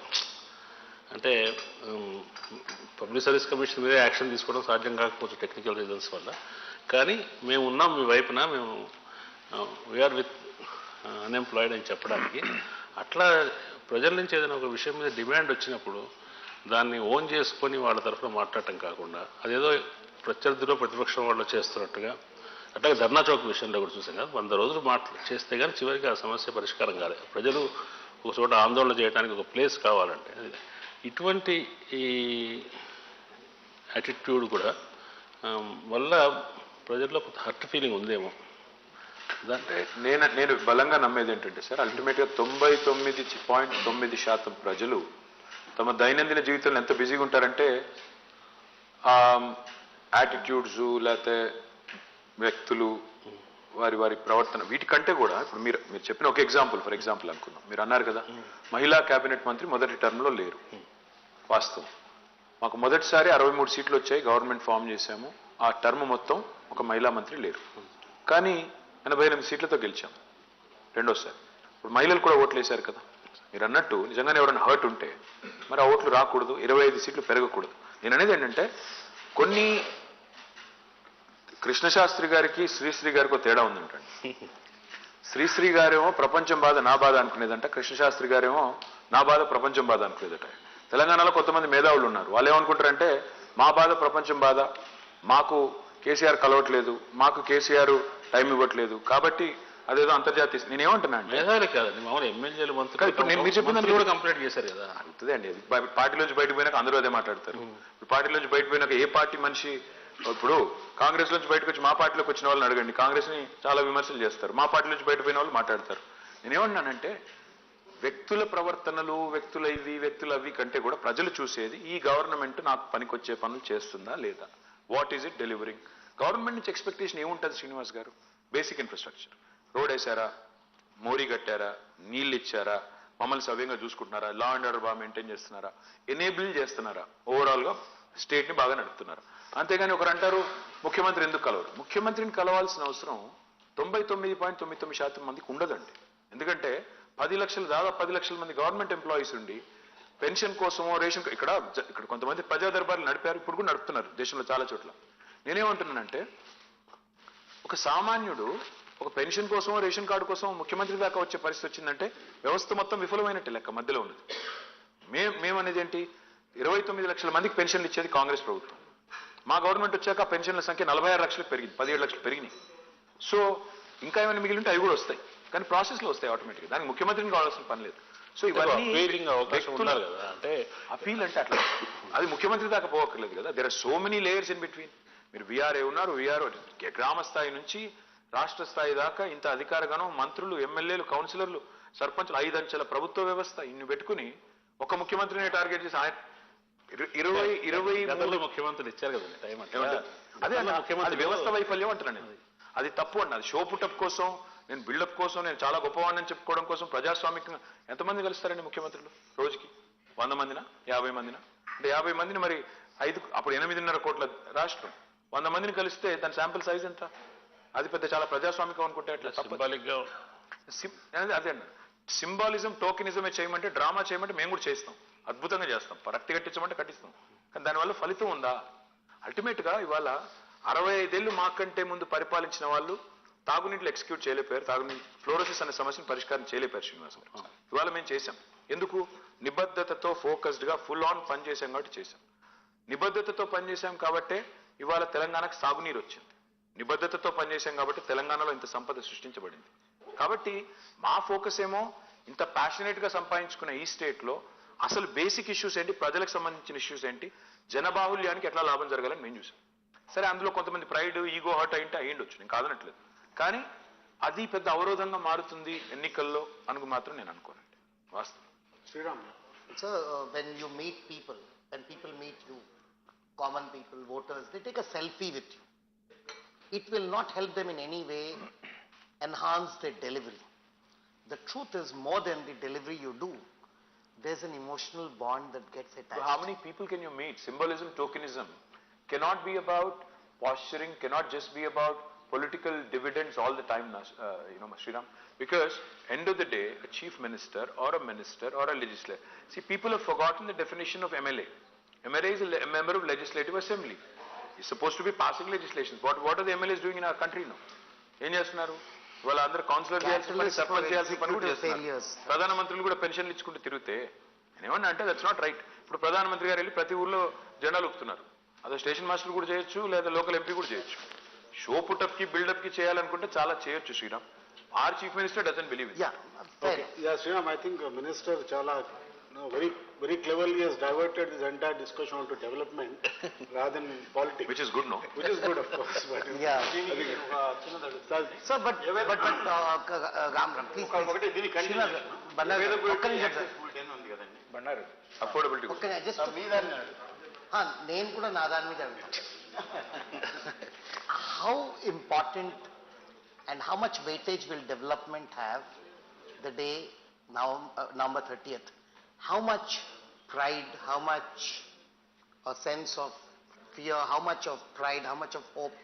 అంటే పబ్లిక్ సర్వీస్ కమిషన్ మీదే యాక్షన్ తీసుకోవడం సాధ్యం కాకపోవచ్చు టెక్నికల్ రీజన్స్ వల్ల, కానీ మేము ఉన్నాం మీ వైపున, మేము వీఆర్ విత్ అన్ఎంప్లాయిడ్ అని చెప్పడానికి. అట్లా ప్రజల నుంచి ఏదైనా ఒక విషయం మీద డిమాండ్ వచ్చినప్పుడు దాన్ని ఓన్ చేసుకొని వాళ్ళ తరఫున మాట్లాడటం కాకుండా అదేదో ప్రత్యర్థిలో ప్రతిపక్షం వాళ్ళు చేస్తున్నట్టుగా, అట్లాగే ధర్నా చౌక్ విషయంలో కూడా చూసాం కదా, 100 రోజులు చేస్తే కానీ చివరికి ఆ సమస్య పరిష్కారం కాలేదు. ప్రజలు ఒక చోట ఆందోళన చేయడానికి ఒక ప్లేస్ కావాలంటే ఇటువంటి ఈ యాటిట్యూడ్ కూడా వల్ల ప్రజల్లో కొంత హర్ట్ ఫీలింగ్ ఉందేమో. అంటే నేను బలంగా నమ్మేది ఏంటంటే సార్, అల్టిమేట్గా 99.9% ప్రజలు తమ దైనందిన జీవితంలో ఎంత బిజీగా ఉంటారంటే యాటిట్యూడ్స్ లేకపోతే వ్యక్తులు వారి ప్రవర్తన వీటికంటే కూడా ఇప్పుడు మీరు చెప్పిన ఒక ఎగ్జాంపుల్ ఫర్ ఎగ్జాంపుల్ అనుకున్నాం. మీరు అన్నారు కదా మహిళా కేబినెట్ మంత్రి మొదటి టర్మ్లో లేరు. వాస్తవం, మాకు మొదటిసారి 63 సీట్లు వచ్చాయి, గవర్నమెంట్ ఫామ్ చేశాము. ఆ టర్మ్ మొత్తం ఒక మహిళా మంత్రి లేరు, కానీ 88 సీట్లతో గెలిచాము రెండోసారి. ఇప్పుడు మహిళలు కూడా ఓట్లు వేశారు కదా. మీరు అన్నట్టు నిజంగానే ఎవరైనా హర్ట్ ఉంటే మరి ఆ ఓట్లు రాకూడదు, 25 సీట్లు పెరగకూడదు. నేను అనేది ఏంటంటే కొన్ని కృష్ణశాస్త్రి గారికి శ్రీశ్రీ గారికి తేడా ఉందంటండి. శ్రీశ్రీ గారేమో ప్రపంచం బాధ నా బాధ అనుకునేదంట, కృష్ణశాస్త్రి గారేమో నా బాధ ప్రపంచం బాధ అనుకునేదట. తెలంగాణలో కొంతమంది మేధావులు ఉన్నారు, వాళ్ళు ఏమనుకుంటారంటే మా బాధ ప్రపంచం బాధ, మాకు కేసీఆర్ కలవట్లేదు, మాకు కేసీఆర్ టైం ఇవ్వట్లేదు, కాబట్టి అదేదో అంతర్జాతీయ. నేనేమంటున్నా అంటే మేధావులే కాదండి, మామూలు ఎమ్మెల్యేలు మంత్రులు. ఇప్పుడు మీరు చెప్పిన కూడా కంప్లైంట్ చేశారు కదా. అవుతుంది అండి, పార్టీలోంచి బయటకు పోయినాక అందరూ అదే మాట్లాడతారు. ఇప్పుడు పార్టీలోంచి బయట పోయినాక ఏ పార్టీ మనిషి, ఇప్పుడు కాంగ్రెస్ నుంచి బయటకు వచ్చి మా పార్టీలోకి వచ్చిన వాళ్ళని అడగండి, కాంగ్రెస్ ని చాలా విమర్శలు చేస్తారు, మా పార్టీ నుంచి బయట పోయిన వాళ్ళు మాట్లాడతారు. నేనేమన్నానంటే వ్యక్తుల ప్రవర్తనలు, వ్యక్తుల ఇవి వ్యక్తులు అవి కంటే కూడా ప్రజలు చూసేది ఈ గవర్నమెంట్ నాకు పనికొచ్చే పనులు చేస్తుందా లేదా, what is it delivering. Government నుంచి ఎక్స్పెక్టేషన్ ఏముంటుంది శ్రీనివాస్ గారు? బేసిక్ ఇన్ఫ్రాస్ట్రక్చర్, రోడ్ వేశారా, మోరీ కట్టారా, నీళ్ళు ఇచ్చారా, మమ్మల్ని సవ్యంగా చూసుకుంటున్నారా, లా అండ్ ఆర్డర్ బాగా మెయింటైన్ చేస్తున్నారా, ఎనేబుల్ చేస్తున్నారా, ఓవరాల్గా స్టేట్ని బాగా నడుపుతున్నారా. అంతేగాని ఒకరు అంటారు ముఖ్యమంత్రి ఎందుకు కలవరు. ముఖ్యమంత్రిని కలవాల్సిన అవసరం 99.99% మందికి ఉండదండి. ఎందుకంటే 10 లక్షలు, దాదాపు 10 లక్షల మంది గవర్నమెంట్ ఎంప్లాయీస్ ఉండి పెన్షన్ కోసమో రేషన్, ఇక్కడ కొంతమంది ప్రజా దర్బార్లు నడిపారు, ఇప్పుడు కూడా నడుపుతున్నారు దేశంలో చాలా చోట్ల. నేనేమంటున్నానంటే ఒక సామాన్యుడు ఒక పెన్షన్ కోసమో రేషన్ కార్డు కోసమో ముఖ్యమంత్రి దాకా వచ్చే పరిస్థితి వచ్చిందంటే వ్యవస్థ మొత్తం విఫలమైనట్టే లెక్క మధ్యలో ఉన్నది. మేమనేది ఏంటి, 29 లక్షల మందికి పెన్షన్లు ఇచ్చేది కాంగ్రెస్ ప్రభుత్వం. మా గవర్నమెంట్ వచ్చాక పెన్షన్ల సంఖ్య 46 లక్షలకు పెరిగింది, 17 లక్షలు పెరిగినాయి. సో ఇంకా ఏమైనా మిగిలి ఉంటే అవి కూడా వస్తాయి, కానీ ప్రాసెస్లో వస్తాయి ఆటోమేటిక్గా, దానికి ముఖ్యమంత్రిని కావాల్సిన పని లేదు. సో ఇవన్నీ అవకాశం ఉండాలి కదా. అంటే అపీల్ అంటే అట్లా అది ముఖ్యమంత్రి దాకా పోవక్కర్లేదు కదా. There are so many layers in between. మీరు వీఆర్ఏ ఉన్నారు, వీఆర్ఓ గ్రామ స్థాయి నుంచి రాష్ట్ర స్థాయి దాకా ఇంత అధికారగణం, మంత్రులు, ఎమ్మెల్యేలు, కౌన్సిలర్లు, సర్పంచులు, 5 అంచెల ప్రభుత్వ వ్యవస్థ, ఇన్ని పెట్టుకుని ఒక ముఖ్యమంత్రిని టార్గెట్ చేసి ఆయన 23 ముఖ్యమంత్రులు ఇచ్చారు కదండి టైం. అదే అది వ్యవస్థ వైఫల్యం అంటున్నాను నేను. అది తప్పు అండి. అది షో పుటప్ కోసం, నేను బిల్డప్ కోసం, నేను చాలా గొప్పవాడిని చెప్పుకోవడం కోసం ప్రజాస్వామికంగా ఎంతమంది కలుస్తారండి ముఖ్యమంత్రులు రోజుకి? 100 మందినా, 50 మందినా? అంటే 50 మందిని మరి అప్పుడు 8.5 కోట్ల రాష్ట్రం, 100 మందిని కలిస్తే దాని శాంపిల్ సైజ్ ఎంత? అది పెద్ద చాలా ప్రజాస్వామికం అనుకుంటే అట్లా సింబాలిక్గా అదే అండి. సింబాలిజం, టోకెనిజమే చేయమంటే, డ్రామా చేయమంటే మేము కూడా చేస్తాం, అద్భుతంగా చేస్తాం. రక్తి కట్టించమంటే కట్టిస్తాం, కానీ దానివల్ల ఫలితం ఉందా? అల్టిమేట్గా ఇవాళ 65 ఏళ్ళు మాకంటే ముందు పరిపాలించిన వాళ్ళు తాగునీటిలో ఎగ్జిక్యూట్ చేయలేపారు, తాగునీటి ఫ్లోరోసిస్ అనే సమస్యను పరిష్కారం చేయలేపారు శ్రీనివాస్ గారు. ఇవాళ మేము చేశాం. ఎందుకు? నిబద్ధతతో ఫోకస్డ్గా ఫుల్ ఆన్ పని చేశాం కాబట్టి చేశాం. నిబద్ధతతో పనిచేశాం కాబట్టే ఇవాళ తెలంగాణకు సాగునీరు వచ్చింది. నిబద్ధతతో పనిచేశాం కాబట్టి తెలంగాణలో ఇంత సంపద సృష్టించబడింది. కాబట్టి మా ఫోకస్ ఏమో ఇంత ప్యాషనేట్గా సంపాదించుకున్న ఈ స్టేట్లో అసలు బేసిక్ ఇష్యూస్ ఏంటి, ప్రజలకు సంబంధించిన ఇష్యూస్ ఏంటి, జనబాహుల్యానికి ఎట్లా లాభం జరగాలని మేము చూసాం. సరే, అందులో కొంతమంది ప్రైడ్, ఈగో హర్ట్ అయింటే అయ్యిండొచ్చు, నేను కాదనట్లేదు. కానీ అది పెద్ద అవరోధంగా మారుతుంది ఎన్నికల్లో అనుకు మాత్రం నేను అనుకోనండి వాస్తవం. Sriram. Sir, when you meet people, when people meet you, common people, voters, they take a selfie with you. It will not help them in any way enhance their delivery. The truth is, more than the delivery you do, there's an emotional bond that gets attached. So how many people can you meet? Symbolism, tokenism cannot be about posturing, cannot just be about political dividends all the time, Sriram. Because end of the day, a chief minister or a minister or a legislator. See, people have forgotten the definition of MLA. MLA is a member of Legislative Assembly. He's supposed to be passing legislation. What are the MLAs doing in our country now? ఏం చేస్తున్నారు? వాళ్ళందరూ కౌన్సిలర్ చేయాల్సిన పని, సర్పంచ్ చేయాల్సిన పని కూడా చేస్తున్నారు. ప్రధానమంత్రులు కూడా పెన్షన్లు ఇచ్చుకుంటూ తిరిగితే ఏమన్నా అంటే దట్స్ నాట్ రైట్. ఇప్పుడు ప్రధానమంత్రి గారు వెళ్ళి ప్రతి ఊర్లో జెండాలు ఊపుతున్నారు. అదే స్టేషన్ మాస్టర్ కూడా చేయొచ్చు, లేదా లోకల్ ఎంపీ కూడా చేయొచ్చు. షో పుటప్ కి బిల్డప్ కి చేయాలనుకుంటే చాలా చేయొచ్చు Sriram. Our chief minister doesn't believe it. Yeah, Okay. Yeah, Sriram, I think minister chala very cleverly has diverted this entire discussion onto development rather than politics. Which is good, no? Which is good, of course. But yeah. Sir, but Ram, please. Affordability. Okay, just నేను కూడా నా దాని మీద how important and how much weightage will development have the day November 30th? How much pride, how much a sense of fear, how much of pride, how much of hope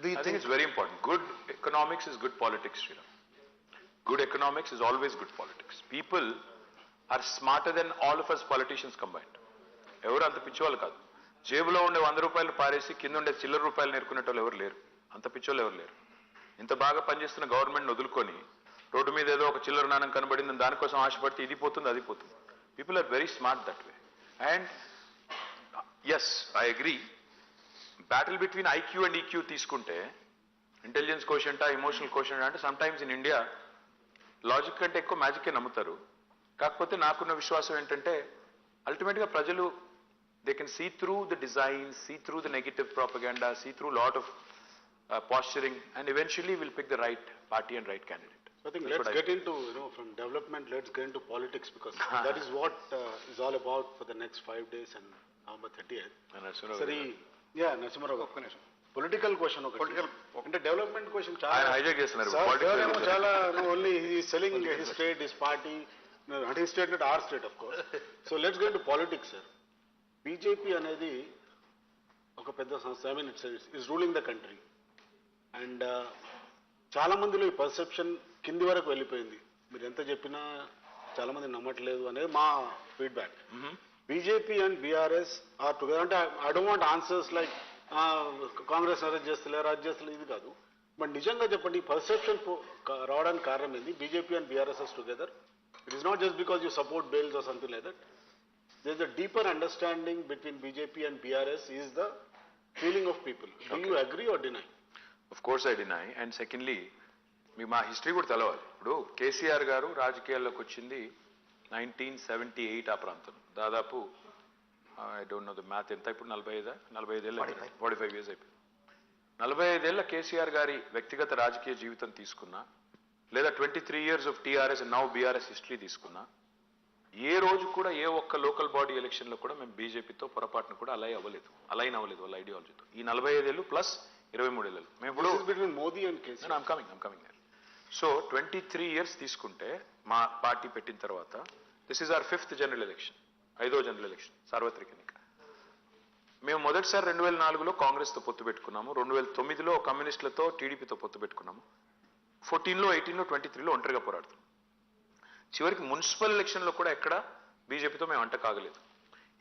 do you I think it's very important. Good economics is good politics, Sriram. Good economics is always good politics. People are smarter than all of us politicians combined. ఎవరు అంత పిచ్చోళ్ళు కాదు. జేబులో ఉండే 100 రూపాయలు పారేసి కింద ఉండే చిల్లర రూపాయలు నేర్కునేటోళ్ళు ఎవరు లేరు. అంత పిచ్చోళ్ళు ఎవరు లేరు. ఇంత బాగా పనిచేస్తున్న గవర్నమెంట్ వదులుకొని రోడ్డు మీద ఏదో ఒక చిల్లర నాణం కనబడింది దానికోసం ఆశపడితే ఇది పోతుంది అది పోతుంది. People are very smart that way. And yes, I agree, battle between IQ and EQ తీసుకుంటే ఇంటెలిజెన్స్ కోషంటా, ఎమోషనల్ కోషంటా అంటే sometimes in India logic కంటే ఎక్కువ మ్యాజిక్కే నమ్ముతారు. కాకపోతే నాకున్న విశ్వాసం ఏంటంటే అల్టిమేట్గా ప్రజలు they can see through the design, see through the negative propaganda, see through a lot of posturing, and eventually we'll pick the right party and right candidate. So I think let's get into, from development, let's get into politics, because that is what is all about for the next 5 days and November 30th. Sorry, yeah, Narasimharao. Political question, political, అంటే డెవలప్మెంట్ క్వశ్చన్ చాలా హైజాక్ చేస్తున్నారు. చాలా only he selling his state, his party, అంటే his state, our state of course. So let's get to politics sir. BJP అనేది ఒక పెద్ద సంస్థ, I mean it's ruling the country. And చాలా మందిలో ఈ పర్సెప్షన్ కింది వరకు వెళ్ళిపోయింది. మీరు ఎంత చెప్పినా చాలా మంది నమ్మట్లేదు అనేది మా feedback. BJP and BRS are together. అంటే I don't want answers like Congress arrest చేస్తలేరు, అది చేస్తలేదు, ఇది కాదు. బట్ నిజంగా చెప్పండి, ఈ పర్సెప్షన్ రావడానికి కారణం ఏంది? BJP and BRS together. It is not just because you support bails or something like that. There is a deeper understanding between BJP and BRS is the feeling of people. Do you agree or deny? Of course I deny. And secondly, మీకు మా హిస్టరీ కూడా తెలవాలి. ఇప్పుడు కేసీఆర్ గారు రాజకీయాల్లోకి వచ్చింది 1978 ఆ ప్రాంతం. దాదాపు I don't know the math ఎంత, ఇప్పుడు 45 ఏళ్ళు, 45 ఇయర్స్ అయిపోయింది. 45 ఏళ్ల కేసీఆర్ గారి వ్యక్తిగత రాజకీయ జీవితం తీసుకున్నా, లేదా 23 years of TRS and now BRS history తీసుకున్నా, ఏ రోజు కూడా ఏ ఒక్క లోకల్ బాడీ ఎలక్షన్లో కూడా మేము బీజేపీతో పొరపాటును కూడా అలైన్ అవ్వలేదు వాళ్ళ ఐడియాలజీతో. ఈ 45 ఏళ్ళు ప్లస్ 23 ఏళ్ళు మేము ఇప్పుడు Modi and KCR. I'm coming there. So 23 years తీసుకుంటే మా పార్టీ పెట్టిన తర్వాత this is our 5th general election, 5వ జనరల్ ఎలక్షన్, సార్వత్రిక ఎన్నిక. మేము మొదటిసారి 2004లో కాంగ్రెస్తో పొత్తు పెట్టుకున్నాము, 2009లో కమ్యూనిస్టులతో టీడీపీతో పొత్తు పెట్టుకున్నాము, 14లో 18లో 23లో ఒంటరిగా పోరాడుతున్నాం. చివరికి మున్సిపల్ ఎలక్షన్లో కూడా ఎక్కడ బీజేపీతో మేము అంట కాగలేదు.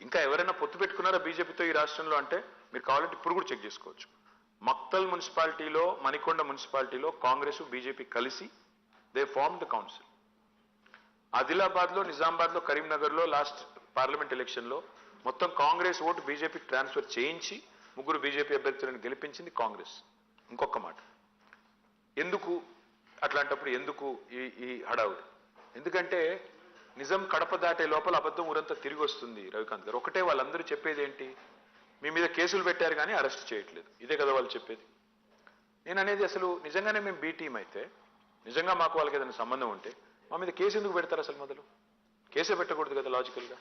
ఇంకా ఎవరైనా పొత్తు పెట్టుకున్నారా బీజేపీతో ఈ రాష్ట్రంలో అంటే మీరు కావాలంటే ఇప్పుడు కూడా చెక్ చేసుకోవచ్చు. మక్తల్ మున్సిపాలిటీలో, మణికొండ మున్సిపాలిటీలో కాంగ్రెస్ బీజేపీ కలిసి దే ఫార్మ్ ద కౌన్సిల్. ఆదిలాబాద్లో, నిజామాబాద్లో, కరీంనగర్లో లాస్ట్ పార్లమెంట్ ఎలక్షన్లో మొత్తం కాంగ్రెస్ ఓటు బీజేపీకి ట్రాన్స్ఫర్ చేయించి 3 బీజేపీ అభ్యర్థులను గెలిపించింది కాంగ్రెస్. ఇంకొక మాట, ఎందుకు అట్లాంటప్పుడు ఎందుకు ఈ హడావుడి? ఎందుకంటే నిజం కడప దాటే లోపల అబద్ధం ఊరంతా తిరిగి వస్తుంది. రవికాంత్ గారు ఒకటే వాళ్ళందరూ చెప్పేది ఏంటి? మీ మీద కేసులు పెట్టారు కానీ అరెస్ట్ చేయట్లేదు. ఇదే కదా వాళ్ళు చెప్పేది. నేను అనేది అసలు నిజంగానే మేము బీ టీం అయితే, నిజంగా మాకు వాళ్ళకి ఏదైనా సంబంధం ఉంటే మా మీద కేసు ఎందుకు పెడతారు అసలు మొదలు? కేసే పెట్టకూడదు కదా లాజికల్గా.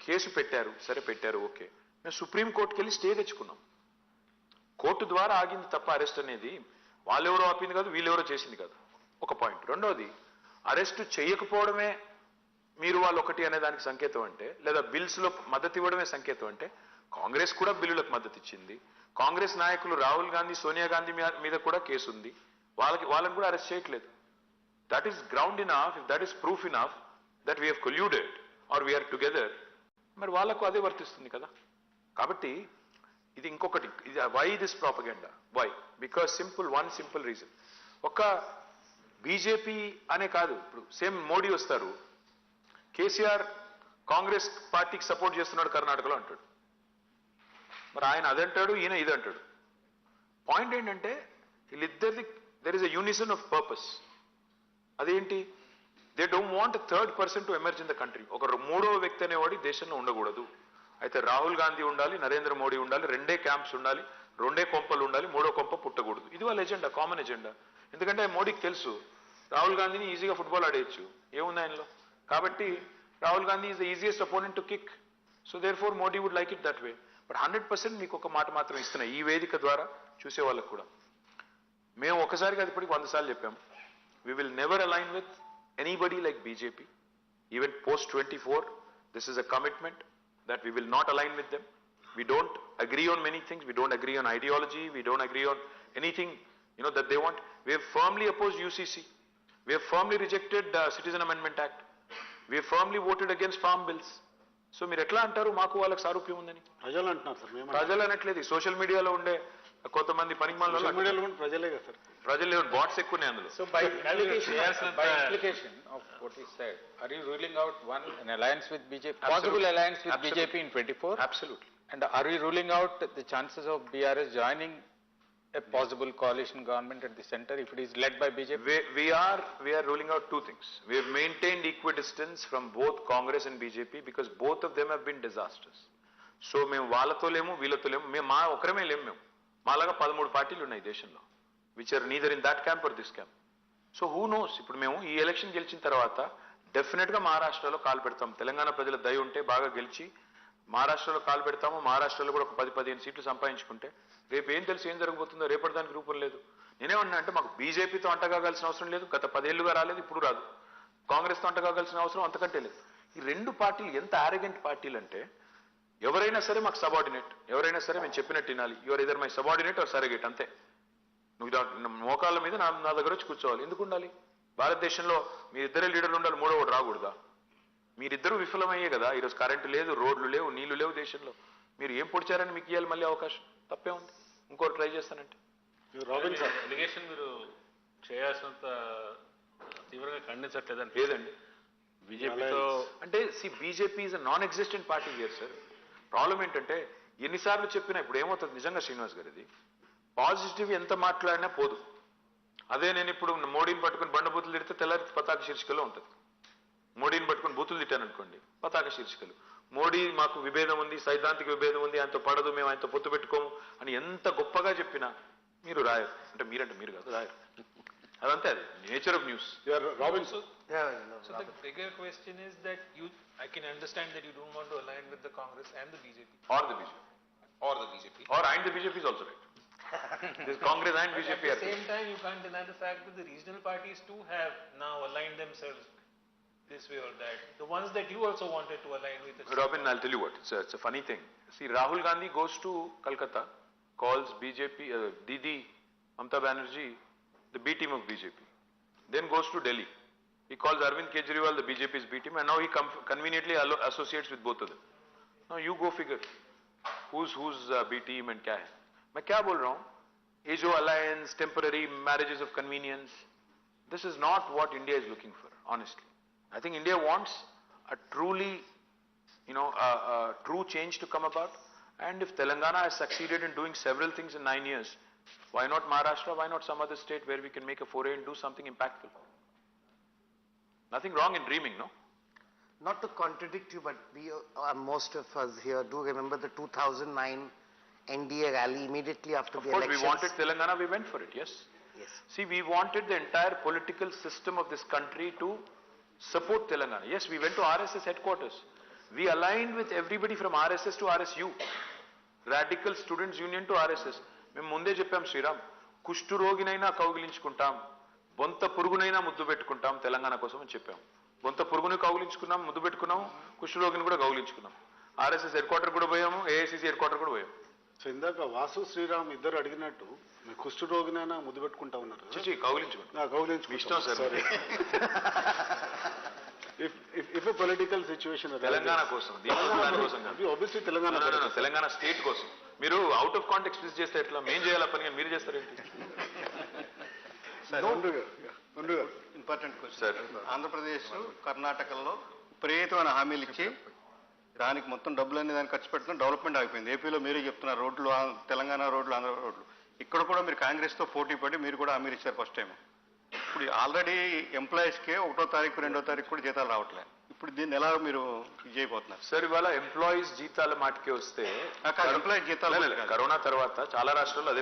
కేసు పెట్టారు, సరే పెట్టారు, ఓకే. మేము సుప్రీంకోర్టుకి వెళ్ళి స్టే తెచ్చుకున్నాం. కోర్టు ద్వారా ఆగింది తప్ప అరెస్ట్ అనేది వాళ్ళెవరో ఆపింది కాదు, వీళ్ళెవరో చేసింది కాదు. ఒక పాయింట్. రెండోది, అరెస్ట్ చేయకపోవడమే మీరు వాళ్ళు ఒకటి అనే దానికి సంకేతం అంటే, లేదా బిల్స్లో మద్దతు ఇవ్వడమే సంకేతం అంటే, కాంగ్రెస్ కూడా బిల్లులకు మద్దతు ఇచ్చింది. కాంగ్రెస్ నాయకులు రాహుల్ గాంధీ, సోనియా గాంధీ మీద కూడా కేసు ఉంది. వాళ్ళని కూడా అరెస్ట్ చేయట్లేదు. That is ground enough, if that is proof enough that we have colluded or we are together, మరి వాళ్ళకు అదే వర్తిస్తుంది కదా. కాబట్టి ఇది ఇంకొకటి, ఇది why this propaganda? Why? Because one simple reason. ఒక బీజేపీ అనే కాదు, ఇప్పుడు సేమ్ మోడీ వస్తారు, కేసీఆర్ కాంగ్రెస్ పార్టీకి సపోర్ట్ చేస్తున్నాడు కర్ణాటకలో అంటాడు. మరి ఆయన అదంటాడు, ఈయన ఇది అంటాడు. పాయింట్ ఏంటంటే వీళ్ళిద్దరిది there is a unison of purpose. అదేంటి? They don't want third person to emerge in the country. ఒక మూడవ వ్యక్తి అనేవాడి దేశంలో ఉండకూడదు. అయితే రాహుల్ గాంధీ ఉండాలి, నరేంద్ర మోడీ ఉండాలి, రెండే క్యాంప్స్ ఉండాలి, రెండే కొంపలు ఉండాలి, మూడో కొంప పుట్టకూడదు. ఇది వాళ్ళ ఎజెండా, కామన్ ఎజెండా. ఎందుకంటే మోడీకి తెలుసు రాహుల్ గాంధీని ఈజీగా ఫుట్బాల్ ఆడేయచ్చు, ఏముంది ఆయనలో. కాబట్టి Rahul Gandhi is the easiest opponent to kick. So therefore Modi would like it that way. But 100% మీకు ఒక మాట మాత్రం ఇస్తున్నా ఈ వేదిక ద్వారా చూసే వాళ్ళకు కూడా. మేము ఒకసారి కాదు, ఇప్పటికి 100 సార్లు చెప్పాము, we will never align with anybody like BJP. Even post 24, this is a commitment that we will not align with them. We don't agree on many things. We don't agree on ideology. We don't agree on anything, that they want. We have firmly opposed UCC. We have firmly rejected the Citizen Amendment Act. We have firmly voted against farm bills. So మీరు ఎట్లా అంటారు మాకు వాళ్ళకి సారూప్యం ఉందని? ప్రజలు అంటున్నారు సార్. మేము ప్రజలు అనట్లేదు, సోషల్ మీడియాలో ఉండే కొంతమంది పనికిమాల ప్రజలే కదా సార్. ప్రజలు బాట్స్ ఎక్కువనే అందులో. So by implication of what he said, are you ruling out an alliance with BJP, possible alliance with BJP in 24? Absolutely. And are we ruling out the chances of BRS joining a possible coalition government at the center if it is led by BJP? We are ruling out two things. We have maintained equidistance from both Congress and BJP because both of them have been disasters. So మేము వాళ్ళతో లేము, వీళ్ళతో లేము, మేము మా ఒకరమే లేము. మేము మాలాగా 13 పార్టీలు ఉన్నాయి దేశంలో, which are neither in that camp or this camp. So who knows, ఇప్పుడు మేము ఈ ఎలక్షన్ గెలిచిన తర్వాత డెఫినెట్గా మహారాష్ట్రలో కాలు పెడతాం. తెలంగాణ ప్రజల దయ ఉంటే బాగా గెలిచి మహారాష్ట్రలో కాలు పెడతాము. మహారాష్ట్రలో కూడా ఒక 10-15 సీట్లు సంపాదించుకుంటే రేపు ఏం తెలుసు ఏం జరగబోతుందో, రేపటి దానికి రూపం లేదు. నేనేమన్నా అంటే మాకు బీజేపీతో అంటగాగాల్సిన అవసరం లేదు, గత 10 ఏళ్లుగా రాలేదు, ఇప్పుడు రాదు. కాంగ్రెస్తో అంటగాగాల్సిన అవసరం అంతకంటే లేదు. ఈ రెండు పార్టీలు ఎంత ఆరోగెంట్ పార్టీలు అంటే, ఎవరైనా సరే మాకు సబార్డినేట్, ఎవరైనా సరే మేము చెప్పినట్టు వినాలి. You're either my subordinate or surrogate, అంతే. నువ్వు మోకాళ్ళ మీద నా దగ్గర వచ్చి కూర్చోవాలి. ఎందుకు ఉండాలి? భారతదేశంలో మీరిద్దరే లీడర్లు ఉండాలి, మూడో ఒకటి రాకూడదా? మీరిద్దరూ విఫలమయ్యే కదా ఈరోజు కరెంటు లేదు, రోడ్లు లేవు, నీళ్లు లేవు దేశంలో. మీరు ఏం పొడిచారని మీకు ఇవ్వాలి మళ్ళీ అవకాశం? తప్పే ఉంది. ఇంకోటి ట్రై చేస్తానంటే రాబిన్ సార్ ఎలిగేషన్ మీరు చేయాల్సినంత తీవ్రంగా ఖండించట్లేదండి. లేదండి. బీజేపీతో అంటే BJP is a non existent party here sir. Problem ఏంటంటే ఎన్నిసార్లు చెప్పినా ఇప్పుడు ఏమవుతుంది నిజంగా శ్రీనివాస్ గారు, ఇది పాజిటివ్ ఎంత మాట్లాడినా పోదు. అదే నేను ఇప్పుడు మోడీని పట్టుకుని బండబూతులు తిడితే తెల్లారి పతాక శీర్షికలో ఉంటుంది. మోడీని పట్టుకుని బూతులు తిట్టాను అనుకోండి, పతాక శీర్షికలు. మోడీ మాకు విభేదం ఉంది, సైద్ధాంతిక విభేదం ఉంది, ఆయనతో పడదు, మేము ఆయనతో పొత్తు పెట్టుకోము అని ఎంత గొప్పగా చెప్పినా మీరు రాయరు. అంటే మీరు కాదు, రాయరు. అదంతే, అది nature of news. Robin So the bigger question is that I can understand that you don't want to align with the Congress and the BJP. Or the BJP. Or and the BJP is also right. This Congress and BJP But are at the same time, you can't deny the fact that the regional parties too have now aligned themselves this way or that. The ones that you also wanted to align with. Robin, I'll tell you what, it's a funny thing. See, Rahul Gandhi goes to Calcutta, calls BJP, Didi, Mamata Banerjee, the B team of BJP. Then goes to Delhi. He calls Arvind Kejriwal, the BJP's B team, and now he conveniently associates with both of them. Now you go figure, who's B team and kya hai? मैं क्या बोल रहा हूँ? ये जो alliance, temporary marriages of convenience, this is not what India is looking for, honestly. I think India wants a truly, a true change to come about. And if Telangana has succeeded in doing several things in 9 years, why not Maharashtra? Why not some other state where we can make a foray and do something impactful? Nothing wrong in dreaming, no? Not to contradict you, but most of us here do remember the 2009 NDA rally immediately after Of the course, elections. we wanted Telangana, we went for it, yes. Yes. See, we wanted the entire political system of this country to support Telangana. Yes, we went to RSS headquarters. We aligned with everybody from RSS to RSU. Radical Students Union to RSS. మేము ముందే చెప్పాం శ్రీరామ్, కుష్టు రోగినైనా కౌగిలించుకుంటాం, బొంత పురుగునైనా ముద్దు పెట్టుకుంటాం తెలంగాణ కోసం అని చెప్పాం. బొంత పురుగుని కౌగిలించుకున్నాం, ముద్దు పెట్టుకున్నాం, కుష్టు రోగిని కూడా కౌగిలించుకున్నాం. RSS హెడ్ క్వార్టర్ కూడా పోయాము, AICC హెడ్ క్వార్టర్ కూడా పోయాము. సో ఇందాక వాసు శ్రీరామ్ ఇద్దరు అడిగినట్టు మీ కుష్టు రోగినైనా ముద్దు పెట్టుకుంటా ఉన్నారు. చూచి కౌగిలించుకుంటాం. కౌగిలించుకుంటాం. ఇష్టం sir. If a political situation Telangana కోసం, దీని కోసం కాదు. obviously తెలంగాణ తెలంగాణ స్టేట్ కోసం. మీరు అవుట్ ఆఫ్ కాంటెక్స్ట్ యూజ్ చేస్తే ఎట్లా? మేం చేయాల పని మీరు చేస్తారేంటి? Important question. ఆంధ్రప్రదేశ్, కర్ణాటకలో విపరీతమైన హామీలు ఇచ్చి దానికి మొత్తం డబ్బులు అన్ని దానికి ఖర్చు పెడుతున్న డెవలప్మెంట్ ఆగిపోయింది. ఏపీలో మీరే చెప్తున్నారు రోడ్లు, తెలంగాణ రోడ్లు, ఆంధ్ర రోడ్లు. ఇక్కడ కూడా మీరు కాంగ్రెస్తో పోటీ పడి మీరు కూడా హామీలు ఇచ్చారు ఫస్ట్ టైం. ఇప్పుడు ఆల్రెడీ ఎంప్లాయీస్కే 1వ తారీఖు 2వ తారీఖు కూడా జీతాలు రావట్లేదు. ఇప్పుడు దీన్ని ఎలా మీరు చేయబోతున్నారు? సార్, ఇవాళ ఎంప్లాయీస్ జీతాల మాటకే వస్తే ఎంప్లాయీ జీతాలు కరోనా తర్వాత చాలా రాష్ట్రాల్లో అదే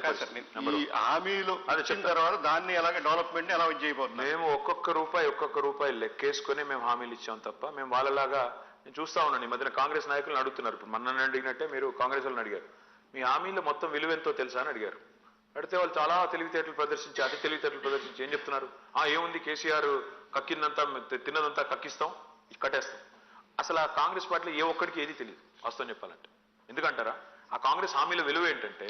ఈ హామీలు వచ్చిన తర్వాత దాన్ని ఎలాగే డెవలప్మెంట్ ఎలా చేయబోతున్నారు? మేము ఒక్కొక్క రూపాయి లెక్కేసుకుని మేము హామీలు ఇచ్చాం తప్ప మేము వాళ్ళలాగా, నేను చూస్తా ఉన్నాను ఈ మధ్యన కాంగ్రెస్ నాయకులను అడుగుతున్నారు. ఇప్పుడు మొన్న అడిగినట్టే మీరు కాంగ్రెస్ వాళ్ళని అడిగారు, మీ హామీలో మొత్తం విలువ ఎంతో తెలుసా అని అడిగారు. అడిగితే వాళ్ళు చాలా తెలివితేటలు ప్రదర్శించి, అతి తెలివితేటలు ప్రదర్శించి ఏం చెప్తున్నారు? ఏముంది, కేసీఆర్ కక్కిందంతా తిన్నదంతా కక్కిస్తాం, కట్టేస్తాం. అసలు ఆ కాంగ్రెస్ పార్టీలో ఏ ఒక్కడికి ఏది తెలియదు వాస్తవం చెప్పాలంటే. ఎందుకంటారా? ఆ కాంగ్రెస్ హామీల విలువ ఏంటంటే,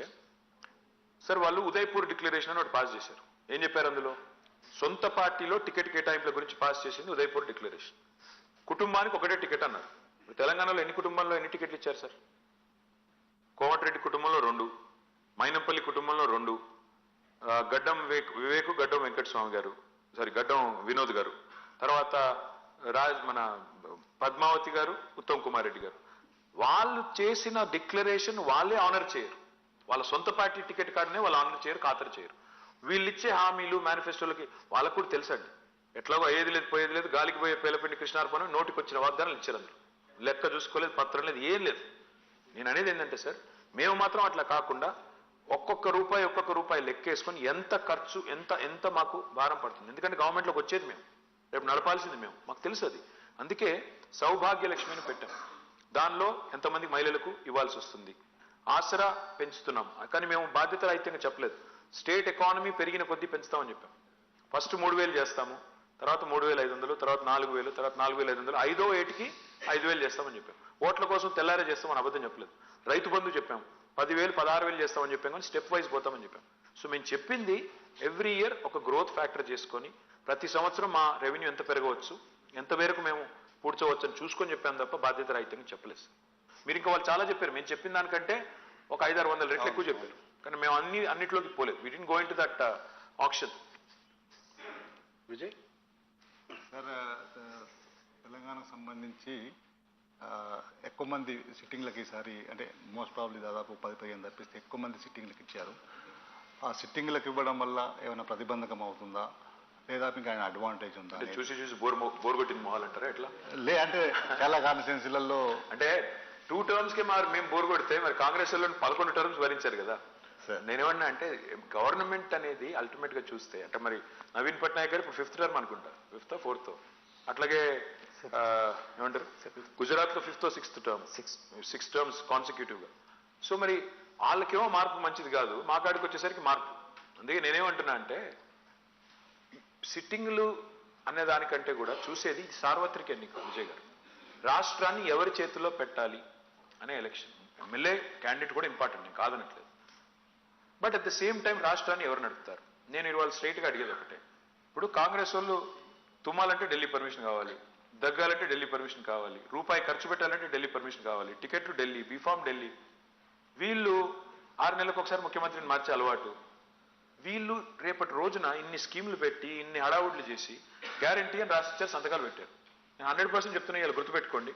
సార్ వాళ్ళు ఉదయపూర్ డిక్లరేషన్ అని ఒకటి పాస్ చేశారు. ఏం చెప్పారు అందులో? సొంత పార్టీలో టికెట్ కేటాయింపుల గురించి పాస్ చేసింది ఉదయపూర్ డిక్లరేషన్. కుటుంబానికి ఒకటే టికెట్ అన్నారు. తెలంగాణలో ఎన్ని కుటుంబాల్లో ఎన్ని టికెట్లు ఇచ్చారు సార్? కోమటిరెడ్డి కుటుంబంలో 2, మైనంపల్లి కుటుంబంలో 2, గడ్డం వివేకు, గడ్డం వెంకటస్వామి గారు, గడ్డం వినోద్ గారు, తర్వాత మన పద్మావతి గారు, ఉత్తమ్ కుమార్ రెడ్డి గారు. వాళ్ళు చేసిన డిక్లరేషన్ వాళ్ళే ఆనర్ చేయరు. వాళ్ళ సొంత పార్టీ టికెట్ కార్డునే వాళ్ళు ఆనర్ చేయరు, ఖాతరు చేయరు. వీళ్ళిచ్చే హామీలు మేనిఫెస్టోలకి వాళ్ళకు కూడా తెలుసండి. ఎట్లాగో అయ్యేది లేదు, పోయేది లేదు, గాలికి పోయే పేలపిండి కృష్ణార్పణ, నోటికి వచ్చిన వాగ్దానాలు ఇచ్చారు. అందులో లెక్క చూసుకోలేదు, పత్రం లేదు, ఏం లేదు. నేను అనేది ఏంటంటే సార్, మేము మాత్రం అట్లా కాకుండా ఒక్కొక్క రూపాయి లెక్కేసుకొని ఎంత ఖర్చు, ఎంత మాకు భారం పడుతుంది. ఎందుకంటే గవర్నమెంట్లోకి వచ్చేది మేము, రేపు నడపాల్సింది మేము, మాకు తెలుసు అది. అందుకే సౌభాగ్య లక్ష్మిని పెట్టాం. దానిలో ఎంతమంది మహిళలకు ఇవ్వాల్సి వస్తుంది, ఆసరా పెంచుతున్నాం. కానీ మేము బాధ్యత రహితంగా చెప్పలేదు. స్టేట్ ఎకానమీ పెరిగిన కొద్దీ పెంచుతామని చెప్పాం. ఫస్ట్ 3,000 చేస్తాము, తర్వాత 3,500, తర్వాత 4,000, తర్వాత 4,500, 5వ ఏటికి 5,000 చేస్తామని చెప్పాం. ఓట్ల కోసం తెల్లారే చేస్తామని అబద్ధం చెప్పలేదు. రైతు బంధు చెప్పాం, 10,000, 16,000 చేస్తామని చెప్పాం, కానీ స్టెప్ వైజ్ పోతామని చెప్పాం. సో మేము చెప్పింది ఎవ్రీ ఇయర్ ఒక గ్రోత్ ఫ్యాక్టర్ చేసుకొని ప్రతి సంవత్సరం మా రెవెన్యూ ఎంత పెరగవచ్చు, ఎంత మేరకు మేము పూడ్చవచ్చు అని చూసుకొని చెప్పాను తప్ప బాధ్యత రహితంగా చెప్పలేదు. మీరు ఇంకా వాళ్ళు చాలా చెప్పారు, మేము చెప్పిన దానికంటే ఒక 500-600 రెట్లు ఎక్కువ చెప్పారు. కానీ మేము అన్నిట్లోకి పోలేదు. We didn't go into that option. Vijay sir, తెలంగాణకు సంబంధించి ఎక్కువ మంది సిట్టింగ్లకి ఈసారి, అంటే మోస్ట్ ప్రాబ్లీ దాదాపు 10-15 తప్పిస్తే ఎక్కువ మంది సిట్టింగ్లకు ఇచ్చారు. ఆ సిట్టింగ్లకు ఇవ్వడం వల్ల ఏమైనా ప్రతిబంధకం అవుతుందా, లేదా మీకు ఆయన అడ్వాంటేజ్ ఉందా? చూసి బోర్ కొట్టిన మొహాలు అంటారా ఎట్లా? అంటే చాలా కాన్స్టిట్యున్సీలలో అంటే 2 టర్మ్స్కి మేము బోర్ కొడితే మరి కాంగ్రెస్ వాళ్ళు 11 టర్మ్స్ భరించారు కదా. నేనేమన్నా అంటే గవర్నమెంట్ అనేది అల్టిమేట్ గా చూస్తే, అంటే మరి నవీన్ పట్నాయక్ గారు ఇప్పుడు 5th టర్మ్ అనుకుంటా, 5th, 4th, అట్లాగే ఏమంటారు గుజరాత్ లో 5th, 6th term, 6 terms consecutive గా. సో మరి వాళ్ళకేమో మార్పు మంచిది కాదు, మా కాడికి వచ్చేసరికి మార్పు. అందుకే నేనేమంటున్నా అంటే సిట్టింగ్లు అనే దానికంటే కూడా చూసేది సార్వత్రిక ఎన్నిక. విజయ్ గారు, రాష్ట్రాన్ని ఎవరి చేతిలో పెట్టాలి అనే ఎలక్షన్. ఎమ్మెల్యే క్యాండిడేట్ కూడా ఇంపార్టెంట్, నేను కాదనట్లేదు. But at the same time రాష్ట్రాన్ని ఎవరు నడుపుతారు? నేను ఇవాళ స్ట్రైట్గా అడిగేది ఒకటే. ఇప్పుడు కాంగ్రెస్ వాళ్ళు తుమ్మాలంటే ఢిల్లీ పర్మిషన్ కావాలి, దగ్గాలంటే ఢిల్లీ పర్మిషన్ కావాలి, రూపాయి ఖర్చు పెట్టాలంటే ఢిల్లీ పర్మిషన్ కావాలి, టికెట్లు ఢిల్లీ, బీఫామ్ ఢిల్లీ. వీళ్ళు 6 నెలలకు ఒకసారి ముఖ్యమంత్రిని మార్చే అలవాటు. వీళ్ళు రేపటి రోజున ఇన్ని స్కీములు పెట్టి, ఇన్ని హడావుడ్లు చేసి గ్యారంటీ అని రాసిచ్చారు, సంతకాలు పెట్టారు. నేను 100% చెప్తున్నా, ఇలా గుర్తుపెట్టుకోండి.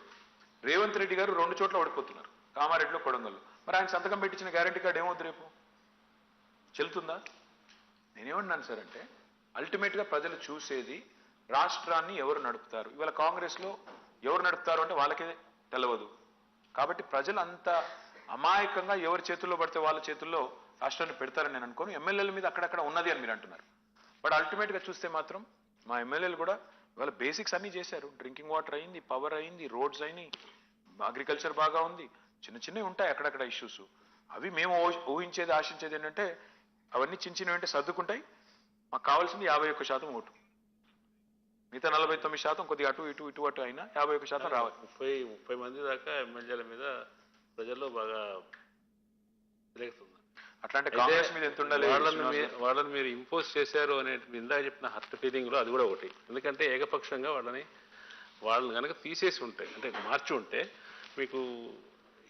రేవంత్ రెడ్డి గారు 2 చోట్ల ఓడిపోతున్నారు, కామారెడ్డిలో, కొడంగల్లో. మరి ఆయన సంతకం పెట్టించిన గ్యారంటీ కార్డు ఏమవుతుంది? రేపు చెల్లుతుందా? నేనేమన్నాను సార్ అంటే, అల్టిమేట్గా ప్రజలు చూసేది రాష్ట్రాన్ని ఎవరు నడుపుతారు. ఇవాళ కాంగ్రెస్లో ఎవరు నడుపుతారు అంటే వాళ్ళకే తెలవదు. కాబట్టి ప్రజలు అంత అమాయకంగా ఎవరి చేతుల్లో పడితే వాళ్ళ చేతుల్లో రాష్ట్రాన్ని పెడతారని నేను అనుకోను. ఎమ్మెల్యేల మీద అక్కడక్కడ ఉన్నది అని మీరు అంటున్నారు. బట్ అల్టిమేట్గా చూస్తే మాత్రం మా ఎమ్మెల్యేలు కూడా వాళ్ళ బేసిక్స్ అన్నీ చేశారు. డ్రింకింగ్ వాటర్ అయింది, పవర్ అయింది, రోడ్స్ అయినాయి, అగ్రికల్చర్ బాగా ఉంది. చిన్న చిన్నవి ఉంటాయి అక్కడక్కడ ఇష్యూస్. అవి మేము ఊహించేది ఆశించేది ఏంటంటే అవన్నీ చిన్న చిన్నవి అంటే సర్దుకుంటాయి. మాకు కావాల్సింది 51% ఓటు. మిగతా 49% కొద్దిగా అటు ఇటు ఇటు అటు అయినా 51% రావాలి. 30 మంది దాకా ఎమ్మెల్యేల మీద ప్రజల్లో బాగా తిరుగుతుంది. అట్లాంటి కాంగ్రెస్ మీద ఎంత ఉండాలి? వాళ్ళని మీరు ఇంపోజ్ చేశారు అనే ఇందాక చెప్పిన హర్ట్ ఫీలింగ్ లో అది కూడా ఒకటి. ఎందుకంటే ఏకపక్షంగా వాళ్ళని కనుక తీసేసి ఉంటే, అంటే మార్చి ఉంటే మీకు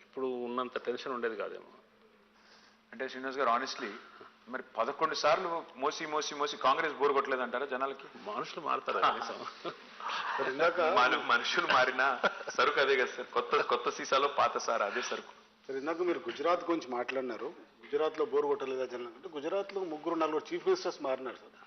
ఇప్పుడు ఉన్నంత టెన్షన్ ఉండేది కాదేమో. అంటే శ్రీనివాస్ గారు ఆనెస్ట్లీ మరి 11 సార్లు మోసి మోసి మోసి కాంగ్రెస్ బోర్ కొట్టలేదు అంటారా జనాలకి? మనుషులు మారుతారా? మనుషులు మారినా సరుకు అదే కదా సార్. కొత్త సీసాలో పాత సార్ అదే సరుకు. సార్ ఇందాక మీరు గుజరాత్ గురించి మాట్లాడినారు. గుజరాత్లో బోర్ కొట్టలేదా జనాలు అంటే గుజరాత్లో 3-4 చీఫ్ మినిస్టర్స్ మారినారు సార్.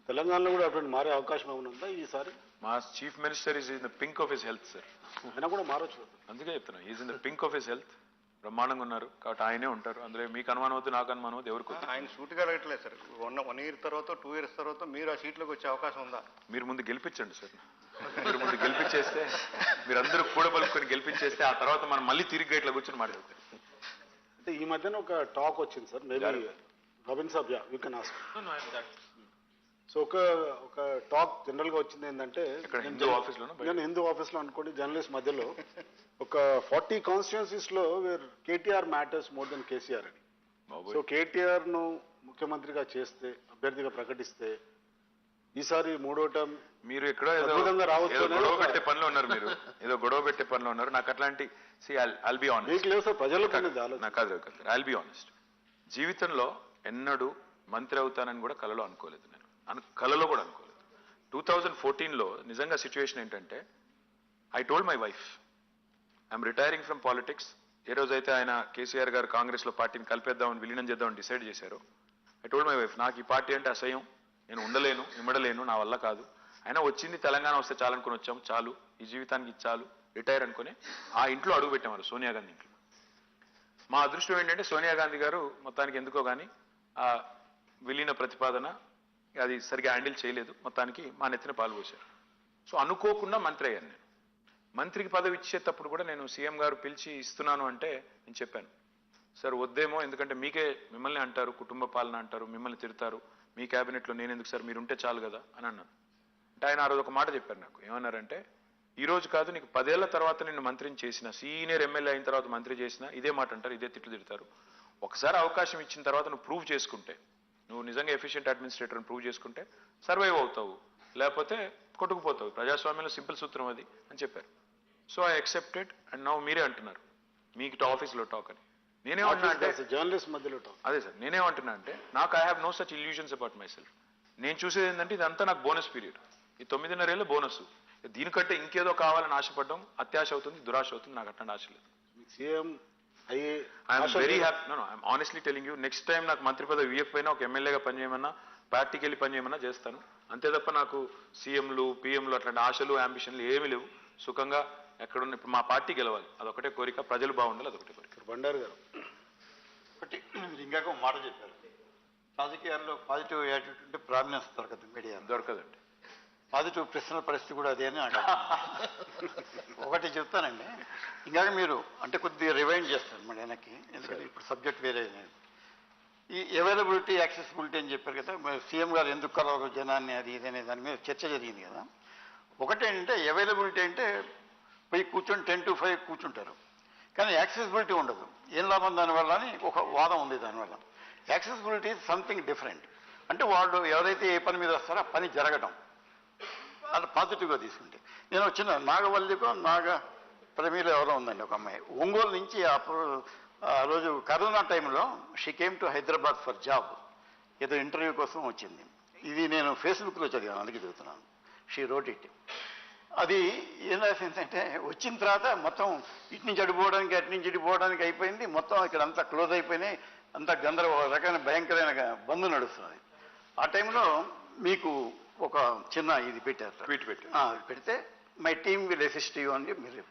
తెలంగాణలో కూడా అటువంటి మారే అవకాశం ఏమైనా ఉందా ఈసారి? మా chief minister is in the pink of his health sir. అయినా కూడా మారొచ్చు. అందుకే చెప్తున్నా, is in the pink of his health. బ్రహ్మాండంగా ఉన్నారు కాబట్టి ఆయనే ఉంటారు. అందులో మీకు అనుమానం వద్దు, నాకు అనుమానం వద్దు, ఎవరికి వద్దు. ఆయన సూటిగా అడగట్లేదు సార్. 1 year తర్వాత 2 years తర్వాత మీరు ఆ సీట్లోకి వచ్చే అవకాశం ఉందా? మీరు ముందు గెలిపించండి సార్. మీరు ముందు గెలిపించేస్తే, మీరందరూ కూడబలుకొని గెలిపించేస్తే ఆ తర్వాత మనం మళ్ళీ తిరిగి ఇట్లా కూర్చొని మాట్లాడతాం. అంటే ఈ మధ్యన ఒక టాక్ వచ్చింది sir, maybe Rabin saab you can ask. So ఒక టాక్ జనరల్ గా వచ్చింది ఏంటంటే, నేను హిందూ ఆఫీస్లో అనుకోండి జర్నలిస్ట్ మధ్యలో ఒక 40 కాన్స్టిట్యున్సీస్ లో KTR matters more than KCR అని. సో కేటీఆర్ ను ముఖ్యమంత్రిగా చేస్తే, అభ్యర్థిగా ప్రకటిస్తే ఈసారి 3వ టర్మ్ మీరు ఎక్కడో గొడవ పెట్టే పనిలో ఉన్నారు. మీరు ఏదో గొడవ పెట్టే పనిలో ఉన్నారు. నాకు అట్లాంటి ఐల్ బి ఆనెస్ట్. లేదు సార్, ప్రజలకు నాకు ఐల్ బి ఆనెస్ట్. జీవితంలో ఎన్నడూ మంత్రి అవుతానని కూడా కలలో అనుకోలేదు. నేను కలలో కూడా అనుకోలేదు. 2014లో నిజంగా సిచ్యువేషన్ ఏంటంటే, I told my wife I'm retiring from politics. ఏ రోజైతే ఆయన కేసీఆర్ గారు కాంగ్రెస్ లో పార్టీని కలిపేద్దామని, విలీనం చేద్దామని డిసైడ్ చేశారు, ఐ టోల్డ్ మై వైఫ్ నాకు ఈ పార్టీ అంటే అసహ్యం, నేను ఉండలేను, ఇమ్మడలేను, నా వల్ల కాదు. అయినా వచ్చింది తెలంగాణ వస్తే చాలనుకుని వచ్చాము, చాలు ఈ జీవితానికి చాలు, రిటైర్ అనుకుని ఆ ఇంట్లో అడుగు పెట్టాము, సోనియా గాంధీ ఇంట్లో. మా అదృష్టం ఏంటంటే సోనియా గాంధీ గారు మొత్తానికి ఎందుకో కానీ ఆ విలీన ప్రతిపాదన అది సరిగా హ్యాండిల్ చేయలేదు, మొత్తానికి మా నెత్తిన పాల్పోశారు. సో అనుకోకుండా మంత్రి అయ్యాను. నేను మంత్రికి పదవి ఇచ్చేటప్పుడు కూడా నేను సీఎం గారు పిలిచి ఇస్తున్నాను అంటే నేను చెప్పాను, సార్ వద్దేమో, ఎందుకంటే మిమ్మల్ని అంటారు, కుటుంబ పాలన అంటారు, మిమ్మల్ని తిడతారు, మీ క్యాబినెట్లో నేను ఎందుకు సార్, మీరు ఉంటే చాలు కదా అని అన్నాను. అంటే ఆయన ఆ రోజు ఒక మాట చెప్పారు నాకు. ఏమన్నారంటే, ఈ రోజు కాదు నీకు 10 ఏళ్ల తర్వాత నిన్ను మంత్రిని చేసిన, సీనియర్ ఎమ్మెల్యే అయిన తర్వాత మంత్రి చేసిన ఇదే మాట అంటారు, ఇదే తిట్లు తిడతారు. ఒకసారి అవకాశం ఇచ్చిన తర్వాత నువ్వు ప్రూవ్ చేసుకుంటే, నువ్వు నిజంగా ఎఫిషియెంట్ అడ్మినిస్ట్రేటర్ ప్రూవ్ చేసుకుంటే సర్వైవ్ అవుతావు, లేకపోతే కొట్టుకుపోతావు. ప్రజాస్వామ్యంలో సింపుల్ సూత్రం అది అని చెప్పారు. So I accepted. And now మీరే అంటున్నారు మీకు ఆఫీస్లో టాక్ అని. నేనేమంటున్నా అంటే జర్నలిస్ట్ మధ్యలో టాక్. అదే సార్, నేనేమంటున్నా అంటే నాకు I have no such illusions about myself. నేను చూసేది ఏంటంటే ఇదంతా నాకు బోనస్ పీరియడ్. ఈ 9.5 ఏళ్ళు బోనస్. దీనికంటే ఇంకేదో కావాలని ఆశపడడం అత్యాశ అవుతుంది, దురాశ అవుతుంది. నాకు అట్లాంటి ఆశ లేదు. CM I'm very happy. No I'm honestly telling you, next time నాకు మంత్రి పదవి ఇవ్వకపోయినా ఒక ఎమ్మెల్యేగా పనిచేయమన్నా, పార్టీకి వెళ్ళి పనిచేయమన్నా చేస్తాను. అంతే తప్ప నాకు సీఎంలు పిఎంలు అట్లాంటి ఆశలు అంబిషన్లు ఏమీ లేవు. సుఖంగా ఎక్కడున్న ఇప్పుడు మా పార్టీ గెలవాలి, అదొకటే కోరిక, ప్రజలు బాగుండాలి, అదొకటే కోరిక. బండారు గారు ఒకటి ఇంకాక మాట చెప్పారు, రాజకీయాల్లో పాజిటివ్ యాటిట్యూడ్ ఉంటే ప్రామినెన్స్ దొరకదు, మీడియా దొరకదండి. పాజిటివ్ ప్రశ్నల పరిస్థితి కూడా అదే అని నాకు ఒకటి చెప్తానండి. ఇంకాక మీరు అంటే కొద్దిగా రివైండ్ చేస్తారు మరి వెనక్కి, ఎందుకంటే ఇప్పుడు సబ్జెక్ట్ వేరే. ఈ అవైలబిలిటీ యాక్సెసిబిలిటీ అని చెప్పారు కదా, సీఎం గారు ఎందుకు కలవరు జనాన్ని, అది ఇది అనే దాని మీద చర్చ జరిగింది కదా. ఒకటేంటంటే అవైలబిలిటీ అంటే పోయి కూర్చొని 10 to 5 కూర్చుంటారు, కానీ యాక్సెసిబిలిటీ ఉండదు. ఏం లాభం దానివల్ల అని ఒక వాదం ఉంది. దానివల్ల యాక్సెసిబిలిటీ ఈజ్ సంథింగ్ డిఫరెంట్. అంటే వాళ్ళు ఎవరైతే ఏ పని మీద వస్తారో ఆ పని జరగడం, అది పాజిటివ్గా తీసుకుంటే. నేను వచ్చిన నాగవల్లికో ప్రమీలో ఎవరో ఉందండి ఒక అమ్మాయి, ఒంగోలు నుంచి ఆ రోజు కరోనా టైంలో she came to Hyderabad for job, ఏదో ఇంటర్వ్యూ కోసం వచ్చింది. ఇది నేను ఫేస్బుక్లో చదివాను, అందుకే చదువుతున్నాను. She wrote it. అది ఏం రాసిందంటే, వచ్చిన తర్వాత మొత్తం ఇటు నుంచి అడిపోవడానికి అటు నుంచి ఇడిపోవడానికి అయిపోయింది, మొత్తం ఇక్కడ అంతా క్లోజ్ అయిపోయినాయి, అంతా రకమైన భయంకరమైన బంద్ నడుస్తున్నది. ఆ టైంలో మీకు ఒక చిన్న ఇది పెట్టారు, ట్వీట్ పెడితే my team will assist you అని మీరు.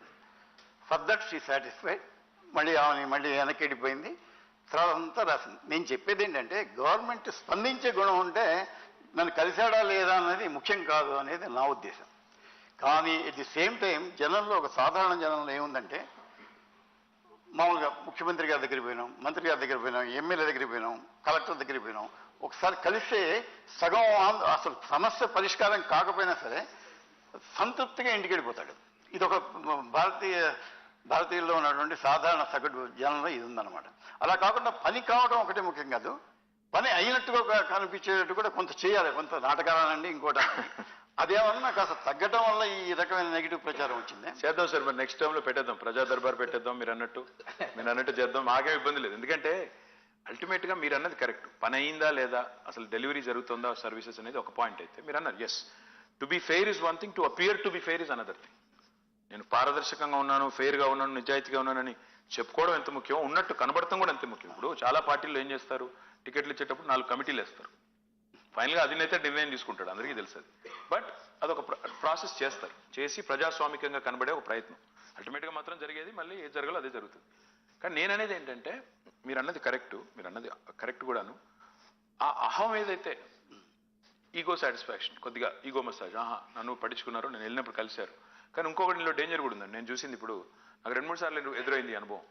ఫర్ దట్ షీ సాటిస్ఫైడ్, మళ్ళీ ఆమె మళ్ళీ వెనక్కి వెళ్ళిపోయింది. తర్వాత అంతా రాసింది. నేను చెప్పేది ఏంటంటే గవర్నమెంట్ స్పందించే గుణం ఉంటే నన్ను కలిశాడా లేదా అనేది ముఖ్యం కాదు అనేది నా ఉద్దేశం. కానీ ఎట్ ది సేమ్ టైం జనంలో ఒక సాధారణ జనంలో ఏముందంటే మామూలుగా ముఖ్యమంత్రి గారి దగ్గరికి పోయినాం, మంత్రి గారి దగ్గర పోయినాం, ఎమ్మెల్యే దగ్గరికి పోయినాం, కలెక్టర్ దగ్గరికి పోయినాం, ఒకసారి కలిస్తే సగం అసలు సమస్య పరిష్కారం కాకపోయినా సరే సంతృప్తిగా ఇంటికి వెళ్ళిపోతాడు. ఇది ఒక భారతీయుల్లో ఉన్నటువంటి సాధారణ సగటు జనంలో ఇది ఉందన్నమాట. అలా కాకుండా పని కావడం ఒకటే ముఖ్యం కాదు, పని అయినట్టుగా కనిపించేటట్టు కూడా కొంత చేయాలి, కొంత నాటకాలనండి ఇంకోటి. అదేమన్నా కాస్త తగ్గడం వల్ల ఈ రకమైన నెగిటివ్ ప్రచారం వచ్చింది. చేద్దాం సార్, మరి నెక్స్ట్ టైంలో పెట్టేద్దాం, ప్రజా దర్బార్ పెట్టేద్దాం. మీరు అన్నట్టు చేద్దాం, మాకేం ఇబ్బంది లేదు. ఎందుకంటే అల్టిమేట్గా మీరు అన్నది కరెక్ట్. పని అయిందా లేదా, అసలు డెలివరీ జరుగుతుందా సర్వీసెస్ అనేది ఒక పాయింట్ అయితే మీరు అన్నారు. Yes, to be fair is one thing, to appear to be fair is another thing. నేను పారదర్శకంగా ఉన్నాను, ఫెయిర్గా ఉన్నాను, నిజాయితీగా ఉన్నానని చెప్పుకోవడం ఎంత ముఖ్యం, ఉన్నట్టు కనబడటం కూడా ఎంత ముఖ్యం. ఇప్పుడు చాలా పార్టీల్లో ఏం చేస్తారు, టికెట్లు ఇచ్చేటప్పుడు 4 కమిటీలు వేస్తారు, ఫైనల్గా అధినేత నిర్ణయం తీసుకుంటాడు, అందరికీ తెలుసు. బట్ అదొక ప్రాసెస్ చేస్తారు, చేసి ప్రజాస్వామికంగా కనబడే ఒక ప్రయత్నం. అల్టిమేట్గా మాత్రం జరిగేది మళ్ళీ ఏది జరగాలో అదే జరుగుతుంది. కానీ నేను అనేది ఏంటంటే మీరు అన్నది కరెక్ట్ కూడాను. ఆ అహం ఏదైతే ఈగో సాటిస్ఫాక్షన్, కొద్దిగా ఈగో మసాజ్, నన్ను పట్టించుకున్నారు, నేను వెళ్ళినప్పుడు కలిశారు. కానీ ఇంకొకటిలో డేంజర్ కూడా ఉందండి. నేను చూసింది, ఇప్పుడు నాకు 2-3 సార్లు ఎదురైంది అనుభవం.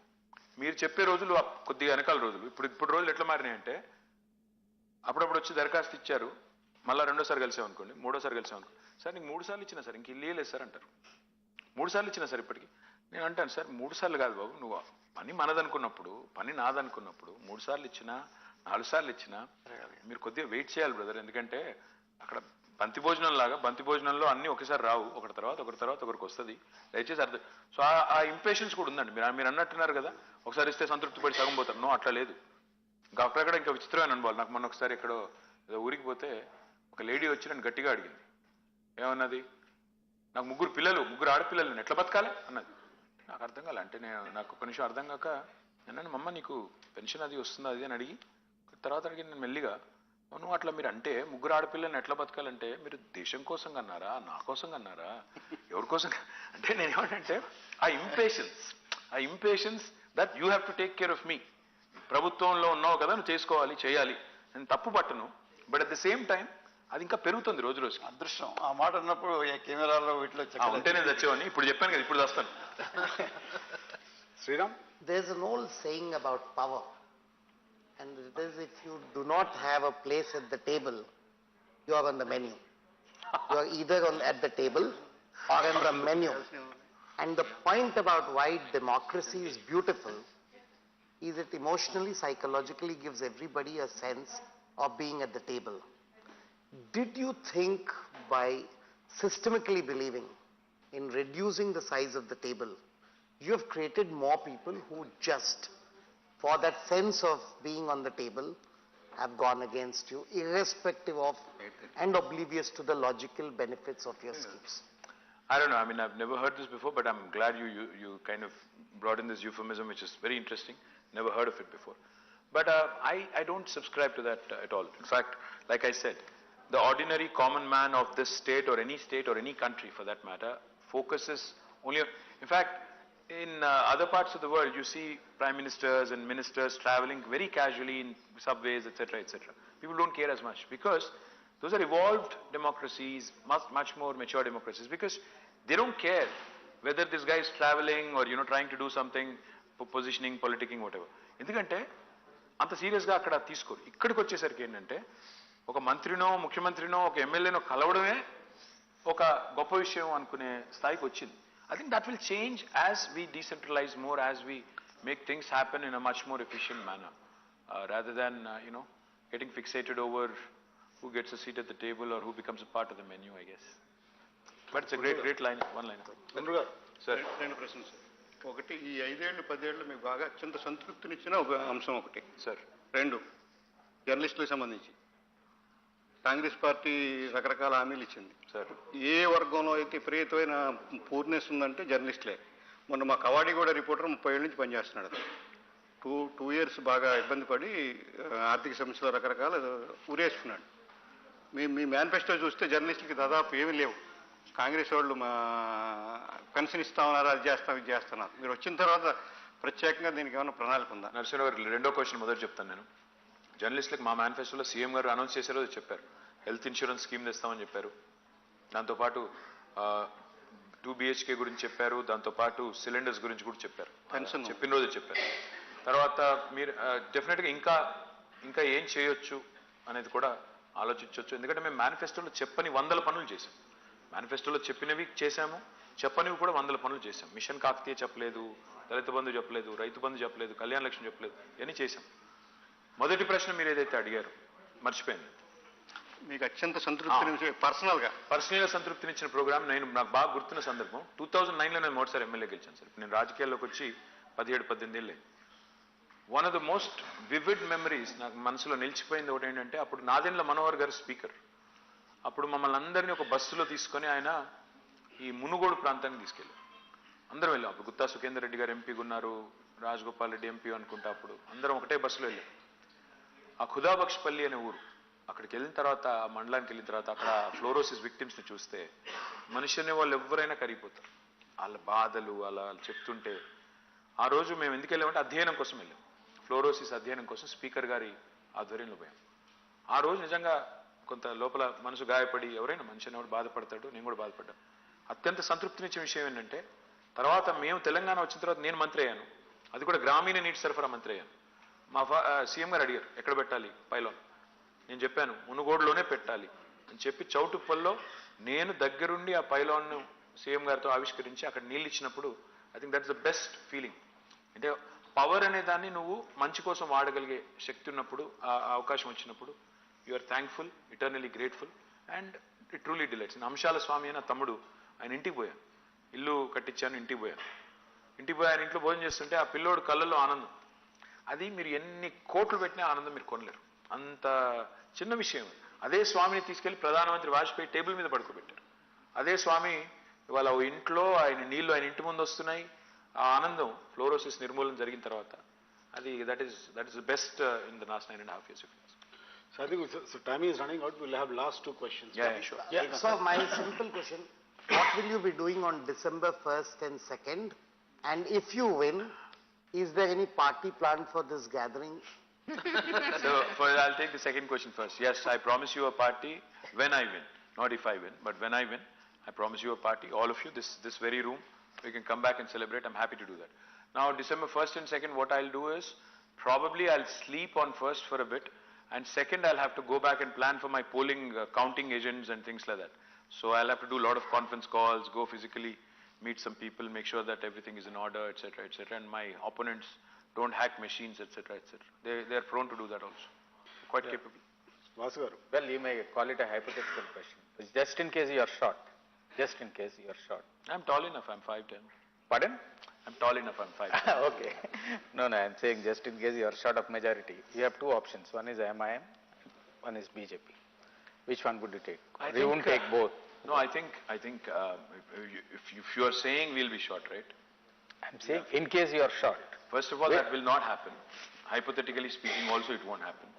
మీరు చెప్పే రోజులు కొద్దిగా వెనకాల రోజులు, ఇప్పుడు రోజులు ఎట్లా మారినాయంటే అప్పుడప్పుడు వచ్చి దరఖాస్తు ఇచ్చారు, మళ్ళీ 2వ సారి కలిసాం అనుకోండి, 3వ సారి కలిసాం అనుకోండి, సార్ నీకు 3 సార్లు ఇచ్చినా సార్ ఇంక ఇల్లు లేదు సార్ అంటారు. 3 సార్లు ఇచ్చినా సార్ ఇప్పటికి. నేను అంటాను, సార్ 3 సార్లు కాదు బాబు, నువ్వు పని మనదనుకున్నప్పుడు, పని నాదనుకున్నప్పుడు 3 సార్లు ఇచ్చినా 4 సార్లు ఇచ్చినా మీరు కొద్దిగా వెయిట్ చేయాలి బ్రదర్. ఎందుకంటే అక్కడ బంతి భోజనం లాగా, బంతి భోజనంలో అన్నీ ఒకసారి రావు, ఒకటి తర్వాత ఒకరికి వస్తుంది. దయచేసి అర్థం. సో ఆ ఇంపేషన్స్ కూడా ఉందండి. మీరు అన్నట్టున్నారు కదా, ఒకసారి ఇస్తే సంతృప్తి పడి సగం పోతారు. నో, అట్లా లేదు. ఇంకా అక్కడక్కడ ఇంకా విచిత్రమైన అనుభవాలు. నాకు మొన్న ఒకసారి ఎక్కడో ఏదో ఊరికి పోతే ఒక లేడీ వచ్చి నన్ను గట్టిగా అడిగింది. ఏమన్నది, నాకు 3 ఆడపిల్లలు, నేను ఎట్లా బతకాలి అన్నది. నాకు అర్థం కాలే. అంటే నాకు ఒక నిమిషం అర్థం కాక అన్నాను, మమ్మ నీకు పెన్షన్ అది వస్తుందా అది అని అడిగి, తర్వాత అడిగి నేను మెల్లిగా, నువ్వు అట్లా మీరు అంటే 3 ఆడపిల్లల్ని ఎట్లా బతకాలంటే మీరు దేశం కోసం కన్నారా, నా కోసం కన్నారా, ఎవరి కోసం అంటే నేను ఏమంటే ఆ impatience that you have to take care of me. ప్రభుత్వంలో ఉన్నావు కదా, నువ్వు చేసుకోవాలి, చేయాలి, నేను తప్పు పట్టను. But at the same time అది ఇంకా పెరుగుతుంది రోజు రోజు. అదృష్టం ఆ మాట అన్నప్పుడు కెమెరాలో వీటిలో ఉంటేనే తెచ్చేవాడిని. ఇప్పుడు చెప్పాను కదా, ఇప్పుడు వస్తాను. Sriram, There's an old saying about power, and it is, if you do not have a place at the table, you are on the menu. You are either at the table or on the menu. And the point about why democracy is beautiful is it emotionally, psychologically gives everybody a sense of being at the table. Did you think by systemically believing in reducing the size of the table, you have created more people who just, for that sense of being on the table, have gone against you, irrespective of and oblivious to the logical benefits of your schemes? I don't know. I mean, I've never heard this before, but I'm glad you kind of brought in this euphemism, which is very interesting. Never heard of it before. But I don't subscribe to that at all. In fact, like I said, the ordinary common man of this state or any country for that matter focuses only on, in fact, in other parts of the world, you see prime ministers and ministers traveling very casually in subways, etc., etc. People don't care as much because those are evolved democracies, much more mature democracies, because they don't care whether this guy is traveling or, trying to do something, positioning, politicking, whatever. ఎందుకంటే అంత సీరియస్గా అక్కడ తీసుకోరు. ఇక్కడికి వచ్చేసరికి ఏంటంటే ఒక మంత్రినో, ముఖ్యమంత్రినో, ఒక ఎమ్మెల్యేనో కలవడమే ఒక గొప్ప విషయం అనుకునే స్థాయికి వచ్చింది. I think that will change as we decentralize more, as we make things happen in a much more efficient manner, rather than, getting fixated over who gets a seat at the table or who becomes a part of the menu, I guess. But it's a great line, one line. Sir, 2 ప్రశ్నలు సార్. ఒకటి, ఈ 5 ఏళ్ళు 10 ఏళ్ళు మీకు బాగా అత్యంత సంతృప్తినిచ్చిన ఒక అంశం ఒకటి సార్. 2, జర్నలిస్టులకు సంబంధించి కాంగ్రెస్ పార్టీ రకరకాల హామీలు ఇచ్చింది సార్. ఏ వర్గంలో అయితే విపరీతమైన పూర్నెస్ ఉందంటే జర్నలిస్టులే. మొన్న మా కవాడిగూడ రిపోర్టర్ 30 ఏళ్ళ నుంచి పనిచేస్తున్నాడు. 2 years బాగా ఇబ్బంది పడి ఆర్థిక సమస్యలు రకరకాల ఊరేసుకున్నాడు. మీ మేనిఫెస్టో చూస్తే జర్నలిస్టులకి దాదాపు ఏమీ లేవు. కాంగ్రెస్ వాళ్ళు మా పెన్షన్ ఇస్తామన్నారు, అది చేస్తాం, ఇది చేస్తున్నారు. మీరు వచ్చిన తర్వాత ప్రత్యేకంగా దీనికి ఏమైనా ప్రణాళిక ఉందా? నరసింహరావు గారు రెండో క్వశ్చన్ మొదటి చెప్తాను నేను. జర్నలిస్టులకు మా మేనిఫెస్టోలో సీఎం గారు అనౌన్స్ చేశారో చెప్పారు. హెల్త్ ఇన్సూరెన్స్ స్కీమ్ తెస్తామని చెప్పారు. దాంతోపాటు 2 BHK గురించి చెప్పారు. దాంతోపాటు సిలిండర్స్ గురించి కూడా చెప్పారు. చెప్పిన రోజు చెప్పారు. తర్వాత మీరు డెఫినెట్గా ఇంకా ఏం చేయొచ్చు అనేది కూడా ఆలోచించవచ్చు. ఎందుకంటే మేము మేనిఫెస్టోలో చెప్పని 100 పనులు చేశాం. మేనిఫెస్టోలో చెప్పినవి చేశాము, చెప్పనివి కూడా 100 పనులు చేశాం. మిషన్ కాకతీయ చెప్పలేదు, దళిత బంధు చెప్పలేదు, రైతు బంధు చెప్పలేదు, కళ్యాణ లక్ష్మి చెప్పలేదు, ఇవన్నీ చేశాం. మొదటి ప్రశ్న మీరు ఏదైతే అడిగారు మర్చిపోయాను. మీకు అత్యంత సంతృప్తి పర్సనల్గా సంతృప్తినిచ్చిన ప్రోగ్రామ్ నాకు బాగా గుర్తున్న సందర్భం 2009లో నేను మొదటిసారి ఎమ్మెల్యే గెలిచాను సార్. నేను రాజకీయాల్లోకి వచ్చి 17-18 ఏళ్ళే. One of the most vivid memories నాకు మనసులో నిలిచిపోయింది ఒకటి ఏంటంటే, అప్పుడు నాదెండ్ల మనోహర్ గారు స్పీకర్. అప్పుడు మమ్మల్ని అందరినీ ఒక బస్సులో తీసుకొని ఆయన ఈ మునుగోడు ప్రాంతానికి తీసుకెళ్ళారు. అందరం వెళ్ళాం. అప్పుడు గుత్తా సుఖేందర్ రెడ్డి గారు ఎంపీగా ఉన్నారు, రాజగోపాల్ రెడ్డి ఎంపీ అనుకుంటా. అప్పుడు అందరం ఒకటే బస్సులో వెళ్ళాం. ఆ ఖుదాబక్షపల్లి అనే ఊరు, అక్కడికి వెళ్ళిన తర్వాత ఆ మండలానికి వెళ్ళిన తర్వాత అక్కడ ఫ్లోరోసిస్ విక్టిమ్స్ని చూస్తే మనిషి అనే వాళ్ళు ఎవరైనా కరిగిపోతారు. వాళ్ళ బాధలు అలా చెప్తుంటే ఆ రోజు మేము ఎందుకు వెళ్ళామంటే అధ్యయనం కోసం వెళ్ళాం. ఫ్లోరోసిస్ అధ్యయనం కోసం స్పీకర్ గారి ఆధ్వర్యంలో పోయాం. ఆ రోజు నిజంగా కొంత లోపల మనసు గాయపడి ఎవరైనా మనిషి అనేవాడు బాధపడతాడు, నేను కూడా బాధపడ్డాను. అత్యంత సంతృప్తినిచ్చే విషయం ఏంటంటే తర్వాత మేము తెలంగాణ వచ్చిన తర్వాత నేను మంత్రి అయ్యాను. అది కూడా గ్రామీణ నీటి సరఫరా మంత్రి అయ్యాను. మా సీఎం గారు అడిగారు ఎక్కడ పెట్టాలి పైలాన్. నేను చెప్పాను మునుగోడులోనే పెట్టాలి అని చెప్పి చౌటుప్పల్లో నేను దగ్గరుండి ఆ పైలాన్ను సీఎం గారితో ఆవిష్కరించి అక్కడ నీళ్ళు ఇచ్చినప్పుడు I think that's the best feeling. అంటే పవర్ అనే దాన్ని నువ్వు మంచి కోసం వాడగలిగే శక్తి ఉన్నప్పుడు, ఆ అవకాశం వచ్చినప్పుడు you are thankful, eternally grateful and it truly delights. అంశాల స్వామి అని తమ్ముడు ఆయన ఇంటికి పోయాను, ఇల్లు కట్టించాను, ఇంటికి పోయాను. ఆయన ఇంట్లో భోజనం చేస్తుంటే ఆ పిల్లోడు కళ్ళల్లో ఆనందం, అది మీరు ఎన్ని కోట్లు పెట్టినా ఆనందం మీరు కొనలేరు. అంత చిన్న విషయం. అదే స్వామిని తీసుకెళ్లి ప్రధానమంత్రి వాజ్పేయి టేబుల్ మీద పడుకోబెట్టారు. అదే స్వామి ఇవాళ ఇంట్లో ఆయన నీళ్లు ఆయన ఇంటి ముందు వస్తున్నాయి. ఆ ఆనందం ఫ్లోరోసిస్ నిర్మూలన జరిగిన తర్వాత అది that is the best in the last 9.5 years. So I think so time is running out. We'll have last 2 questions. Yeah, sure. Yeah, so my simple question, what will you be doing on December 1st and 2nd? And if you win, is there any party planned for this gathering? So I'll take the second question first. Yes, I promise you a party when I win, not if I win, but when I win, I promise you a party, all of you, this very room, we can come back and celebrate. I'm happy to do that. Now December 1st and 2nd, what I'll do is, probably I'll sleep on 1st for a bit, and 2nd I'll have to go back and plan for my polling, counting agents and things like that. So I'll have to do a lot of conference calls, go physically, meet some people, make sure that everything is in order, etc., etc. And my opponents don't hack machines, etc., etc. They are prone to do that also. Quite capable. Vasu garu. Well, you may call it a hypothetical question. It's just in case you are short. Just in case you are short. I'm tall enough, I'm 5'10". Pardon? I'm tall enough, I'm 5'10". Okay. No, I'm saying just in case you are short of majority. You have 2 options. One is MIM, one is BJP. Which one would you take? You won't take both. No, I think if you are saying we'll be short, right? I'm saying in case you are short. First of all, that will not happen. Hypothetically speaking also it won't happen.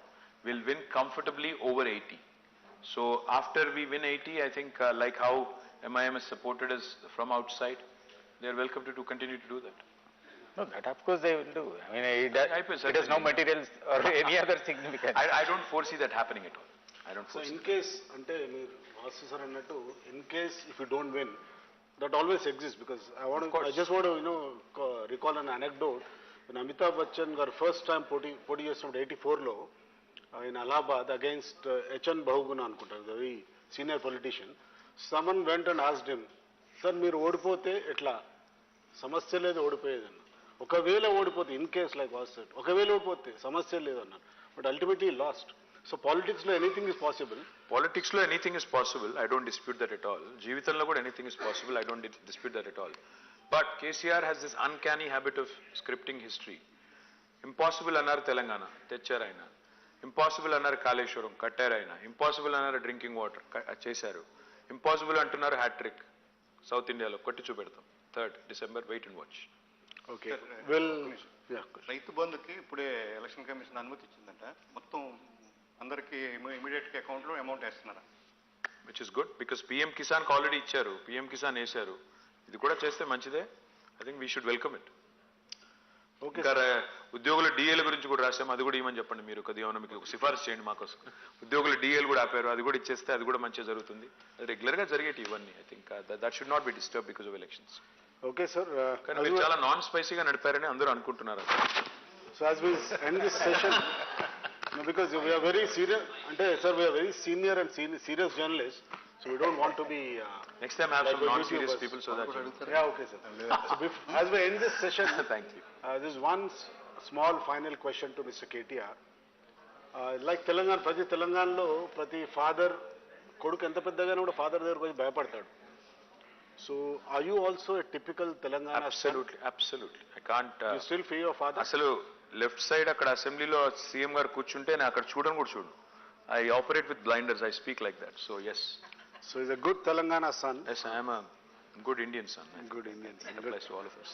We'll win comfortably over 80. So after we win 80, I think like how MIM has supported us from outside, they are welcome to continue to do that. No, that of course they will do. I mean, it has no materials or any other significance. I don't foresee that happening at all. I don't So foresee in case, ante meer Vasu sir annattu, in case if you don't win, that always exists because I just want to recall an anecdote. When Amitabh Bachchan garu first time poti chestunnapudu 84 lo in Allahabad against H.N. Bahuguna anukuntaru, the very senior politician. Someone went and asked him, sir meer odipothe etla? Samasya ledu odipoyedanna. Okavela odipothe, in case like Vasu said, okavela odipothe samasya ledu annaru. But ultimately he lost. So politics lo anything is possible. Politics lo anything is possible. I don't dispute that at all. Jeevitanlo kuda anything is possible. I don't dispute that at all. But KCR has this uncanny habit of scripting history. Impossible annaru Telangana, techaru ayina. Impossible annaru Kaleshwaram, kattaru ayina. Impossible annaru drinking water, chesaru. Impossible antunnaru hat trick. South India lo kotti chupedtam. 3rd December, wait and watch. Okay. Well, yeah. రైతు బంధుకి ఇప్పుడే ఎలక్షన్ కమిషన్ అనుమతి ఇచ్చిందంట. మొత్తం అందరికి ఇమీడియట్ అకౌంట్లో అమౌంట్ వేస్తున్నారా? Which is good because PM Kisan కి ఆల్రెడీ ఇచ్చారు, PM Kisan వేశారు. ఇది కూడా చేస్తే మంచిదే. I think we should welcome it. Okay, ఇంకా ఉద్యోగుల డిఏల గురించి కూడా రాశాము, అది కూడా ఇవ్వమని చెప్పండి మీరు. కొద్దిగా ఏమన్నా మీకు సిఫార్సు చేయండి మాకోసం. ఉద్యోగుల డిఏలు కూడా ఆపారు, అది కూడా ఇచ్చేస్తే అది కూడా మంచిగా జరుగుతుంది. అది రెగ్యులర్గా జరిగేటి ఇవన్నీ. I think that should not be disturb because of elections. Okay, sir. కానీ మీరు చాలా నాన్ స్పైసీగా నడిపారని అందరూ అనుకుంటున్నారు. So as we end this session, no, because we are very serious, sir, we are very senior and serious journalists, so we don't want to be. Next time have like some YouTubers. non-serious people so that you... Yeah, okay, sir. So as we end this session, Thank you. there is one small final question to Mr. KTR. Like Telangana, ప్రతి తెలంగాణలో ప్రతి ఫాదర్ కొడుకు ఎంత పెద్దగానే కూడా ఫాదర్ దగ్గరకు వచ్చి భయపడతాడు. So are you also a typical Telangana? Absolutely, absolutely. I can't. You still fear your father? అసలు లెఫ్ట్ సైడ్ అక్కడ అసెంబ్లీలో సీఎం గారు కూర్చుంటే నేను అక్కడ చూడను కూడా చూడను. I operate with blinders. I speak like that. So yes. So he's a good Telangana son. Yes, I am a good Indian son. Good Indian son. It applies to all of us.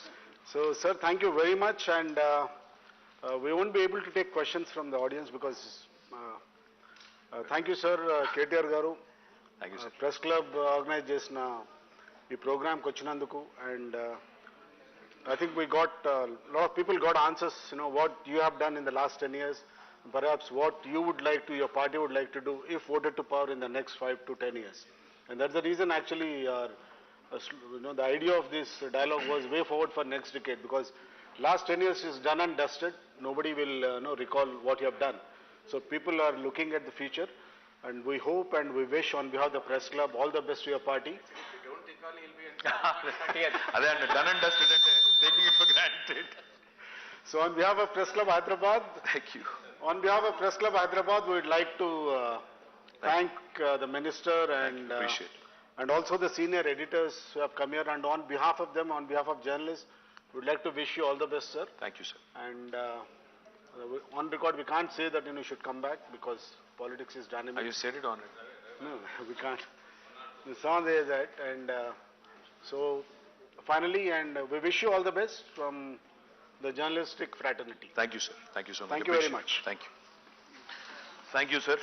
So sir, thank you very much, and we won't be able to take questions from the audience because thank you sir, KTR garu. Thank you, sir. Press Club organize చేసిన ఈ ప్రోగ్రామ్కి వచ్చినందుకు, and I think we got a lot of people got answers, what you have done in the last 10 years, perhaps what you would like to, your party would like to do if voted to power in the next 5 to 10 years. And that's the reason actually the idea of this dialogue was way forward for next decade, because last 10 years is done and dusted. Nobody will recall what you have done. So people are looking at the future, and we hope and we wish on behalf of the Press Club all the best to your party. అదే అండి, డన్ అండ్ డస్టెడ్ అంటే taking it for granted. So on behalf of Press Club Hyderabad, Thank you. on behalf of Press Club Hyderabad, we would like to thank the minister and Appreciate it. and also the senior editors who have come here, and on behalf of them, on behalf of journalists, we would like to wish you all the best, sir. Thank you, sir. And on record, we can't say that you should come back because politics is dynamic. You said it on it. No, we can't. We saw there that, and so finally, and we wish you all the best from the journalistic fraternity. Thank you, sir. Thank you so much. Thank you very Appreciate it. much. Thank you. Thank you, sir.